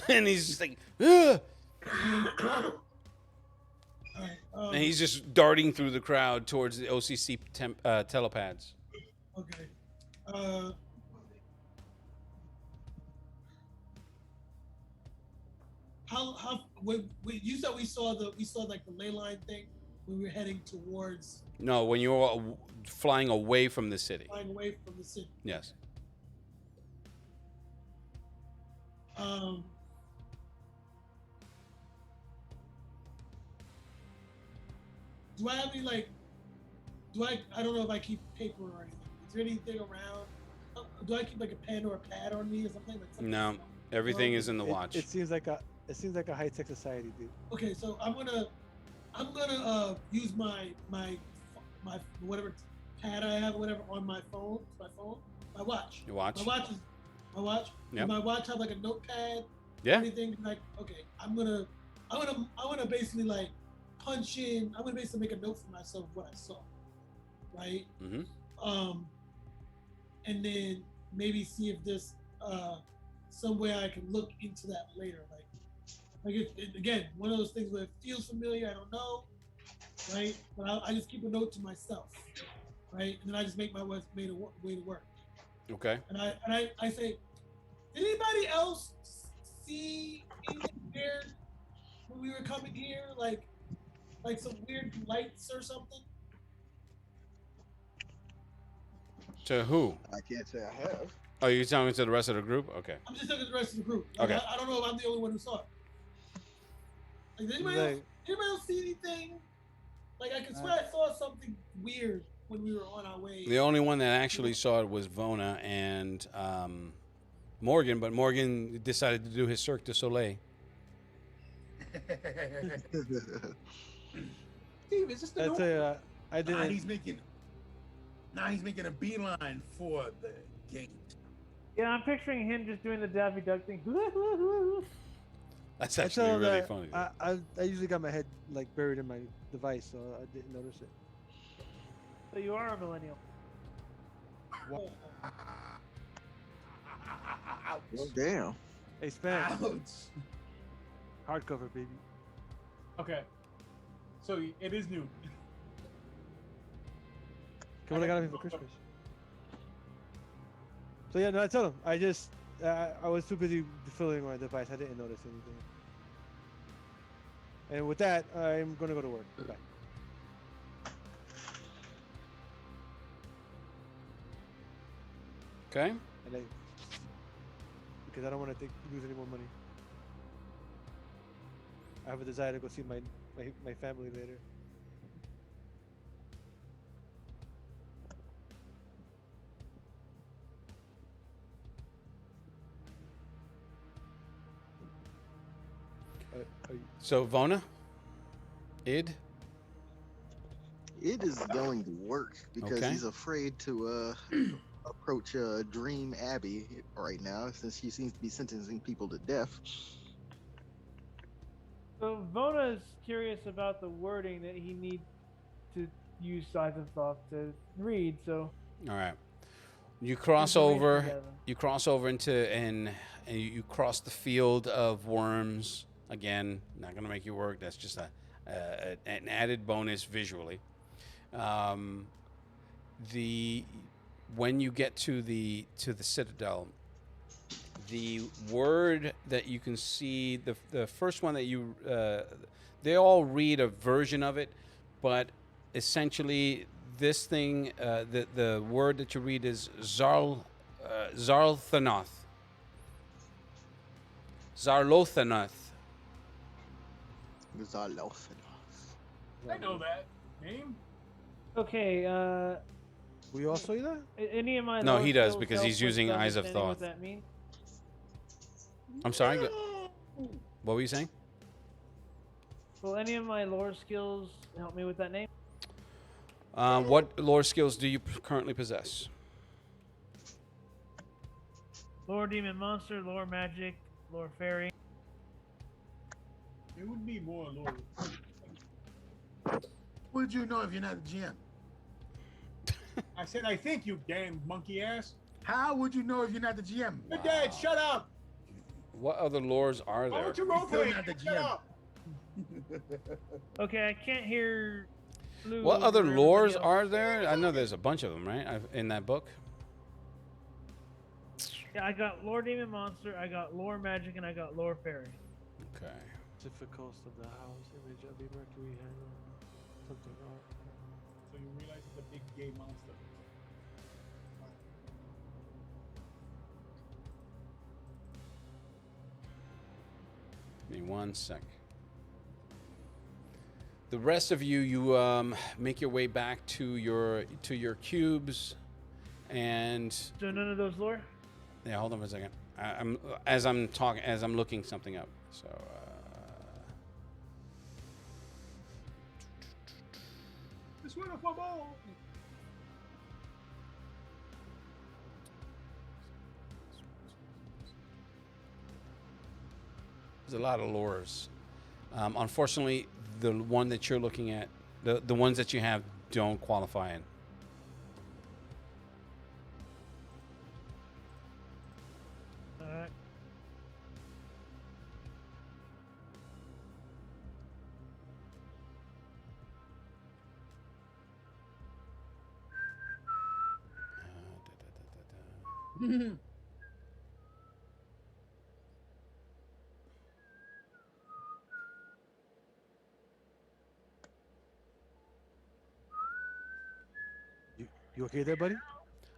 and he's just like, ugh, All right, and he's just darting through the crowd towards the OCC telepads. okay. How when you said we saw like the ley line thing when we were heading towards No, when you're flying away from the city. flying away from the city. Yes. Do I have any like? I don't know if I keep paper or anything. Is there anything around? Do I keep like a pen or a pad on me or something? Like something No, everything is in the watch. It seems like It seems like a high tech society, dude. Okay, so I'm gonna use my whatever pad I have, whatever on my phone, my watch. Your watch. My watch. Yep. Does my watch have like a notepad? Yeah. Anything like okay, I'm gonna basically like punch in. I'm gonna basically make a note for myself of what I saw, right? Mm-hmm. And then maybe see if there's some way I can look into that later, like again, one of those things where it feels familiar. I don't know, right? But I just keep a note to myself, right? And then I just make my way to work. Okay. And I say, did anybody else see anything weird when we were coming here? Like some weird lights or something? To who? I can't say I have. Oh, you're telling me to the rest of the group? Okay. I'm just looking at the rest of the group. Like, Okay. I don't know if I'm the only one who saw it. Like, did anybody else see anything? Like, I can swear I saw something weird when we were on our way. The only one that actually saw it was Vona and Morgan, but Morgan decided to do his Cirque du Soleil. Steve, is this the I door? tell you, I Now didn't. he's making a beeline for the gate. Yeah, I'm picturing him just doing the Daffy Duck thing. That's I actually tell him really that funny. I usually got my head like buried in my device, so I didn't notice it. So you are a millennial. Oh, Well, damn. Hey, Span, Ouch. hardcover, baby. Okay. So it is new. Come on, I got me for Christmas. So yeah, no, I told him. I just, I was too busy filling my device. I didn't notice anything. And with that, I'm gonna go to work. Bye. Okay. And because I don't want to lose any more money. I have a desire to go see my family later. So Vona, Id. It is going to work because Okay. he's afraid to approach Dream Abbey right now since she seems to be sentencing people to death. So Vona is curious about the wording that he needs to use Siphonsoft to read. So All right. You cross information over. gathering. You cross over into and you cross the field of worms again. Not gonna make you work. That's just an added bonus visually. When you get to the citadel, the word that you can see, the first one that you they all read a version of it, but essentially this thing, the word that you read is Zarlothanoth. Zarlothanoth. I know that name. Okay. We all saw you that? Any of my No, lore he does skills because help he's with using Eyes of understanding what Thoth. that means? I'm sorry. What were you saying? Will any of my lore skills help me with that name? What lore skills do you currently possess? Lore demon monster, lore magic, lore fairy. It would be more Lord. Would you know if you're not the GM? I said, I think, you damn monkey ass. How would you know if you're not the GM? You're dead. Shut up. What other lores are I there? want to You're still roleplay. not the Shut GM. up. Okay, I can't hear. Lou What other or lores everybody else. are there? I know there's a bunch of them, right? In that book. Yeah, I got lore demon monster, I got lore magic, and I got lore fairy. Okay. Difficult of the house, image of the Mercury handle, something wrong. So you realize it's a big gay monster. Give me 1 sec. The rest of you make your way back to your cubes, and So none of those lore? yeah, hold on for a second. I'm as I'm talking, as I'm looking something up. So. This one for ball. There's a lot of lures. Unfortunately, the one that you're looking at, the ones that you have, don't qualify in. All right. You okay there, buddy?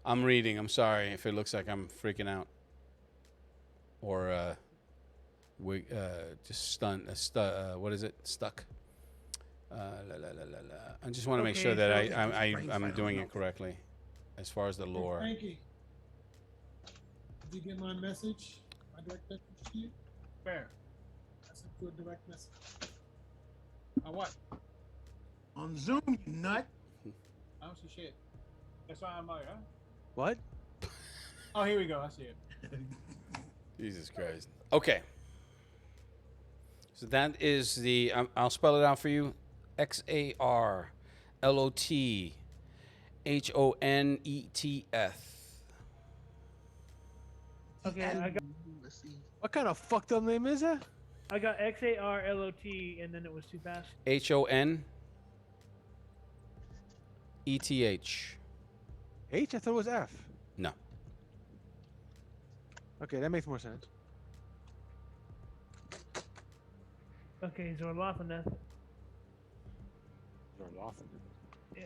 I'm reading. I'm sorry if it looks like I'm freaking out, or just stunned. What is it? Stuck. I just want to make sure Okay, that so- I'm doing it correctly, as far as the lore. Frankie, did you get my message? My direct message to you? Fair. I sent you a direct message. On what? On Zoom, you nut. I don't see shit. That's why I'm like, huh? What? Oh, here we go. I see it. Jesus Christ. Okay. So that is the. I'll spell it out for you. XARLOTHONETF. Okay, I got Let's see. What kind of fucked up name is that? XARLOT, and then it was too fast. HONETH. H? I thought it was F. No. Okay, that makes more sense. Okay, Zorlothaneth. Zorlothan. Yeah.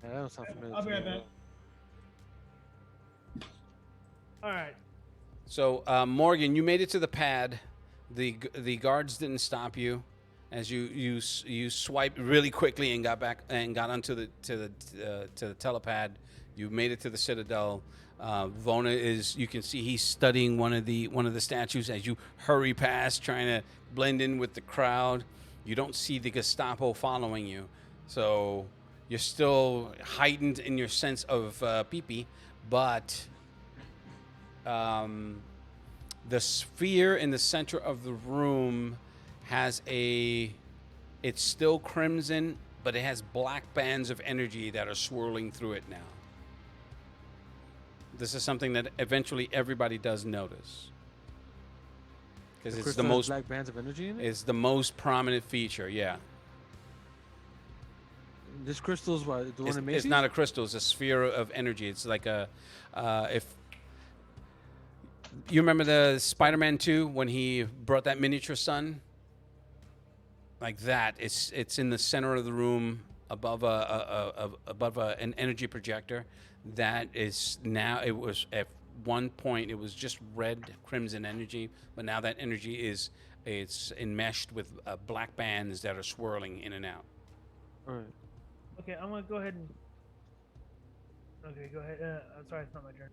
Yeah, that don't sound familiar. I'll be to right me at back. all. All right. So Morgan, you made it to the pad. The guards didn't stop you, as you swiped really quickly and got back and got onto the telepad. You made it to the Citadel. Vona is, you can see he's studying one of the statues as you hurry past, trying to blend in with the crowd. You don't see the Gestapo following you, so you're still heightened in your sense of pee-pee, but the sphere in the center of the room has it's still crimson, but it has black bands of energy that are swirling through it now. This is something that eventually everybody does notice, because it's the crystal has most black bands of energy in it. it's the most prominent feature. Yeah, This crystal's what? The one in it's Macy's? not a crystal; it's a sphere of energy. It's like if you remember the Spider-Man 2 when he brought that miniature sun, like that. It's in the center of the room above an energy projector. That is now, it was at one point it was just red crimson energy, but now that energy it's enmeshed with black bands that are swirling in and out. All right. Okay, I'm gonna go ahead and. Okay, go ahead. I'm sorry, it's not my turn.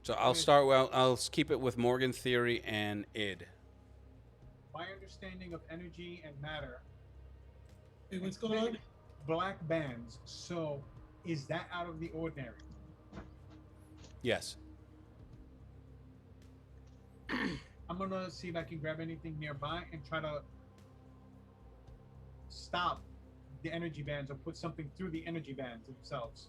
So I'll start. Well, I'll keep it with Morgan, Theory, and Id. My understanding of energy and matter. Hey, what's going on? Black bands. So, is that out of the ordinary? Yes. I'm gonna see if I can grab anything nearby and try to stop the energy bands or put something through the energy bands themselves.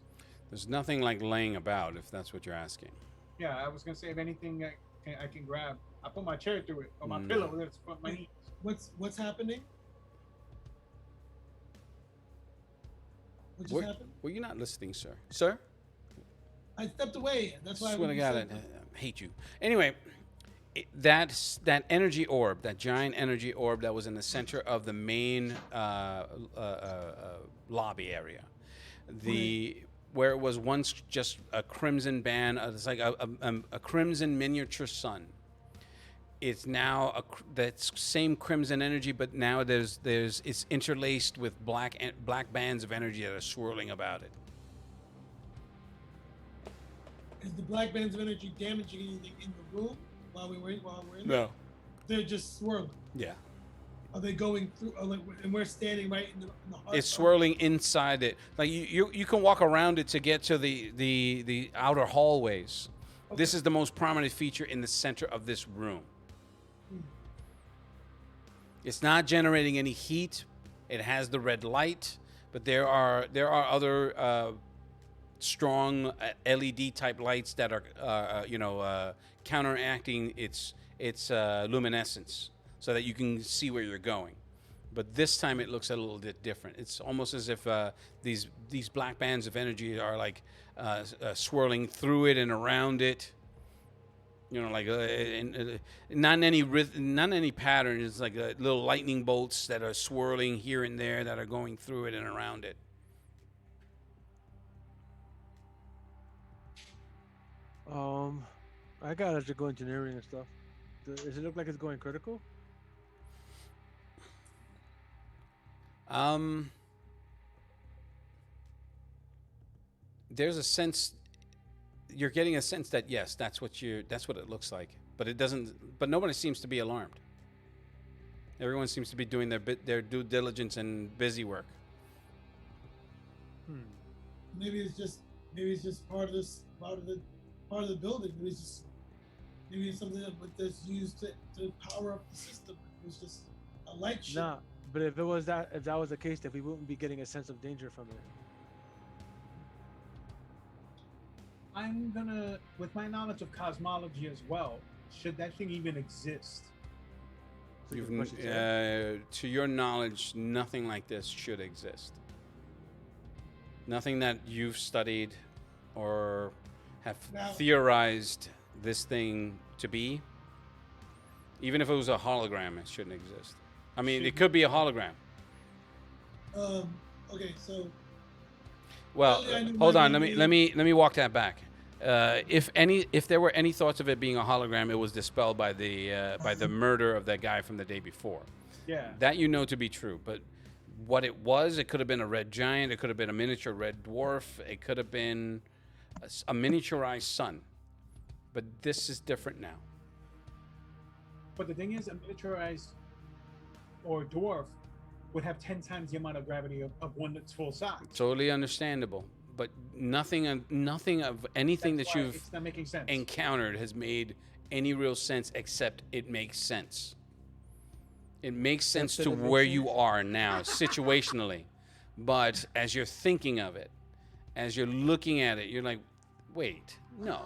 There's nothing like laying about, if that's what you're asking. Yeah, I was gonna say if anything I can grab, I put my chair through it or my No. pillow. That's for my knees. What's happening? What just Were, happened? were you not listening, sir? Sir? I stepped away. That's why. Swear to you God, said I hate you. Anyway, that energy orb, that giant energy orb that was in the center of the main lobby area, where it was once just a crimson band, it's like a crimson miniature sun. It's now that same crimson energy, but now it's interlaced with black bands of energy that are swirling about it. Is the black bands of energy damaging anything in the room while we're in there? No. They're just swirling. Yeah. Are they going through? And we're standing right in the heart. It's swirling inside it. Like you can walk around it to get to the outer hallways. This is the most prominent feature in the center of this room. It's not generating any heat. It has the red light, but there are other strong LED type lights that are counteracting its luminescence, so that you can see where you're going. But this time it looks a little bit different. It's almost as if these black bands of energy are like swirling through it and around it. You know, like not in any pattern. It's like little lightning bolts that are swirling here and there that are going through it and around it. I got electrical engineering and stuff. Does it look like it's going critical? There's a sense, you're getting a sense that yes, that's what it looks like, but it doesn't. But nobody seems to be alarmed. Everyone seems to be doing their due diligence and busy work. Maybe it's just part of the building. Maybe it's something that's used to power up the system. It's just a light shield. Nah, but if that was the case, then we wouldn't be getting a sense of danger from it. I'm gonna, with my knowledge of cosmology as well, should that thing even exist? To your knowledge, nothing like this should exist. Nothing that you've studied or have theorized this thing to be. Even if it was a hologram, it shouldn't exist. I mean, it could be a hologram. Okay, so. Well, hold on. Let me walk that back. If there were any thoughts of it being a hologram, it was dispelled by the murder of that guy from the day before. Yeah. That you know to be true, but what it was, it could have been a red giant, it could have been a miniature red dwarf, it could have been a miniaturized sun. But this is different now. But the thing is, a miniaturized or dwarf would have 10 times the amount of gravity of one that's full size. Totally understandable. But nothing of anything That's that why you've it's not making sense. encountered has made any real sense, except it makes sense. It makes sense to where you are now, situationally. But as you're thinking of it, as you're looking at it, you're like, wait, no.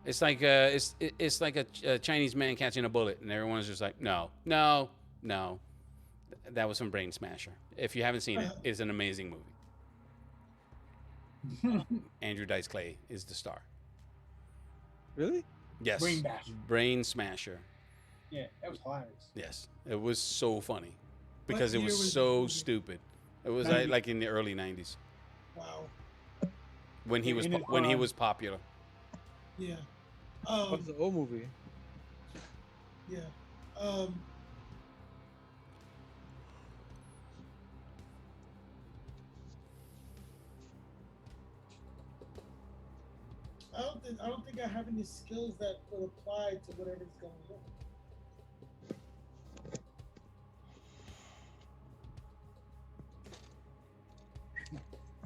It's like it's like a Chinese man catching a bullet, and everyone's just like, no. That was from Brain Smasher. If you haven't seen it, it's an amazing movie. Andrew Dice Clay is the star. Really? Yes. Brain Smasher. Yeah, that was hilarious. Yes, it was so funny because What it year was was so the stupid. It was 90. like in the early '90s Wow. when he was popular. Yeah. What's the old movie? Yeah. I don't think I have any skills that will apply to whatever's going on.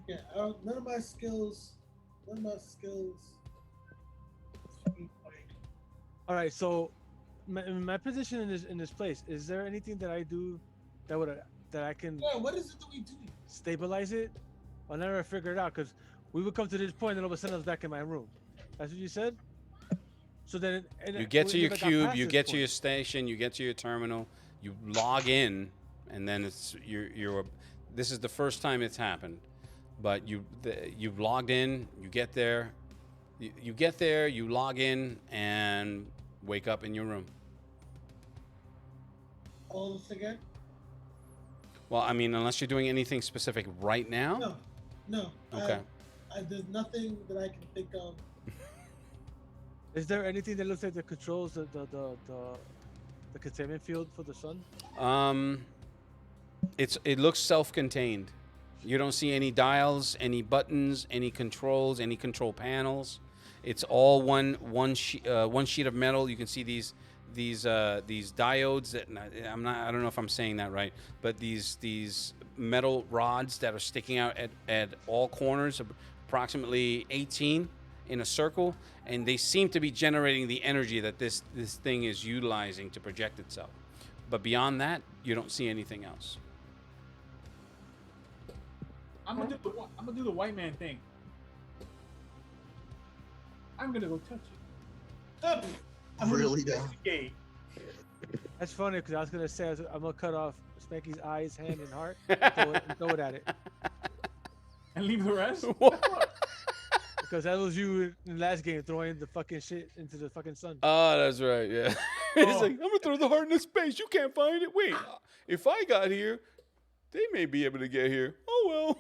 Yeah, none of my skills. All right, so my position in this place, is there anything that I do that I can Yeah, what is it that we do? stabilize it? I'll never figure it out because we would come to this point and all of a sudden I was back in my room. That's what you said? So then You get to your cube, you get to your station, you get to your terminal, you log in, and then it's you're. This is the first time it's happened, but you've logged in. You get there, you log in, and wake up in your room. All this again? Well, I mean, unless you're doing anything specific right now. No. Okay. There's nothing that I can think of. Is there anything that looks like that controls the containment field for the sun? It looks self-contained. You don't see any dials, any buttons, any controls, any control panels. It's all one sheet of metal. You can see these diodes that I don't know if I'm saying that right, but these metal rods that are sticking out at all corners, approximately 18 in a circle, and they seem to be generating the energy that this thing is utilizing to project itself. But beyond that, you don't see anything else. I'm gonna do the white man thing. I'm gonna go touch it. Up. I'm Really gonna down. investigate. That's funny because I was gonna say I'm gonna cut off Spanky's eyes, hand, and heart, and throw it at it. And leave the rest. Because that was you in the last game throwing the fucking shit into the fucking sun. Oh, that's right. Yeah. He's Oh. like, I'm gonna throw the heart into space. You can't find it. Wait, if I got here, they may be able to get here. Oh well.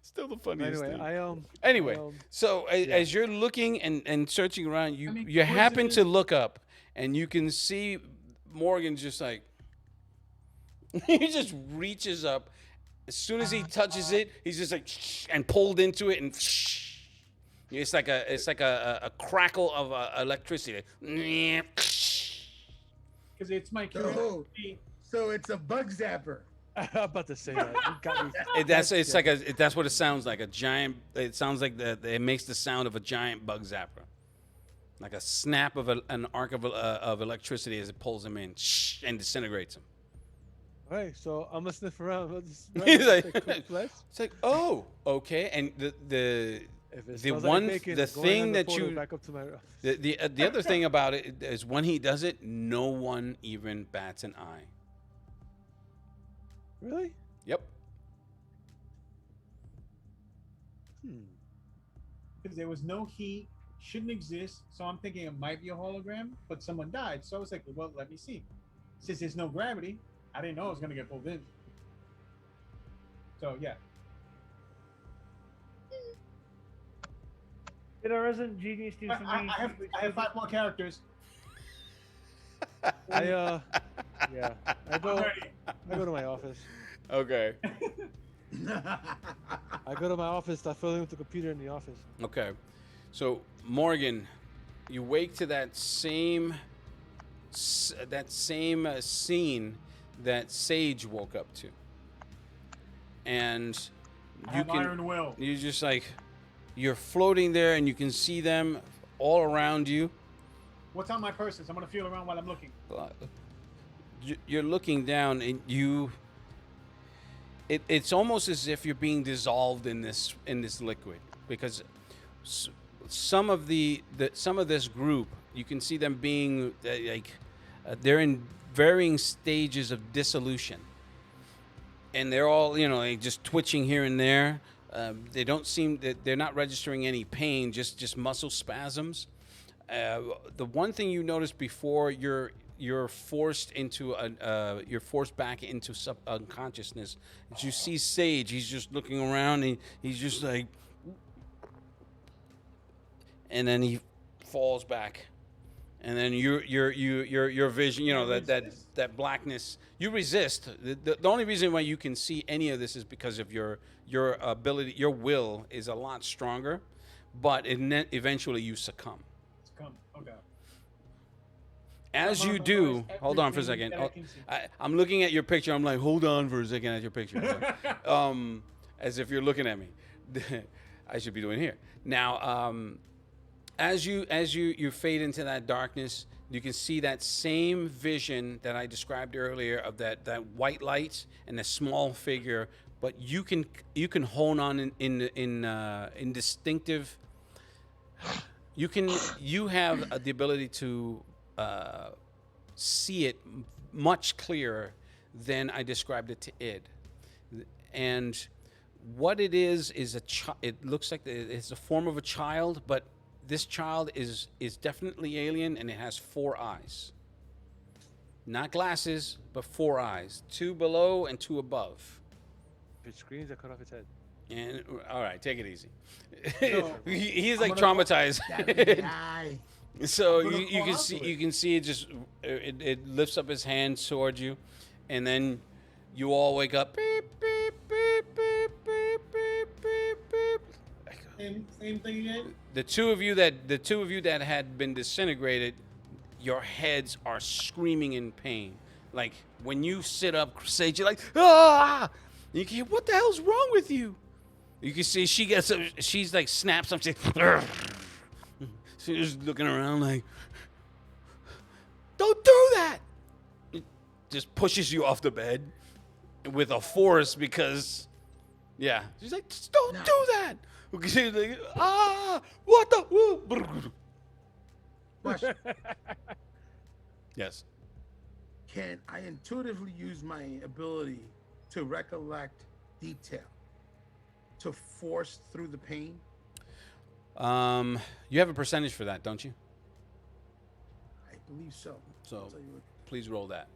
Still the funniest Anyway, thing. Anyway, so as you're looking and searching around, you happen to look up and you can see Morgan just like he just reaches up. As soon as he touches it, he's just like and pulled into it, and it's like a crackle of electricity. Because it's my Oh, curiosity. so it's a bug zapper. I'm about to say that. You got me. That's what it sounds like. A giant. It sounds like it makes the sound of a giant bug zapper, like a snap of an arc of electricity as it pulls him in and disintegrates him. All right, so I'm gonna sniff around. He's like, Cooked flesh. it's like, oh, okay. And If it the smells one like bacon, the going thing on the that portal you back up to my the other thing about it is when he does it, no one even bats an eye. Really? Yep. Because there was no heat, shouldn't exist. So I'm thinking it might be a hologram, but someone died. So I was like, well, let me see. Since there's no gravity, I didn't know it was gonna get pulled in. So yeah. Did our resident genius do something? I have 5 more characters. Yeah. I I'm go ready. to my office. Okay. I go to my office. I fill in with the computer in the office. Okay. So Morgan, you wake to that same scene that Sage woke up to, and I you have can iron will. you're just like you're floating there, and you can see them all around you. What's on my person? So I'm gonna feel around while I'm looking. You're looking down, and it's almost as if you're being dissolved in this liquid, because some of this group, you can see them being they're in varying stages of dissolution, and they're all like just twitching here and there. They don't seem that they're not registering any pain, just muscle spasms. The one thing you notice before you're forced back into unconsciousness is you see Sage. He's just looking around, and he's just like, and then he falls back, and then your vision, that blackness. You resist. The only reason why you can see any of this is because of your ability. Your will is a lot stronger, but eventually you succumb. Come. Okay. As I'm you gonna do, memorize hold on for a everything second. that I can see. I'm looking at your picture. I'm like, hold on for a second at your picture. As if you're looking at me. I should be doing here. Now, as you fade into that darkness, you can see that same vision that I described earlier of that white light and the small figure, but you can hone on in distinctive. You have the ability to see it much clearer than I described it to Id. And what it is it looks like it's a form of a child, but this child is definitely alien, and it has 4 eyes. Not glasses, but 4 eyes. 2 below and 2 above. If it screams, I cut off its head. And all right, take it easy. So, He's I'm like gonna- traumatized. Die. So I'm gonna you call can out see to it. it just it lifts up his hand towards you, and then You all wake up. Beep, beep, beep, beep, beep, beep, beep, beep. Same thing again. The two of you that had been disintegrated, your heads are screaming in pain. Like when you sit up, Sage, you're like, ah! You can hear, what the hell's wrong with you? You can see she gets up, she's like snaps up, she's just looking around like, don't do that! It just pushes you off the bed with a force because, yeah. She's like, just don't do that! She's like, what the? Question. Yes. Can I intuitively use my ability to recollect detail to force through the pain? You have a percentage for that, don't you? I believe so. So I'll tell you what. please roll that.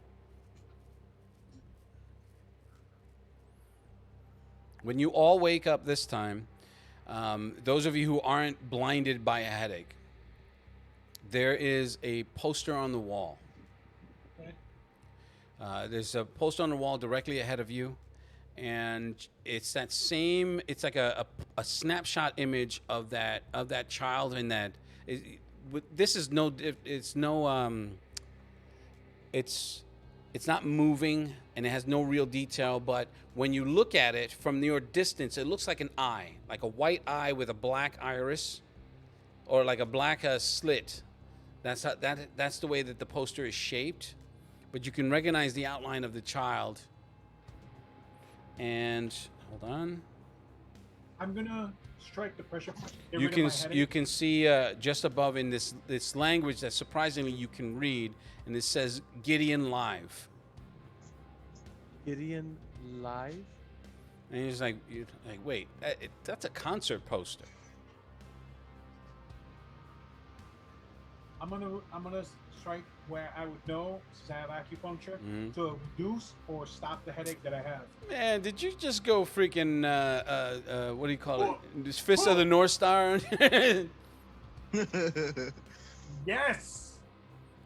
When you all wake up this time, those of you who aren't blinded by a headache, there is a poster on the wall. Okay. There's a poster on the wall directly ahead of you, and it's that same. It's like a snapshot image of that child, and that this is no. It's no. It's not moving, and it has no real detail. But when you look at it from your distance, it looks like an eye, like a white eye with a black iris, or like a black slit. That's the way that the poster is shaped. But you can recognize the outline of the child. And hold on. I'm gonna strike the pressure point. Get You rid of can my headache. you can see just above in this language that surprisingly you can read, and it says Gideon Live. Gideon live. And you're just like, wait, that's a concert poster. I'm gonna strike where I would know, since I have acupuncture, Mhm. to reduce or stop the headache that I have. Man, did you just go freaking what do you call it? This Fist of the North Star? Yes.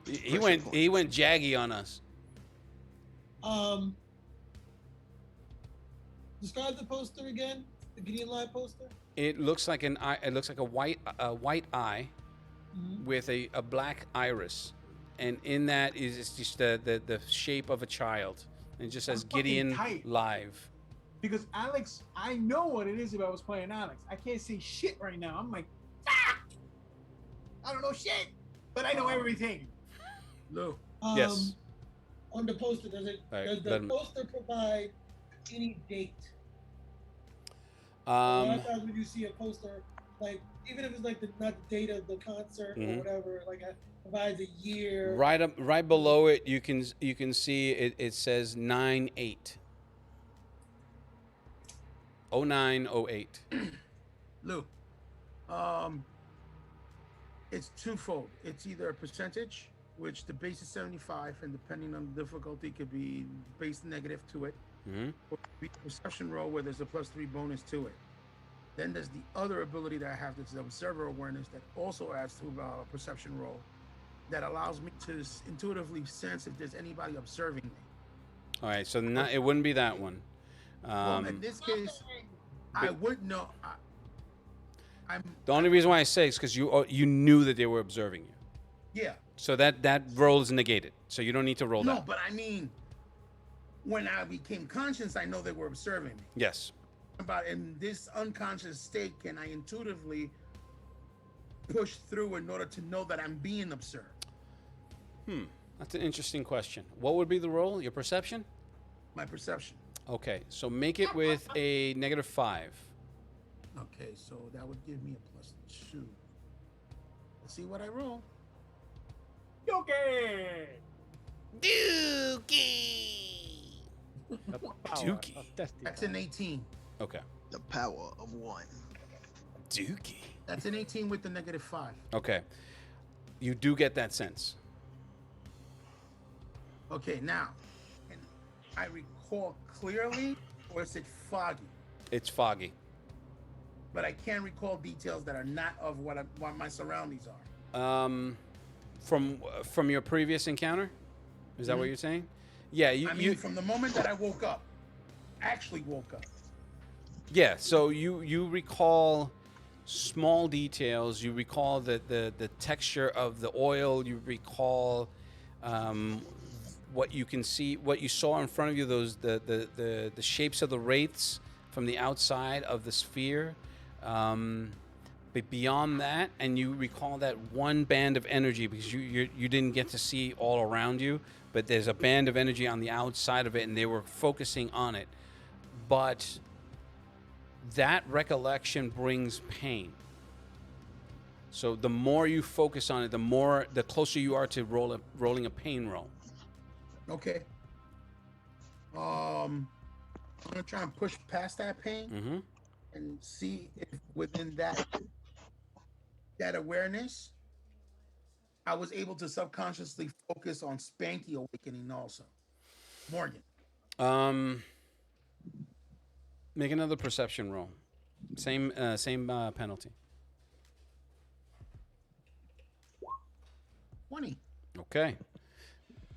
he went jaggy on us. Describe the poster again. The Gideon Live poster. It looks like an eye. It looks like a white eye Mhm. with a black iris, and in that is just the shape of a child. And it just says I'm fucking Gideon tight. Live. Because Alex, I know what it is if I was playing Alex. I can't say shit right now. I'm like, fuck! I don't know shit, but I know everything. Lou, Yes. On the poster, does it? All right, Does the let him- poster provide any date? A lot of times when you see a poster, like even if it's like not the date of the concert Mhm. or whatever, like provides a year. Right below it, you can see it says 9/8. 09/08. Lou, it's twofold. It's either a percentage, which the base is 75, and depending on the difficulty, could be base negative to it, Mm-hmm. or it could be a perception roll where there's a +3 bonus to it. Then there's the other ability that I have, that's the observer awareness, that also adds to a perception roll, that allows me to intuitively sense if there's anybody observing me. All right, so it wouldn't be that one. Well, in this case, I would know. I'm The only reason why I say is because you knew that they were observing you. yeah. So that roll is negated. So you don't need to roll No, that. but I mean, when I became conscious, I know they were observing me. Yes. About in this unconscious state, can I intuitively push through in order to know that I'm being observed? That's an interesting question. What would be the roll? Your perception? My perception. Okay, so make it with a -5. Okay, so that would give me a +2. Let's see what I roll. Okay. Dookie. The power Dookie. of Destiny. That's an 18. Okay. The power of one. Dookie. That's an 18 with the -5. Okay. You do get that sense. Okay, now, can I recall clearly, or is it foggy? It's foggy. But I can recall details that are not of what my surroundings are. From your previous encounter? Is that what you're saying? Yeah, I mean, from the moment that I woke up, actually woke up. Yeah, so you recall small details. You recall the texture of the oil. You recall what you can see, what you saw in front of you. Those the shapes of the wraiths from the outside of the sphere. But beyond that, and you recall that one band of energy because you didn't get to see all around you, but there's a band of energy on the outside of it, and they were focusing on it. But that recollection brings pain. So the more you focus on it, the closer you are to rolling a pain roll. Okay. I'm gonna try and push past that pain Mm-hmm. and see if within that awareness, I was able to subconsciously focus on Spanky awakening also. Morgan. Make another perception roll. Same penalty. 20. Okay.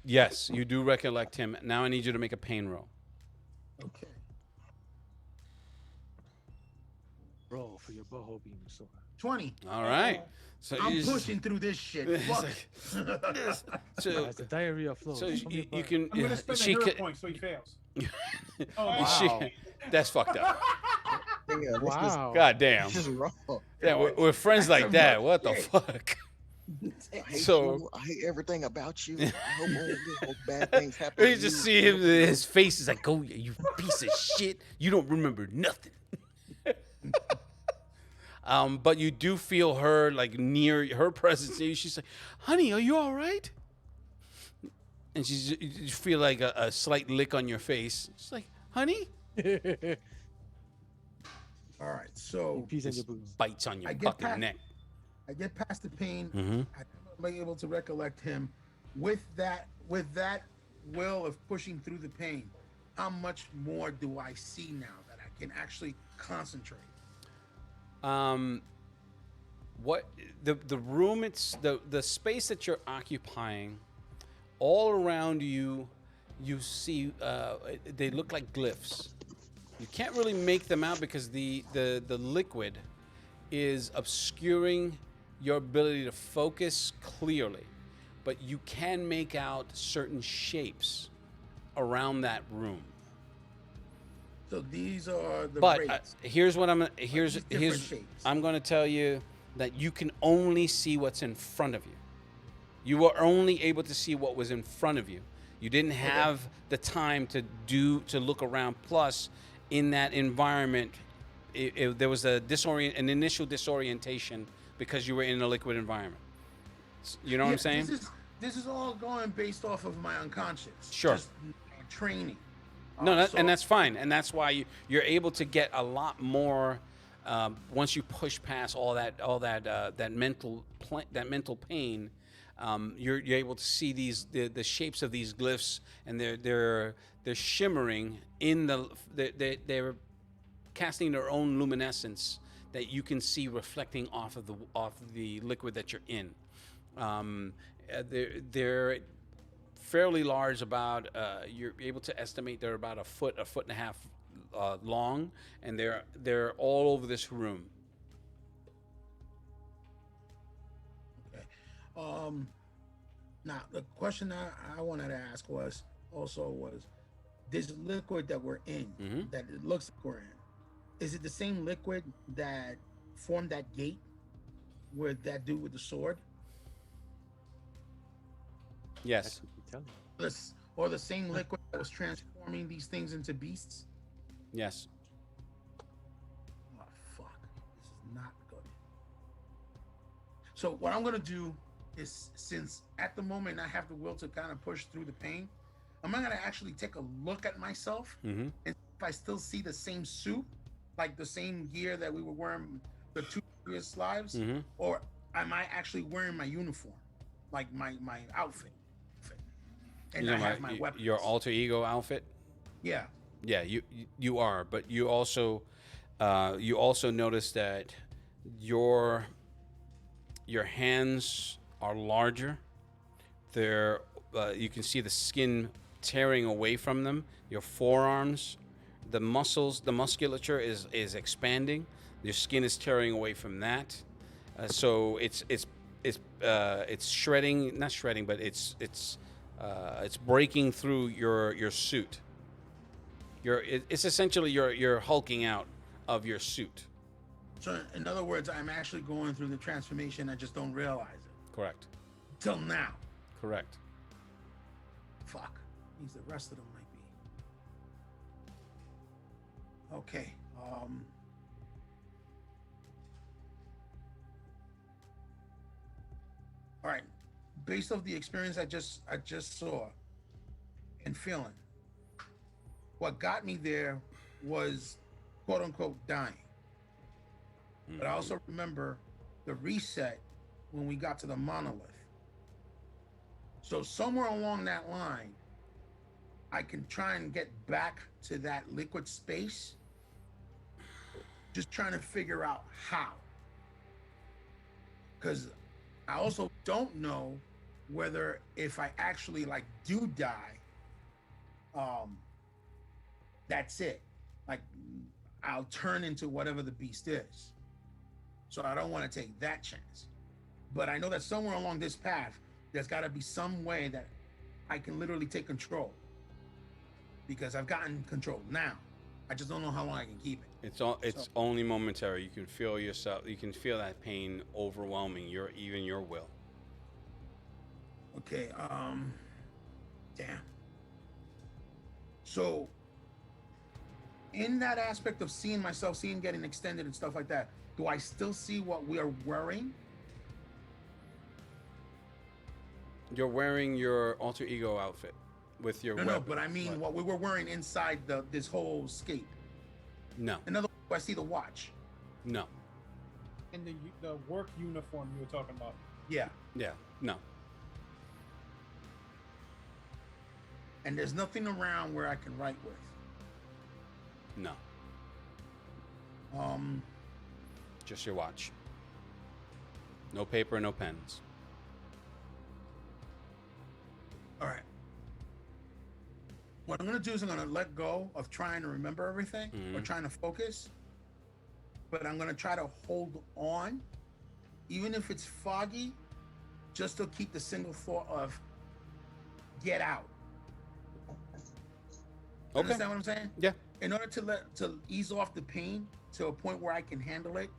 Yes, you do recollect him. Now I need you to make a pain roll. Okay. Roll for your butthole being sore. 20. All right. So I'm you just- pushing through this shit. It's Fuck like- it. So, As the diarrhea flows. so from your you butt. can. I'm gonna spend a she hero could- point so he fails. Wow. that's fucked up. Yeah, this is- Wow. God damn. This is wrong. Yeah, we're friends That's like a that. rough What the shit. fuck? I hate So- you. I hate everything about you. I hope only hope bad things happen. You to just you. see him. His face is like, "Oh, you piece of shit! You don't remember nothing." But you do feel her like near her presence. And she's like, "Honey, are you all right?" And you feel like a slight lick on your face. She's like, "Honey," All right. So Peas in your boots. bites on your I get fucking past- neck. I get past the pain. Mm-hmm. I'm able to recollect him with that will of pushing through the pain. How much more do I see now that I can actually concentrate? What the room? It's the space that you're occupying. All around you, you see they look like glyphs. You can't really make them out because the liquid is obscuring your ability to focus clearly, but you can make out certain shapes around that room. So these are the But rates. here's what I'm these different shapes. I'm going to tell you that you can only see what's in front of you. You were only able to see what was in front of you. You didn't have the time to look around. Plus, in that environment, there was an initial disorientation because you were in a liquid environment. You know what I'm saying? This is all going based off of my unconscious. Sure. Just training. No, So- and that's fine, and that's why you're able to get a lot more once you push past all that mental pain. You're able to see the shapes of these glyphs, and they're shimmering they're casting their own luminescence that you can see reflecting off of the liquid that you're in. They're fairly large. About you're able to estimate they're about a foot and a half long, and they're all over this room. Okay. Now the question I wanted to ask was this liquid that we're in, Mhm. that it looks like we're in, is it the same liquid that formed that gate with that dude with the sword? Yes. That's what you tell me. Or the same liquid that was transforming these things into beasts? Yes. Oh fuck, this is not good. So what I'm gonna do is, since at the moment I have the will to kind of push through the pain, I'm gonna actually take a look at myself Mm-hmm. and if I still see the same suit, like the same gear that we were wearing the two previous lives, Mm-hmm. or am I actually wearing my uniform, like my outfit? And I have my weapons. Your alter ego outfit. Yeah. Yeah, you are, but you also notice that your hands are larger. They're you can see the skin tearing away from them. Your forearms, the muscles, the musculature is expanding. Your skin is tearing away from that. So it's shredding, not shredding, but it's breaking through your suit. It's essentially you're hulking out of your suit. So in other words, I'm actually going through the transformation. I just don't realize it. Correct. Till now. Correct. Fuck. Means the rest of them might be. Okay. All right. Based off the experience I just saw and feeling, what got me there was quote unquote dying. But I also remember the reset when we got to the monolith. So somewhere along that line, I can try and get back to that liquid space. Just trying to figure out how. Because I also don't know whether if I actually like do die, that's it. Like I'll turn into whatever the beast is. So I don't want to take that chance. But I know that somewhere along this path, there's got to be some way that I can literally take control. Because I've gotten control now. I just don't know how long I can keep it. It's only momentary. You can feel yourself. You can feel that pain overwhelming even your will. Okay. Damn. So, in that aspect of seeing myself, seeing getting extended and stuff like that, do I still see what we are wearing? You're wearing your alter ego outfit with your No, but I mean what we were wearing inside this whole scape. No. In other words, I see the watch. No. In the work uniform you were talking about. Yeah. Yeah. No. And there's nothing around where I can write with. No. Just your watch. No paper, no pens. All right. What I'm going to do is I'm going to let go of trying to remember everything or trying to focus. But I'm going to try to hold on, even if it's foggy, just to keep the single thought of get out. Okay. Understand what I'm saying? Yeah. In order to ease off the pain to a point where I can handle it,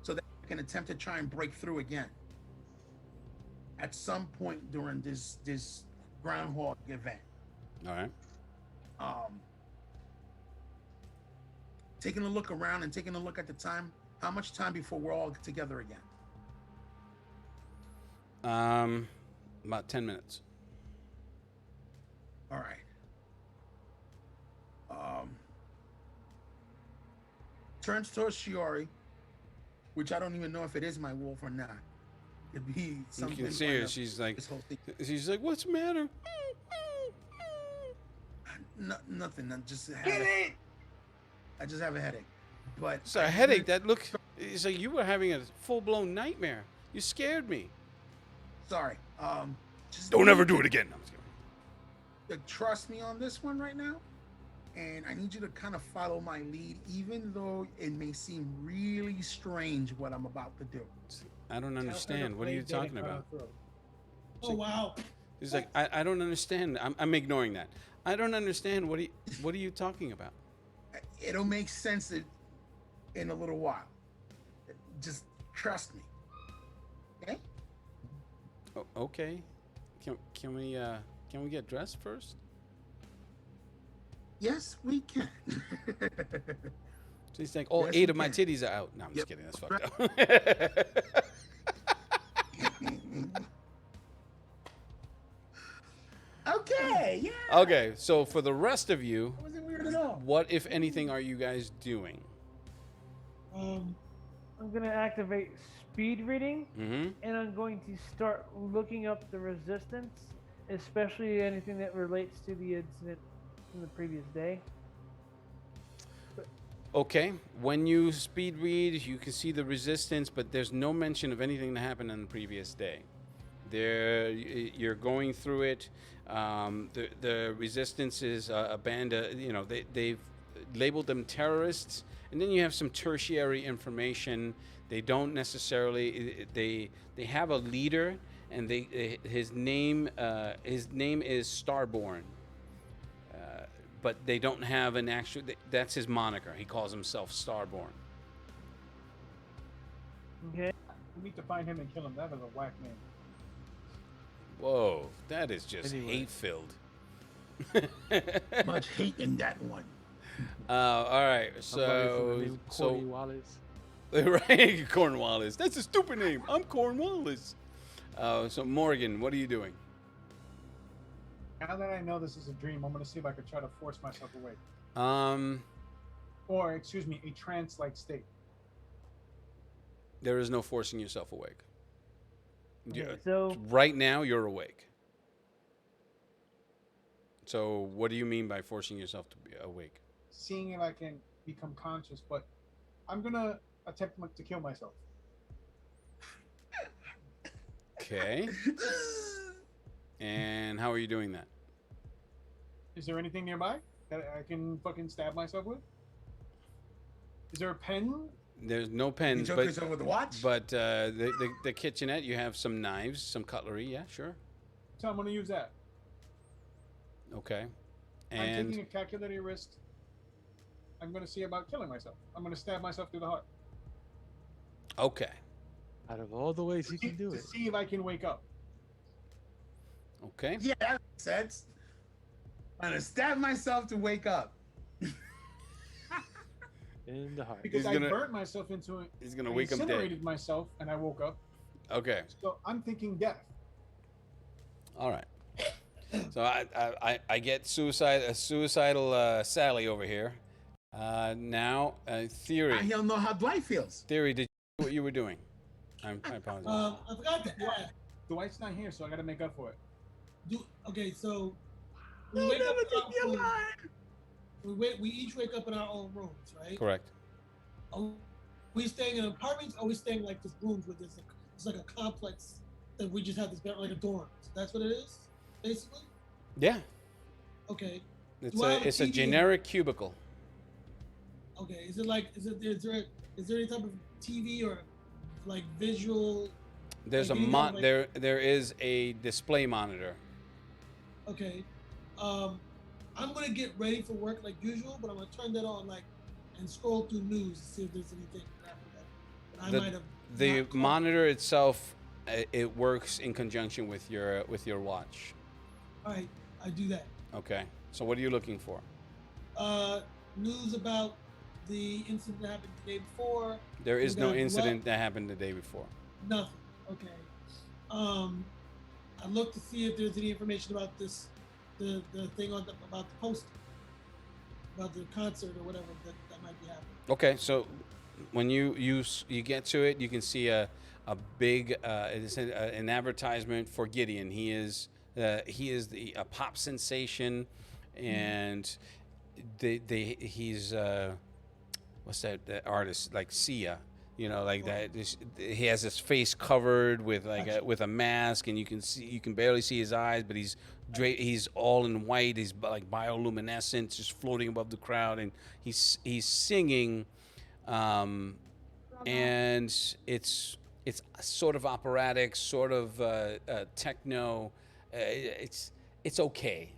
so that I can attempt to try and break through again. At some point during this groundhog event. All right. Taking a look around and taking a look at the time. How much time before we're all together again? About 10 minutes. All right. Turns towards Shiori, which I don't even know if it is my wolf or not. It'd be something. You can see her. She's like, "What's the matter?" Nothing. I just have a headache. But it's a headache. It's like you were having a full-blown nightmare. You scared me. Sorry. Just don't ever do it again. No, I'm just kidding. Trust me on this one right now. And I need you to kind of follow my lead, even though it may seem really strange what I'm about to do. I don't understand. What are you talking about? Oh, wow. He's like, I don't understand. I'm ignoring that. I don't understand. What are you talking about? It'll make sense in a little while. Just trust me. Okay? Oh, okay. Can we get dressed first? Yes, we can. So he's like, all yes, 8 of my titties are out. No, I'm just kidding. That's fucked up. Okay, yeah. Okay, so for the rest of you, That wasn't weird at all. what, if anything, are you guys doing? I'm gonna activate speed reading, and I'm going to start looking up the resistance, especially anything that relates to the incident from the previous day. Okay, when you speed read, you can see the resistance, but there's no mention of anything that happened on the previous day. You're going through it. The resistance is a band of, they've labeled them terrorists, and then you have some tertiary information. They don't necessarily, they have a leader, and his name is Starborn. But they don't have an actual, that's his moniker. He calls himself Starborn. Okay. We need to find him and kill him. That was a whack name. Whoa, that is just Anyway. hate-filled. Much hate in that one. All right, Somebody so Corny Wallace. right, Cornwallis. That's a stupid name. I'm Cornwallis. So Morgan, what are you doing? Now that I know this is a dream, I'm gonna see if I can try to force myself awake, or excuse me, a trance-like state. There is no forcing yourself awake. Okay, so Right now, you're awake. So what do you mean by forcing yourself to be awake? Seeing if I can become conscious, but I'm gonna attempt to kill myself. Okay. And how are you doing that? Is there anything nearby that I can fucking stab myself with? Is there a pen? There's no You pens, choke but yourself with a watch? the kitchenette, you have some knives, some cutlery. Yeah, sure. So I'm gonna use that. Okay. I'm And taking a calculated risk. I'm gonna see about killing myself. I'm gonna stab myself through the heart okay. Out of all the ways you can do to it. see if I can wake up. Okay. Yeah, that makes sense. I'm gonna stab myself to wake up. In the heart. Because He's I gonna- burnt myself into it. He's gonna I wake him dead. incinerated myself and I woke up. Okay. So I'm thinking death. All right. So I get suicidal Sally over here. Now theory. I don't know how Dwight feels. Theory. Did you know what you were doing? I apologize. I forgot to add. Dwight's not here, so I gotta make up for it. Okay, so we wake up in our own, we each wake up in our own rooms, right? Correct. Are we staying in apartments? Or are we staying like just rooms with this? It's like a complex that we just have this bed like a dorm. So that's what it is, basically. Yeah. Okay. It's Do I have a it's a TV? generic cubicle. Okay. Is there any type of TV or like visual? There's Like, a do you have, like- there is a display monitor. Okay. I'm gonna get ready for work like usual, but I'm gonna turn that on and scroll through news to see if there's anything that I The- might have. The not caught. monitor itself, it works in conjunction with your watch. All right, I do that. Okay. So what are you looking for? News about the incident that happened the day before. There is We no got incident that happened the day before. Nothing. Okay. I look to see if there's any information about this, the thing about the poster, about the concert or whatever that might be happening. Okay, so when you get to it, you can see a big it's an advertisement for Gideon. He is a pop sensation, and he's what's that artist like Sia. You know, like that. He has his face covered with with a mask, and you can barely see his eyes, but he's all in white. He's like bioluminescent, just floating above the crowd, and he's singing, and it's sort of operatic, sort of techno. It's okay.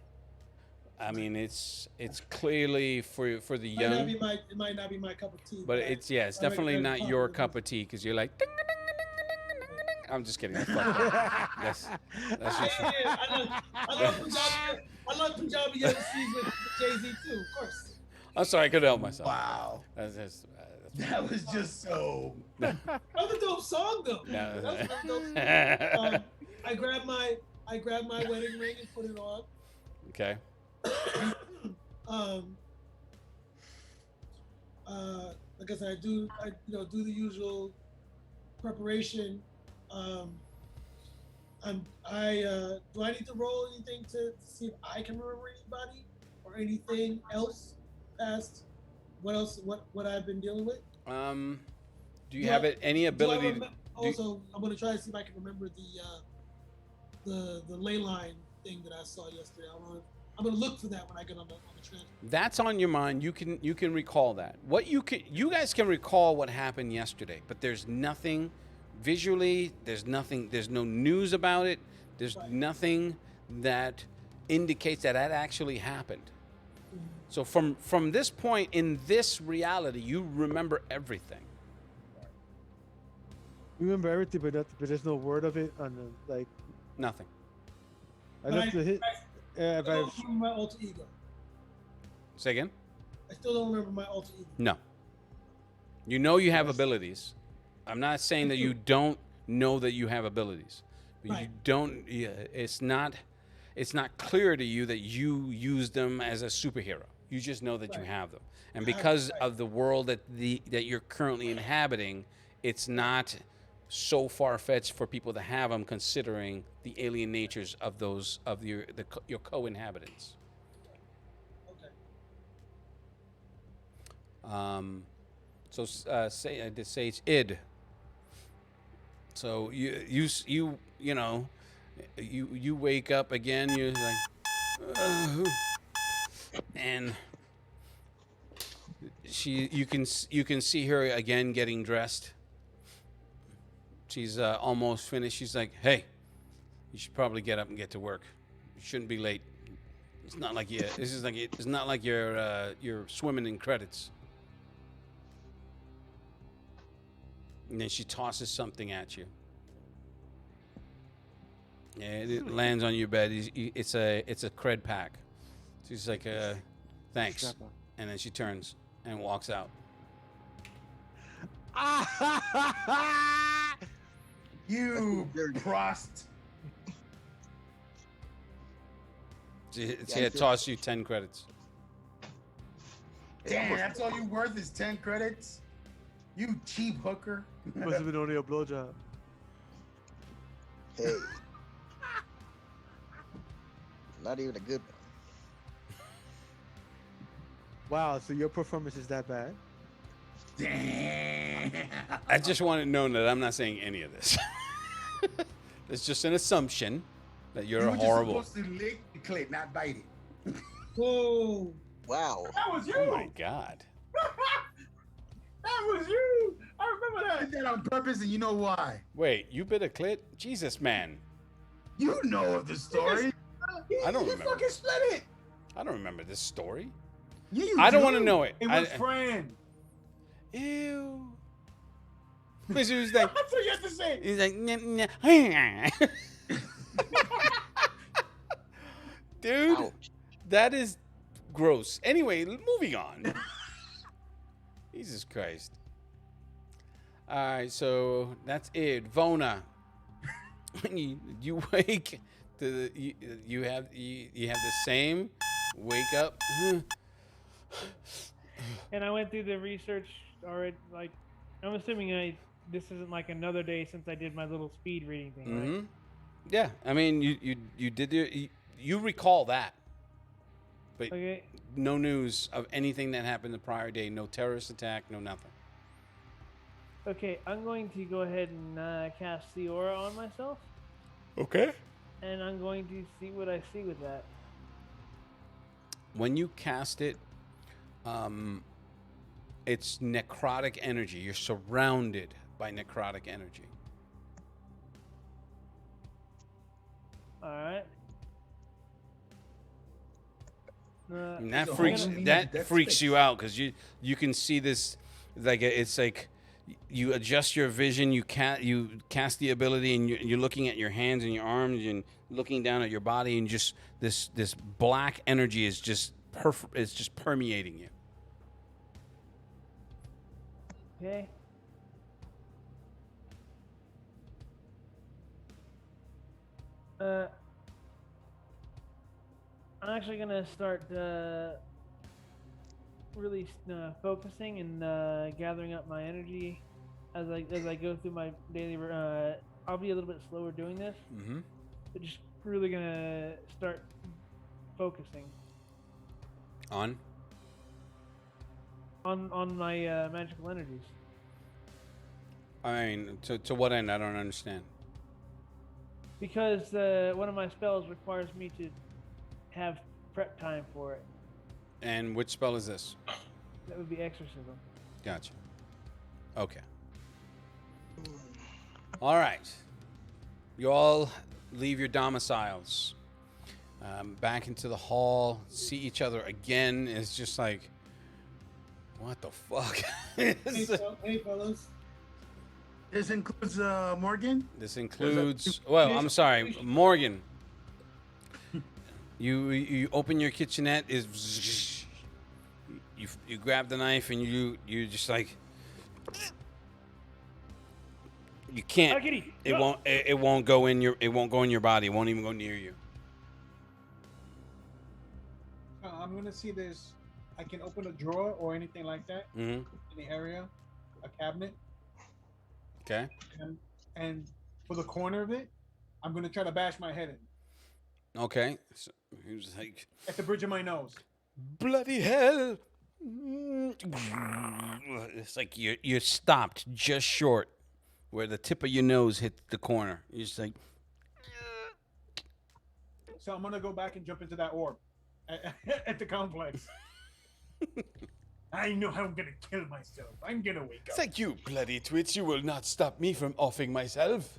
I mean, it's clearly for the young. It might not be my cup of tea. But it's it's I definitely recommend not it. your cup of tea because you're like. Ding, ding, ding, ding, ding, ding, ding, ding. I'm just kidding. Fuck that. That's just. Yeah, I love Punjabi MCs with Jay-Z too, of course. I'm sorry, I couldn't help myself. Wow. That's That was just so. That was a dope song though. No. That was a dope song. I grabbed my wedding ring and put it on. Okay. Like I said, I do the usual preparation. Do I need to roll anything to see if I can remember anybody or anything else past what I've been dealing with? Do you have any ability? Also, I'm gonna try to see if I can remember the ley line thing that I saw yesterday. I'm gonna look for that when I get on the transport. That's on your mind. You can recall that. You guys can recall what happened yesterday, but there's nothing visually. There's nothing. There's no news about it. There's Right. nothing that indicates that actually happened. Mhm. So from this point in this reality, you remember everything. You remember everything, but there's no word of it on the like. Nothing. I But left the hit. I If still I, don't remember my alter ego. Say again. I still don't remember my alter ego. No. You know you have abilities. I'm not saying that you don't know that you have abilities, but you Right. don't. Yeah, it's not clear to you that you use them as a superhero. You just know that you Right. have them, and I have- because right. of the world that you're currently inhabiting, it's not so far fetched for people to have them, considering the alien natures of those of your co-inhabitants. Okay. So say I did say it's id. So you know you wake up again. You're like, and you can see her again getting dressed. She's almost finished. She's like, hey, you should probably get up and get to work. You shouldn't be late. It's not like it's not like you're swimming in credits. And then she tosses something at you. And it lands on your bed. It's a cred pack. She's like, thanks. Strap on. And then she turns and walks out. You Dirty. prost. She Yeah, had tossed you 10 credits. Damn, that's all you worth is 10 credits? You cheap hooker. Must have been only a blowjob. Hey. Not even a good one. Wow, so your performance is that bad? Damn. I just want to know that I'm not saying any of this. It's just an assumption that you're You were horrible. just supposed to lick the clit, not bite it. Whoa. Wow. That was you. Oh my God. That was you. I remember I that. did that on purpose, and you know why. Wait, you bit a clit? Jesus, man. You know of the story. I don't You remember. fucking split it. I don't remember this story. Yeah, you I don't do. want to know it. It was Fran. Ew. Because he was like, That's what you have to say. he's like, "Nyah, nyah." Dude, Ouch. that is gross. Anyway, moving on. Jesus Christ. All right, so that's it. Vona. When you wake to you have the same wake up. And I went through the research already. Like, I'm assuming this isn't like another day since I did my little speed reading thing, right? Mm-hmm. Yeah, I mean you did you recall that, but Okay. no news of anything that happened the prior day. No terrorist attack. No nothing. Okay, I'm going to go ahead and cast the aura on myself, Okay. and I'm going to see what I see with that. When you cast it, it's necrotic energy. You're surrounded by necrotic energy. All right. And that So freaks hold on, that that's freaks fixed. you out because you can see this like it's like you adjust your vision. You cast the ability and you're looking at your hands and your arms and looking down at your body and just this black energy is just it's just permeating you. Okay. I'm actually gonna start really focusing and gathering up my energy as I go through my daily. I'll be a little bit slower doing this, Mm-hmm. but just really gonna start focusing On. on my magical energies. I mean, to what end? I don't understand. Because one of my spells requires me to have prep time for it. And which spell is this? That would be exorcism. Gotcha. Okay. All right. You all leave your domiciles. Back into the hall. See each other again. It's just like, what the fuck? Hey, fellas. This includes Morgan. This includes. Well, I'm sorry, Morgan. You open your kitchenette. Is you grab the knife and you just like. You can't. Kitty, It go. won't. It won't go in your. It won't go in your body. It won't even go near you. I'm gonna see this. I can open a drawer or anything like that Mm-hmm. in the area, a cabinet, Okay. and for the corner of it, I'm gonna try to bash my head in Okay. So he was like, at the bridge of my nose. bloody hell! It's like you're stopped just short, where the tip of your nose hit the corner. You're just like, So I'm gonna go back and jump into that orb at the complex. I know how I'm gonna kill myself. I'm gonna wake up. thank you, bloody twits. You will not stop me from offing myself.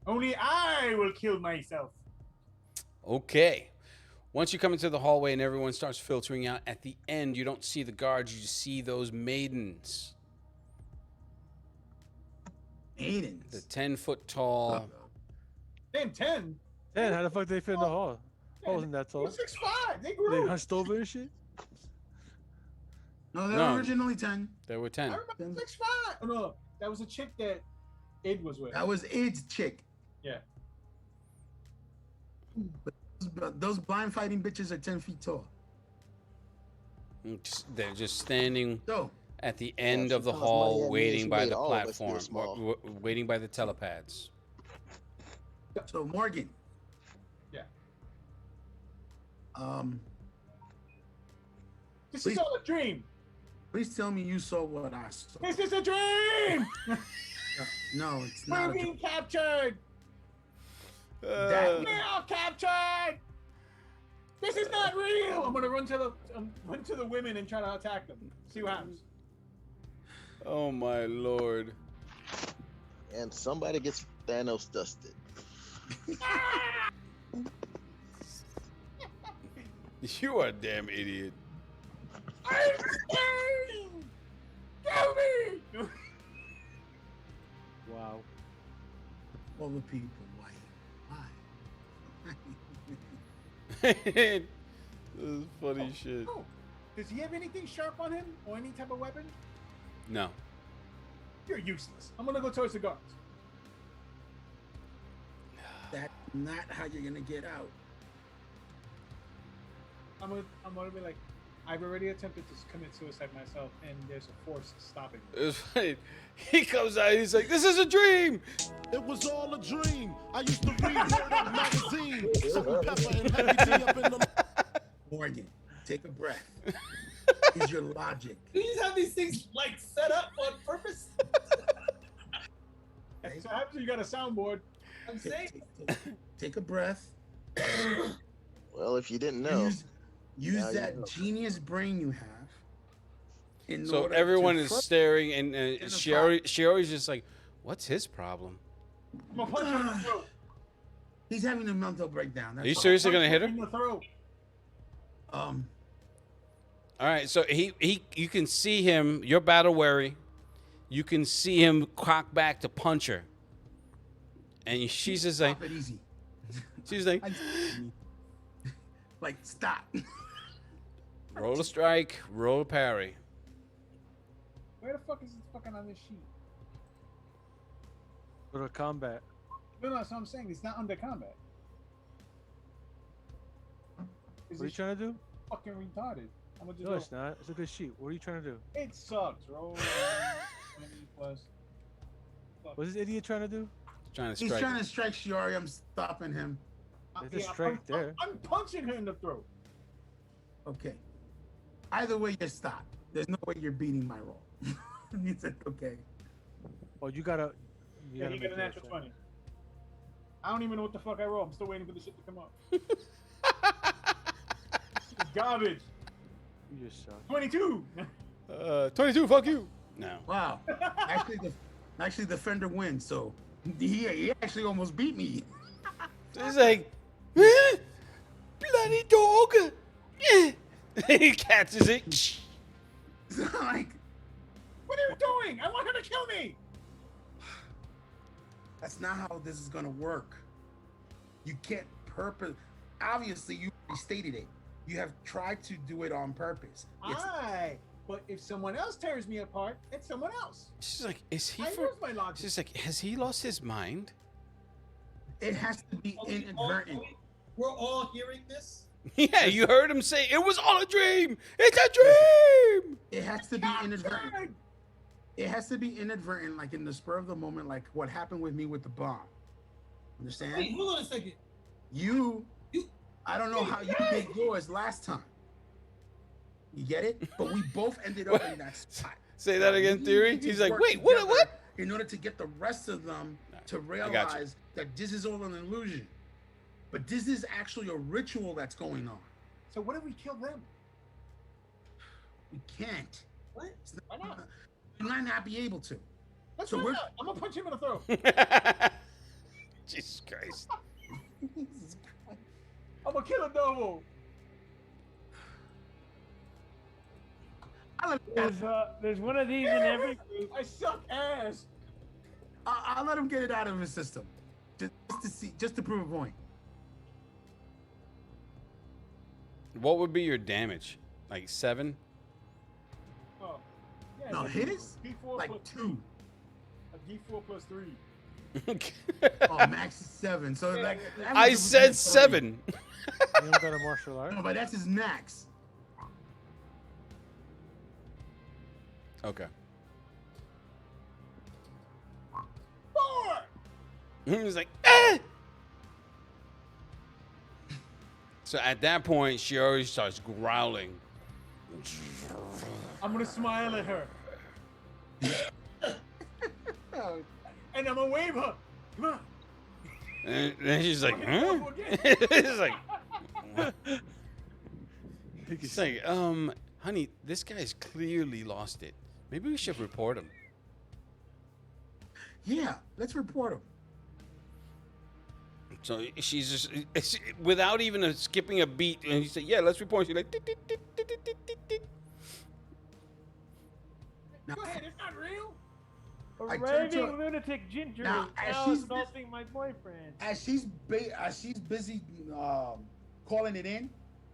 Only I will kill myself. Okay. Once you come into the hallway and everyone starts filtering out, at the end you don't see the guards. You just see those maidens. Aidens. The 10-foot tall. Damn, 10. Man, how the fuck they fit in the hall? Yeah, I wasn't that tall. 6'5". They They grew. hunched over and shit. No, they're No. originally 10. There were I 10. remember 6'5". Oh, no, that was a chick that Id was with. That was Aid's chick. Yeah. But those blind fighting bitches are 10 feet tall. They're just standing So, at the end she of the throws money hall, at me and waiting she by made the all of us feel platform, small. waiting by the telepads. so Morgan. Yeah. This Please- is all a dream. Please tell me you saw what I saw. This is a dream. No, it's We're not. being captured. That- We're all captured. This is not real. I'm gonna run to the women and try to attack them. See what happens. Oh my lord! And somebody gets Thanos dusted. You are a damn idiot. I'm scared. Kill me. Wow. All the people. Why? This is funny shit. Oh, does he have anything sharp on him or any type of weapon? No. You're useless. I'm gonna go towards the guards. That's not how you're gonna get out. I'm gonna be like, I've already attempted to commit suicide myself, and there's a force stopping me. It's funny. He comes out. He's like, "This is a dream." It was all a dream. I used to read Word Up magazine. Salt and pepper and heavy tea up in the. Morgan, take a breath. Use your logic. You just have these things like set up on purpose. So after you got a soundboard, I'm saying. Take a breath. Well, if you didn't know, Use Now you that know. genius brain you have. In So order everyone to is front- staring, and identify- she always just like, "What's his problem?" I'm gonna punch him in the throat. He's having a mental breakdown. Are you That's seriously gonna hit her? In the throat. all. All right. So you can see him. You're battle weary. You can see him cock back to punch her, and she's just like, Stop it easy. she's like, Like, stop. roll a strike, roll a parry. Where the fuck is this fucking on this sheet? Go to combat. No, that's what I'm saying. It's not under combat. Is What are you this trying to do? fucking retarded? I'm gonna just No, roll. it's not. It's a good sheet. What are you trying to do? It sucks. Roll 20 plus. Fuck. What's this idiot trying to do? Trying to He's strike. trying her. to strike Shiori. I'm stopping him. There's a strike there. I'm punching her in the throat. Okay. Either way, you're stopped. There's no way you're beating my roll. He said, okay. Oh, you gotta. You Yeah, gotta you get make a it natural a 20. I don't even know what the fuck I roll. I'm still waiting for the shit to come up. It's garbage. You just suck. 22. 22. Fuck you. No. Wow. Actually, the Fender wins. So he actually almost beat me. It's like, bloody dog. He catches it. So like, What are you doing? I want her to kill me. that's not how this is gonna work. You can't purpose. Obviously, you stated it. You have tried to do it on purpose. It's, But if someone else tears me apart, it's someone else. She's like, is he I for? lose my logic. She's like, has he lost his mind? it has to be inadvertent. We're all hearing this. Yeah, you heard him say it was all a dream. It's a dream. It has to be inadvertent. It has to be inadvertent, like in the spur of the moment, like what happened with me with the bomb. Understand? Wait, hold on a second. I don't know how you did yours last time. You get it? But we both ended up in that spot. Say that again, We Theory. need to He's like, work wait, what? together What? In order to get the rest of them to got you. realize that this is all an illusion. But this is actually a ritual that's going on. So what if we kill them? We can't. What? Why not? We might not be able to. Let's So find we're- out. I'm gonna punch him in the throat. Jesus Christ. I'm gonna kill a double. There's one of these in every group. I suck ass. I'll let him get it out of his system, just to prove a point. What would be your damage? Like 7? Oh, yeah, No, it's his? D4 Like plus 2. A D4 plus 3. Oh, max is 7. So like I said 7. You don't got a martial art? No, but that's his max. Okay. 4. He's like, eh! So at that point, she already starts growling. I'm gonna smile at her. And I'm gonna wave her. Come on. And then she's like, huh? Double again. It's like, what? It's like, honey, this guy's clearly lost it. Maybe we should report him. Yeah, let's report him. So she's just, without even skipping a beat, and he said, yeah, let's report. She's like, "Tit, tit, tit, tit, tit, tit, tit." Go ahead, it's not real. A I turned to raving her- lunatic ginger Now, is as now she's- assaulting my boyfriend. As she's busy calling it in,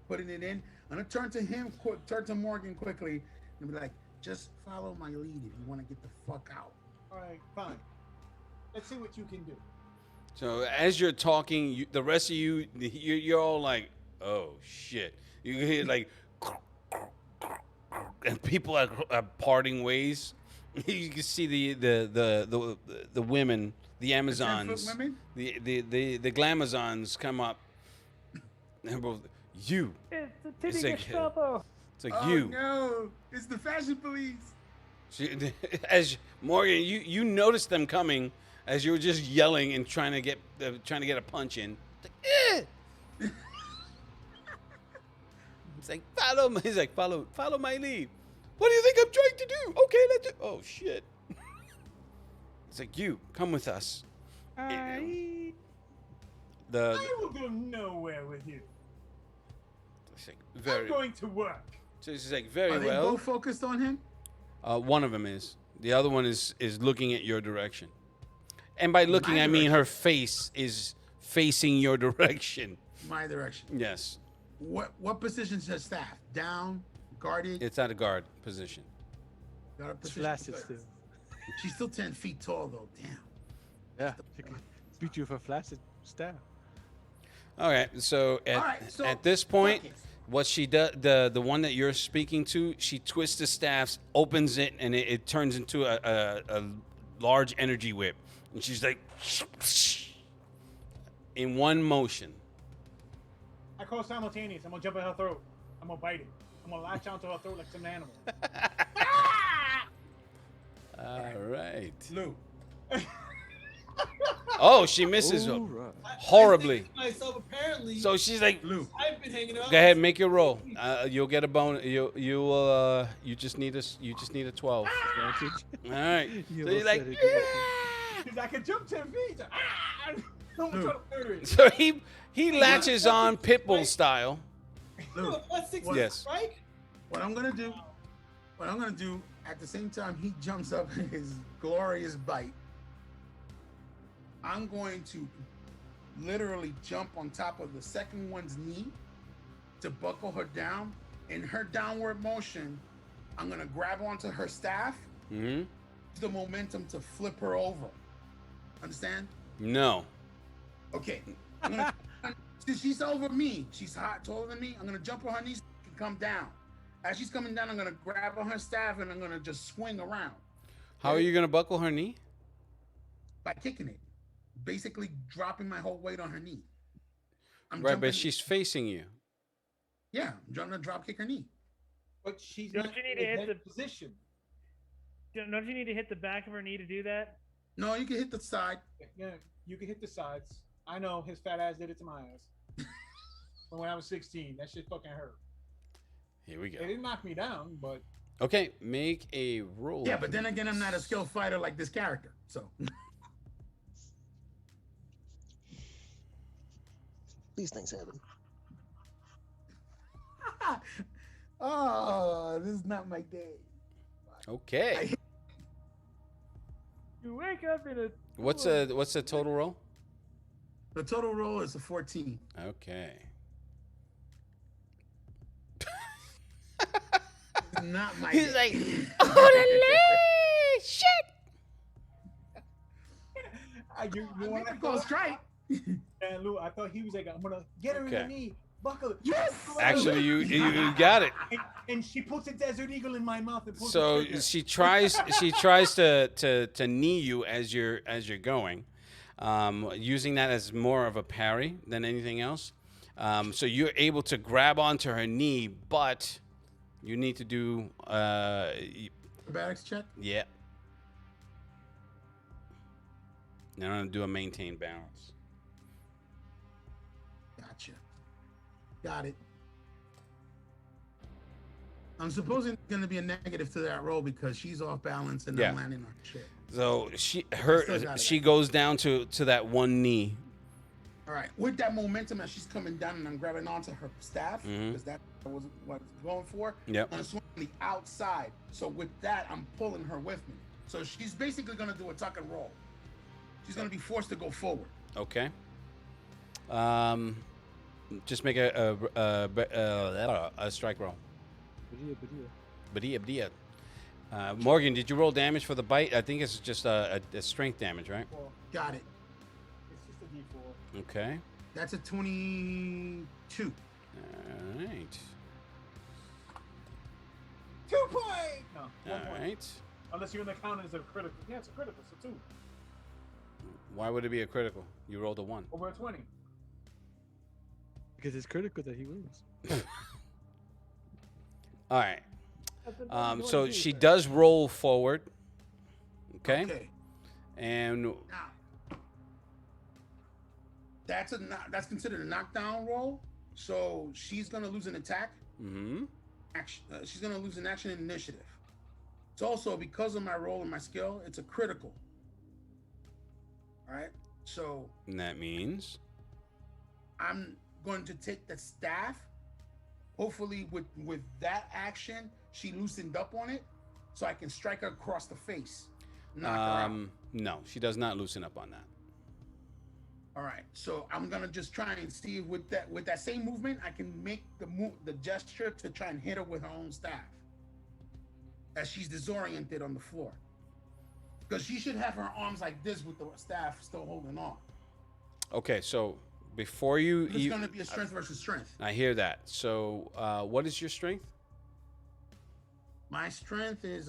putting it in, I'm gonna turn to him, turn to Morgan quickly, and be like, just follow my lead if you want to get the fuck out. All right, fine. Let's see what you can do. So as you're talking, the rest of you're all like, oh shit. You hear like, and people are parting ways. You can see the women, the 10-foot Amazons, women? the Glamazons come up. And both, you. It's the titty It's like- Gestapo. It's like Oh you. no, it's the fashion police. As Morgan, you noticed them coming as you were just yelling and trying to get a punch in. It's like, eh! It's like follow me. He's like follow my lead. What do you think I'm trying to do? Okay, let's do. Oh shit! It's like you come with us. I The will go nowhere with you. it's like I'm very. going to work. So it's like very Are they well. both focused on him? One of them is. The other one is looking at your direction. And by looking, My I mean direction. her face is facing your direction. My direction. Yes, What position is her staff? Down, guarded. it's at a guard position. Got a It's position. flaccid still. She's still 10 feet tall though. Damn. Yeah. She can beat you with a flaccid staff. All right. So at, All right, so at this point, fuck it. what she does, the one that you're speaking to, she twists the staffs, opens it, and it turns into a large energy whip, and she's like, in one motion. I call simultaneous. I'm gonna jump at her throat. I'm gonna bite it. I'm gonna latch onto her throat like some animal. All right. Lou. Oh, she misses Ooh, right. horribly. I think to myself, apparently, So she's like, Lou. I've been hanging out. go ahead, make your roll. You'll get a bonus. You just need a 12. Advantage. All right. You So you're almost like, said it. yeah. Because I can jump 10 feet. So, I'm trying to murder it. So he latches on Pitbull style. Lou, Plus 6 Yes. strike. what I'm gonna do at the same time he jumps up in his glorious bite, I'm going to literally jump on top of the second one's knee to buckle her down. In her downward motion, I'm gonna grab onto her staff, Mm-hmm. the momentum to flip her over. Understand? No. Okay. I'm gonna, since she's over me, she's taller than me. I'm gonna jump on her knees and come down. As she's coming down, I'm gonna grab on her staff and I'm gonna just swing around How are you gonna buckle her knee? by kicking it, basically dropping my whole weight on her knee. I'm Right, jumping- but she's facing you. yeah, I'm trying to drop kick her knee. But she's Don't not you need in to a hit dead the- position. Don't you need to hit the back of her knee to do that? No, you can hit the side. Yeah, you can hit the sides. I know his fat ass did it to my ass. From when I was 16, that shit fucking hurt. Here we go. It didn't knock me down, but Okay, make a roll. Yeah, but then again, I'm not a skilled fighter like this character. So These things happen. oh, this is not my day. Okay. You wake up in a. What's the total roll? The total roll is a 14. Okay. Not my He's day. like, holy shit! you want to Go strike. And Lou, I thought he was like, I'm gonna get her in Okay. the knee, buckle it. Yes! Actually, you got it. And she puts a Desert Eagle in my mouth and pulls So the trigger. she tries to knee you as you're going, using that as more of a parry than anything else. So you're able to grab onto her knee, but you need to do Acrobatics check. yeah. Now I'm gonna do a maintain balance. Gotcha. Got it. I'm supposing it's going to be a negative to that roll because she's off balance and Yeah. I'm landing on shit. So Still got it. she goes down to that one knee. All right. With that momentum as she's coming down and I'm grabbing onto her staff Mhm. because that was what I was going for. Yep. I'm swinging the outside. So with that, I'm pulling her with me. So she's basically going to do a tuck and roll. She's going to be forced to go forward. Okay. Just make a strike roll. Badia. Morgan, did you roll damage for the bite? I think it's just a strength damage, right? Well, Got it. it's just a D4. Okay. That's a 22. All right. 2 point! No, 1 All point. right. Unless you're in the count as a critical. Yeah, it's a critical, so 2. Why would it be a critical? You rolled a 1. Over a 20. Because it's critical that he wins. All right. That's what you So wanna do, she sir. does roll forward. Okay. Okay. And Now, that's considered a knockdown roll. So she's gonna lose an attack. mhm. Action. She's gonna lose an action and initiative. It's also because of my role and my skill. It's a critical. All right. So And that means I'm going to take the staff. Hopefully, with that action, she loosened up on it, so I can strike her across the face. Knock her out. no, she does not loosen up on that. All right, so I'm gonna just try and see if with that same movement, I can make the gesture to try and hit her with her own staff, as she's disoriented on the floor. Because she should have her arms like this with the staff still holding on. Okay, so before you, It's gonna be a strength versus strength. I hear that. So, what is your strength? My strength is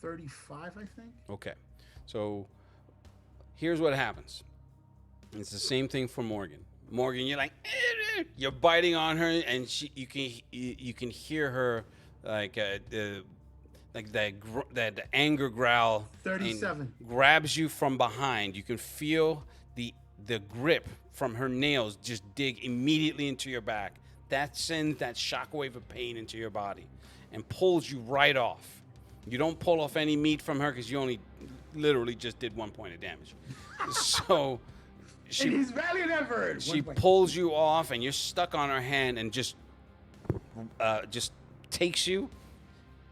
35, I think. Okay, so here's what happens. It's the same thing for Morgan. Morgan, you're like, you're biting on her, and you can hear her like like that anger growl, and 37. grabs you from behind. You can feel the grip from her nails just dig immediately into your back. That sends that shockwave of pain into your body and pulls you right off. You don't pull off any meat from her because you only literally just did 1 point of damage. So In his valiant effort. she 1 point. pulls you off, and you're stuck on her hand, and just takes you,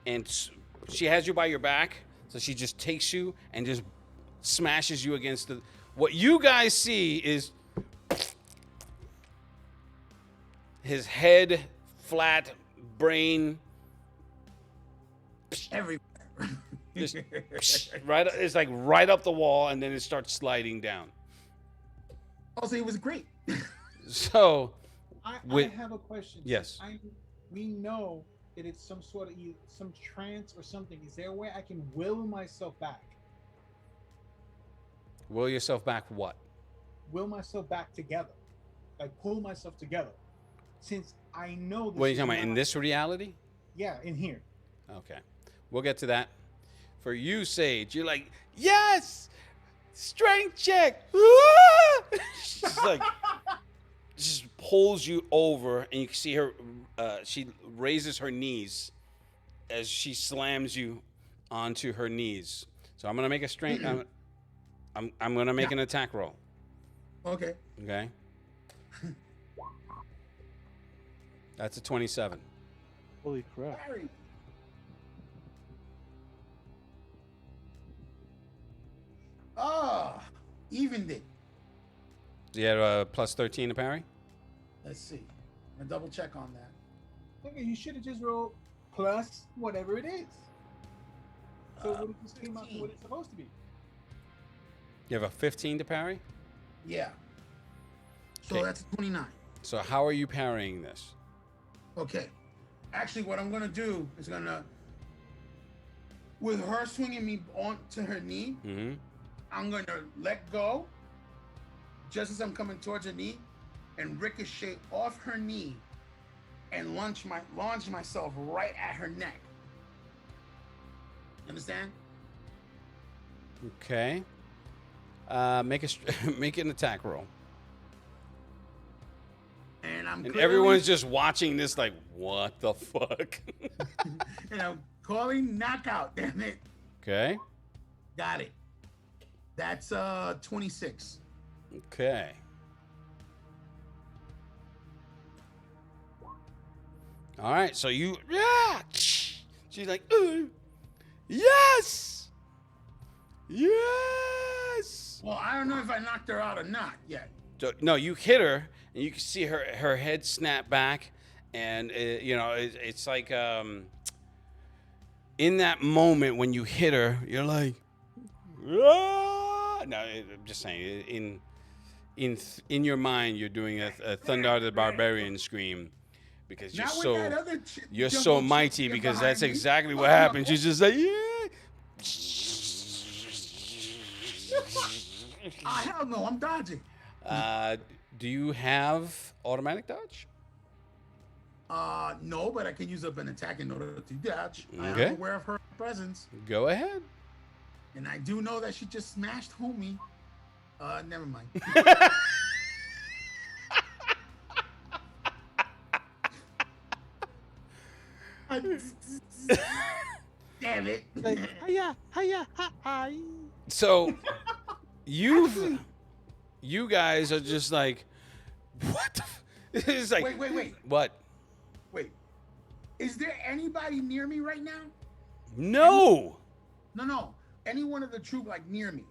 and she has you by your back, so she just takes you and just smashes you against the. What you guys see is his head, flat, brain, Everywhere. just right. It's like right up the wall, and then it starts sliding down. Also, it was great. So, I With- have a question. Yes. We know that it's some sort of some trance or something. Is there a way I can will myself back? will yourself back. What? Will myself back together, like pull myself together. Since I know. This What are you is talking about? In not- this reality? Yeah, in here. Okay. We'll get to that. For you, Sage, you're like, yes! Strength check! She's like, just pulls you over, and you can see her, she raises her knees as she slams you onto her knees. So I'm going to make a strength, I'm going to make an attack roll. Okay. Okay? That's a 27. Holy crap. Barry. Ah, evened it. You had a plus 13 to parry? Let's see. I'm gonna double check on that. Okay, you should have just rolled plus whatever it is. So it just came out to 15. what it's supposed to be. You have a 15 to parry? Yeah. So Okay. that's 29. So how are you parrying this? Okay. Actually, what I'm gonna do is with her swinging me onto her knee, Mm-hmm. I'm gonna let go just as I'm coming towards her knee and ricochet off her knee and launch myself right at her neck. Understand? Okay. Make an attack roll. And I'm And clearly- everyone's just watching this like, what the fuck? and I'm calling knockout, damn it. Okay. Got it. That's 26. Okay. All right. So you, yeah. She's like, ooh, yes, yes. Well, I don't know if I knocked her out or not yet. So, no, you hit her, and you can see her head snap back, and it's like in that moment when you hit her, you're like, ah! No, I'm just saying, in your mind, you're doing a Thundar the Barbarian scream because you're Not with so that other you're jumbo so chick mighty behind because that's me. exactly what Oh, no. happened. She's just like, yeah. Ah, hell no, I'm dodging. Do you have automatic dodge? No, but I can use up an attack in order to dodge. I Okay. am aware of her presence, Go ahead. and I do know that she just smashed homie. Never mind. Damn it. Like, hiya, hiya, hi, hi. So you guys are just like, what the it's like, Wait. what? Wait. Is there anybody near me right now? No. No. Any one of the troop like near me.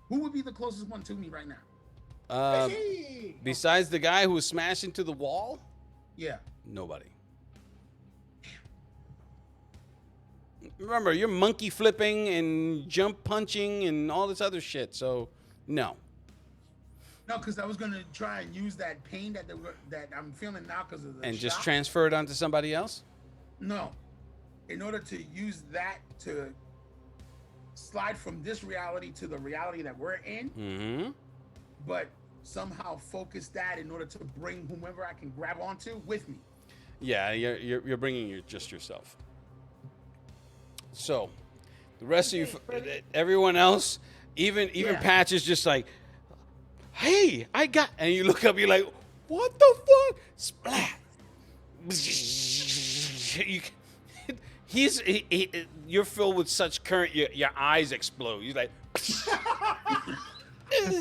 Who would be the closest one to me right now? Hey! Besides the guy who was smashed into the wall, Yeah. nobody. Remember, you're monkey flipping and jump punching and all this other shit. So, no. No, because I was gonna try and use that pain that I'm feeling now because of the And just shock. transfer it onto somebody else? No. In order to use that to slide from this reality to the reality that we're in, Mm-hmm. but somehow focus that in order to bring whomever I can grab onto with me. Yeah, you're bringing just yourself. So, the rest of you, everyone else, even Yeah. Patch is just like, "Hey, I got," and you look up, you're like, "What the fuck?" Splat. You, you're filled with such current, your eyes explode. You're like, What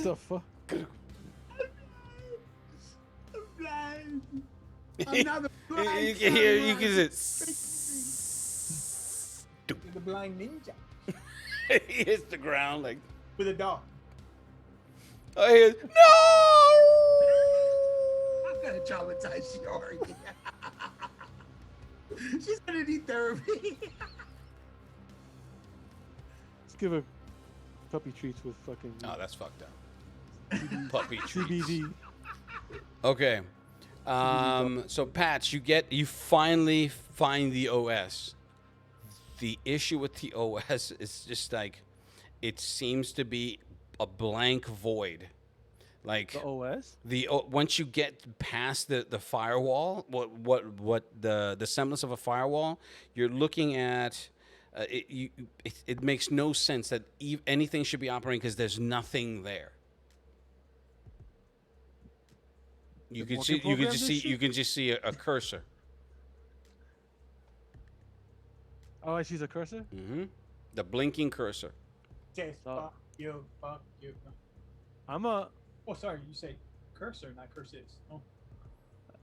the fuck? Another blind you can hear, you samurai. can just, You're the blind ninja he hits the ground like, with a dog. I hear, I'm gonna traumatize Shiori. She's gonna need therapy. Let's give her puppy treats with fucking no. Oh, that's fucked up. Puppy treats. CBD. Okay. So Patch, you finally find the OS. The issue with the OS is just like, it seems to be a blank void. Like The OS? once you get past the firewall, what the semblance of a firewall, you're looking at. It makes no sense that anything should be operating because there's nothing there. You can see. You can just see. You can just see a cursor. Oh, I see the cursor. Mm-hmm. The blinking cursor. Just So- fuck you. I'm a. Oh, sorry, you say cursor, not curses. Oh,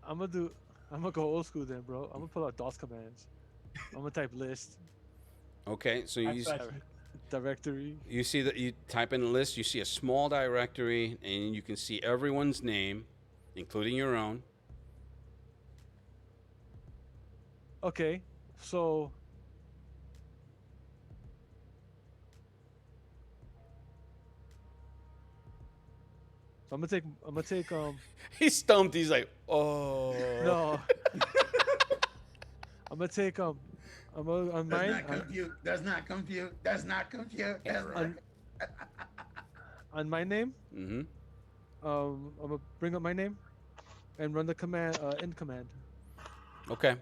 I'm gonna go old school then, bro. I'm gonna pull out DOS commands. I'm gonna type list, Okay, so that's you right. directory. you see that you type in the list. You see a small directory, and you can see everyone's name, including your own. Okay, so I'm gonna take He's stumped. He's like, oh. no. I'm gonna take on Does mine not compute. Does not compute. Does not compute. That's on, on my name. Mm-hmm. I'm gonna bring up my name and run the command end command. Okay.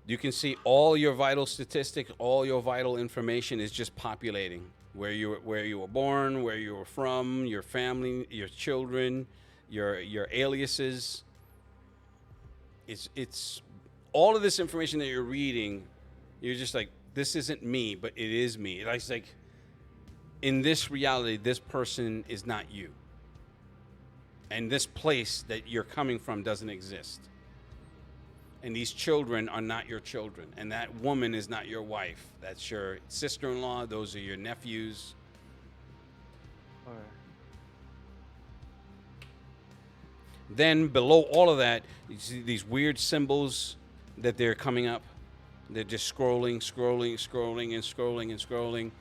You can see all your vital statistics, all your vital information is just populating. Where you were born, where you were from, your family, your children, your aliases. It's all of this information that you're reading. You're just like, this isn't me, but it is me. It's like, in this reality, this person is not you, and this place that you're coming from doesn't exist. And these children are not your children. And that woman is not your wife. That's your sister-in-law. Those are your nephews. All right. Then below all of that, you see these weird symbols that they're coming up. They're just scrolling, scrolling, scrolling, and scrolling, and scrolling.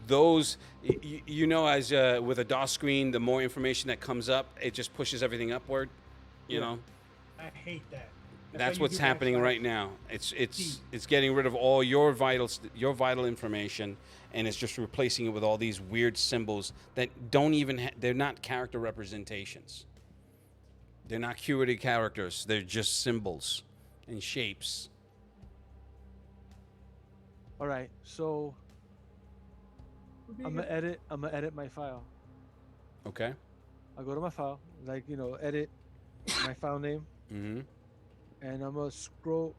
Those, as with a DOS screen, the more information that comes up, it just pushes everything upward, you know? I hate that. That's why you what's do happening backslash. right now. It's getting rid of all your vital information, and it's just replacing it with all these weird symbols that don't even they're not character representations. They're not curated characters. They're just symbols and shapes. All right. So I'm gonna edit my file. Okay. I'll go to my file, edit my file name, Mm-hmm. and I'm gonna scroll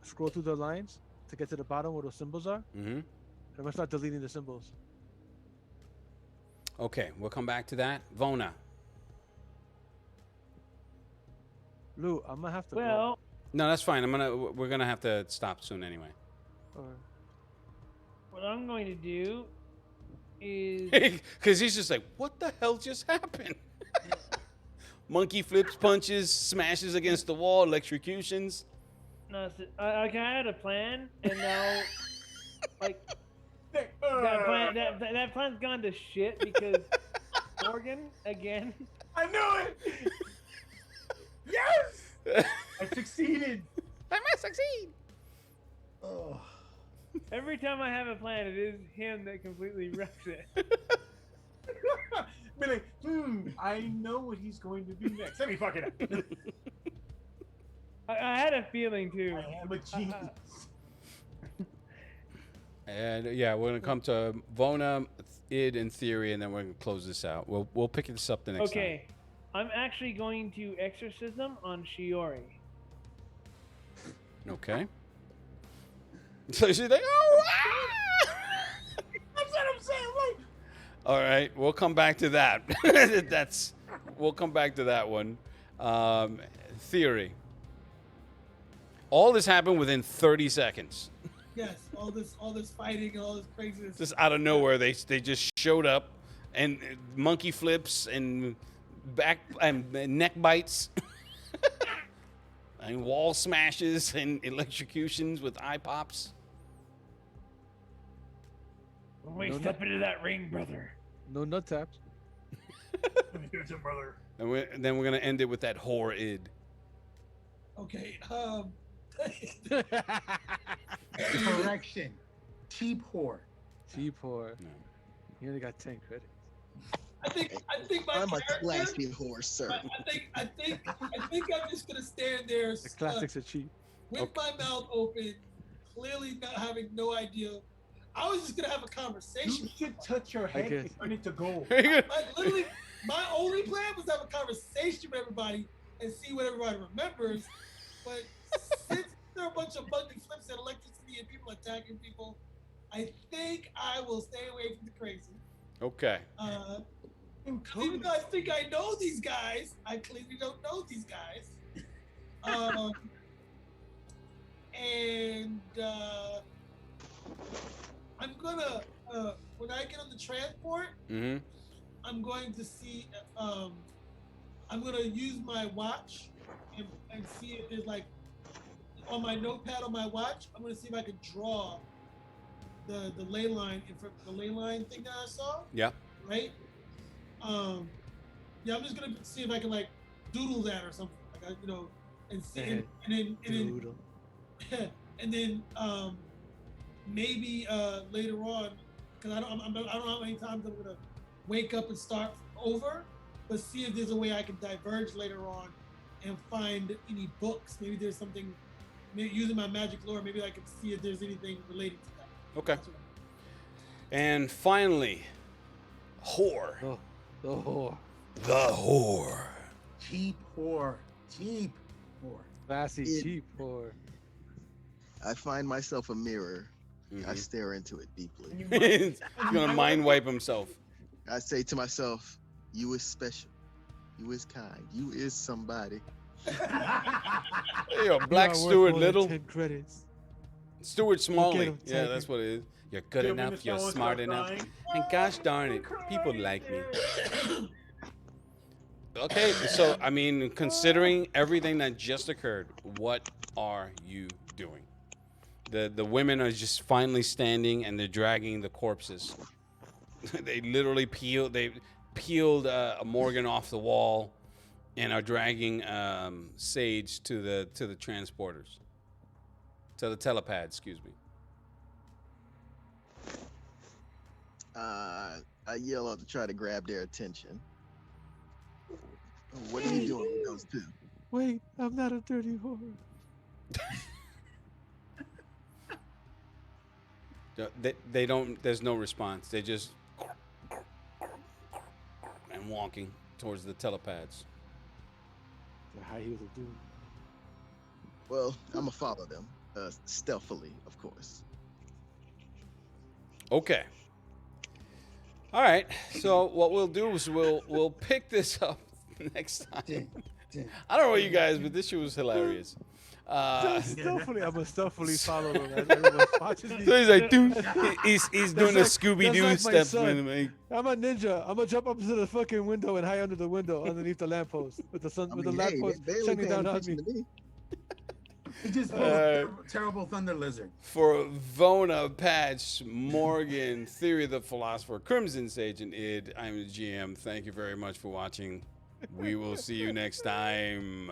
through the lines to get to the bottom where those symbols are. Mm-hmm. I'm gonna start deleting the symbols. Okay, we'll come back to that. Vona. Lou, I'm gonna have to. Well, No, that's fine. We're gonna have to stop soon anyway. Go. what I'm going to do is Because he's just like, what the hell just happened? Monkey flips, punches, smashes against the wall, electrocutions. no, I had a plan, and now like that plan's gone to shit because Morgan again. I knew it. Yes, I succeeded. I might succeed. Oh. Every time I have a plan, it is him that completely wrecks it. Be like, I know what he's going to do next. Let me fuck it up. I had a feeling too. I am a genius. And yeah, we're gonna come to Vona, Id, and Theory, and then we're gonna close this out. We'll pick this up the next Okay, I'm actually going to exorcism on Shiori. time. Okay. So she's like, oh. Ah! That's what I'm saying. Like, All right, we'll come back to that. We'll come back to that one. Theory. All this happened within 30 seconds. Yes, all this fighting and all this craziness. Just out of nowhere, they just showed up, and monkey flips and back and neck bites, and wall smashes and electrocutions with eye pops. When we No, step into that ring, brother. No nut taps. brother. And then we're gonna end it with that whore id. Okay. correction. Cheap whore. Cheap whore. No. You only got 10 credits. I think my I'm a character. classy horse, sir. I think I'm just gonna stand there The classics are cheap. with my mouth open, clearly not having no idea. I was just gonna have a You conversation. should touch your head guess. and turn it to gold. Literally, my only plan was to have a conversation with everybody and see what everybody remembers. But since there are a bunch of buggy flips and electricity and people attacking people, I think I will stay away from the crazy. Okay. Even though I think I know these guys, I clearly don't know these guys. I'm gonna when I get on the transport, Mm-hmm. I'm going to see. I'm gonna use my watch and see if there's like on my notepad on my watch. I'm gonna see if I can draw the ley line in front the ley line thing that I saw. Yeah. Right. Yeah, I'm just gonna see if I can like doodle that or something, like and see, and then Doodle. and then maybe later on, because I don't know how many times I'm gonna wake up and start over, but see if there's a way I can diverge later on and find any books. Maybe there's something. Maybe using my magic lore, maybe I can see if there's anything related to that. Okay. That's what And finally, whore. Oh, the whore. The whore. Cheap whore. Cheap whore. Classy, It- cheap whore. I find myself a mirror. I Mhm. stare into it deeply. He's gonna mind wipe himself. I say to myself, "You is special. You is kind. You is somebody." Hey, yo, Black You are worth Stuart more than Little. 10 credits. Stuart Smalley. him, Yeah, take that's it. what it is. You're good Yeah, when enough. the You're someone smart starts enough. crying. And gosh darn it, people like me. Okay, so I mean, considering everything that just occurred, what are you doing? The women are just finally standing and they're dragging the corpses. They literally peeled Morgan off the wall and are dragging Sage to the transporters, to the telepad. Excuse me. I yell out to try to grab their attention. What are you doing with those two? Wait, I'm not a dirty whore. They don't. There's no response. They just and walking towards the telepads. The high heels of doom. Well, I'm gonna follow them, stealthily, of course. Okay. All right. So what we'll do is we'll pick this up next time. I don't know about you guys, but this shit was hilarious. Stealthily, I'm gonna stealthily follow them as everyone watches me. So he's like, dude, he's doing a like- Scooby Doo that's like my steps. son. Like, I'm a ninja. I'm gonna jump up to the fucking window and hide under the window underneath the lamppost with the sun I with mean, the hey, lamppost they only shining paying down on me. attention to me. He just pulled a terrible thunder lizard. for Vona, Patch, Morgan, Theory of the Philosopher, Crimson Sage, and Id, I'm the GM. Thank you very much for watching. We will see you next time.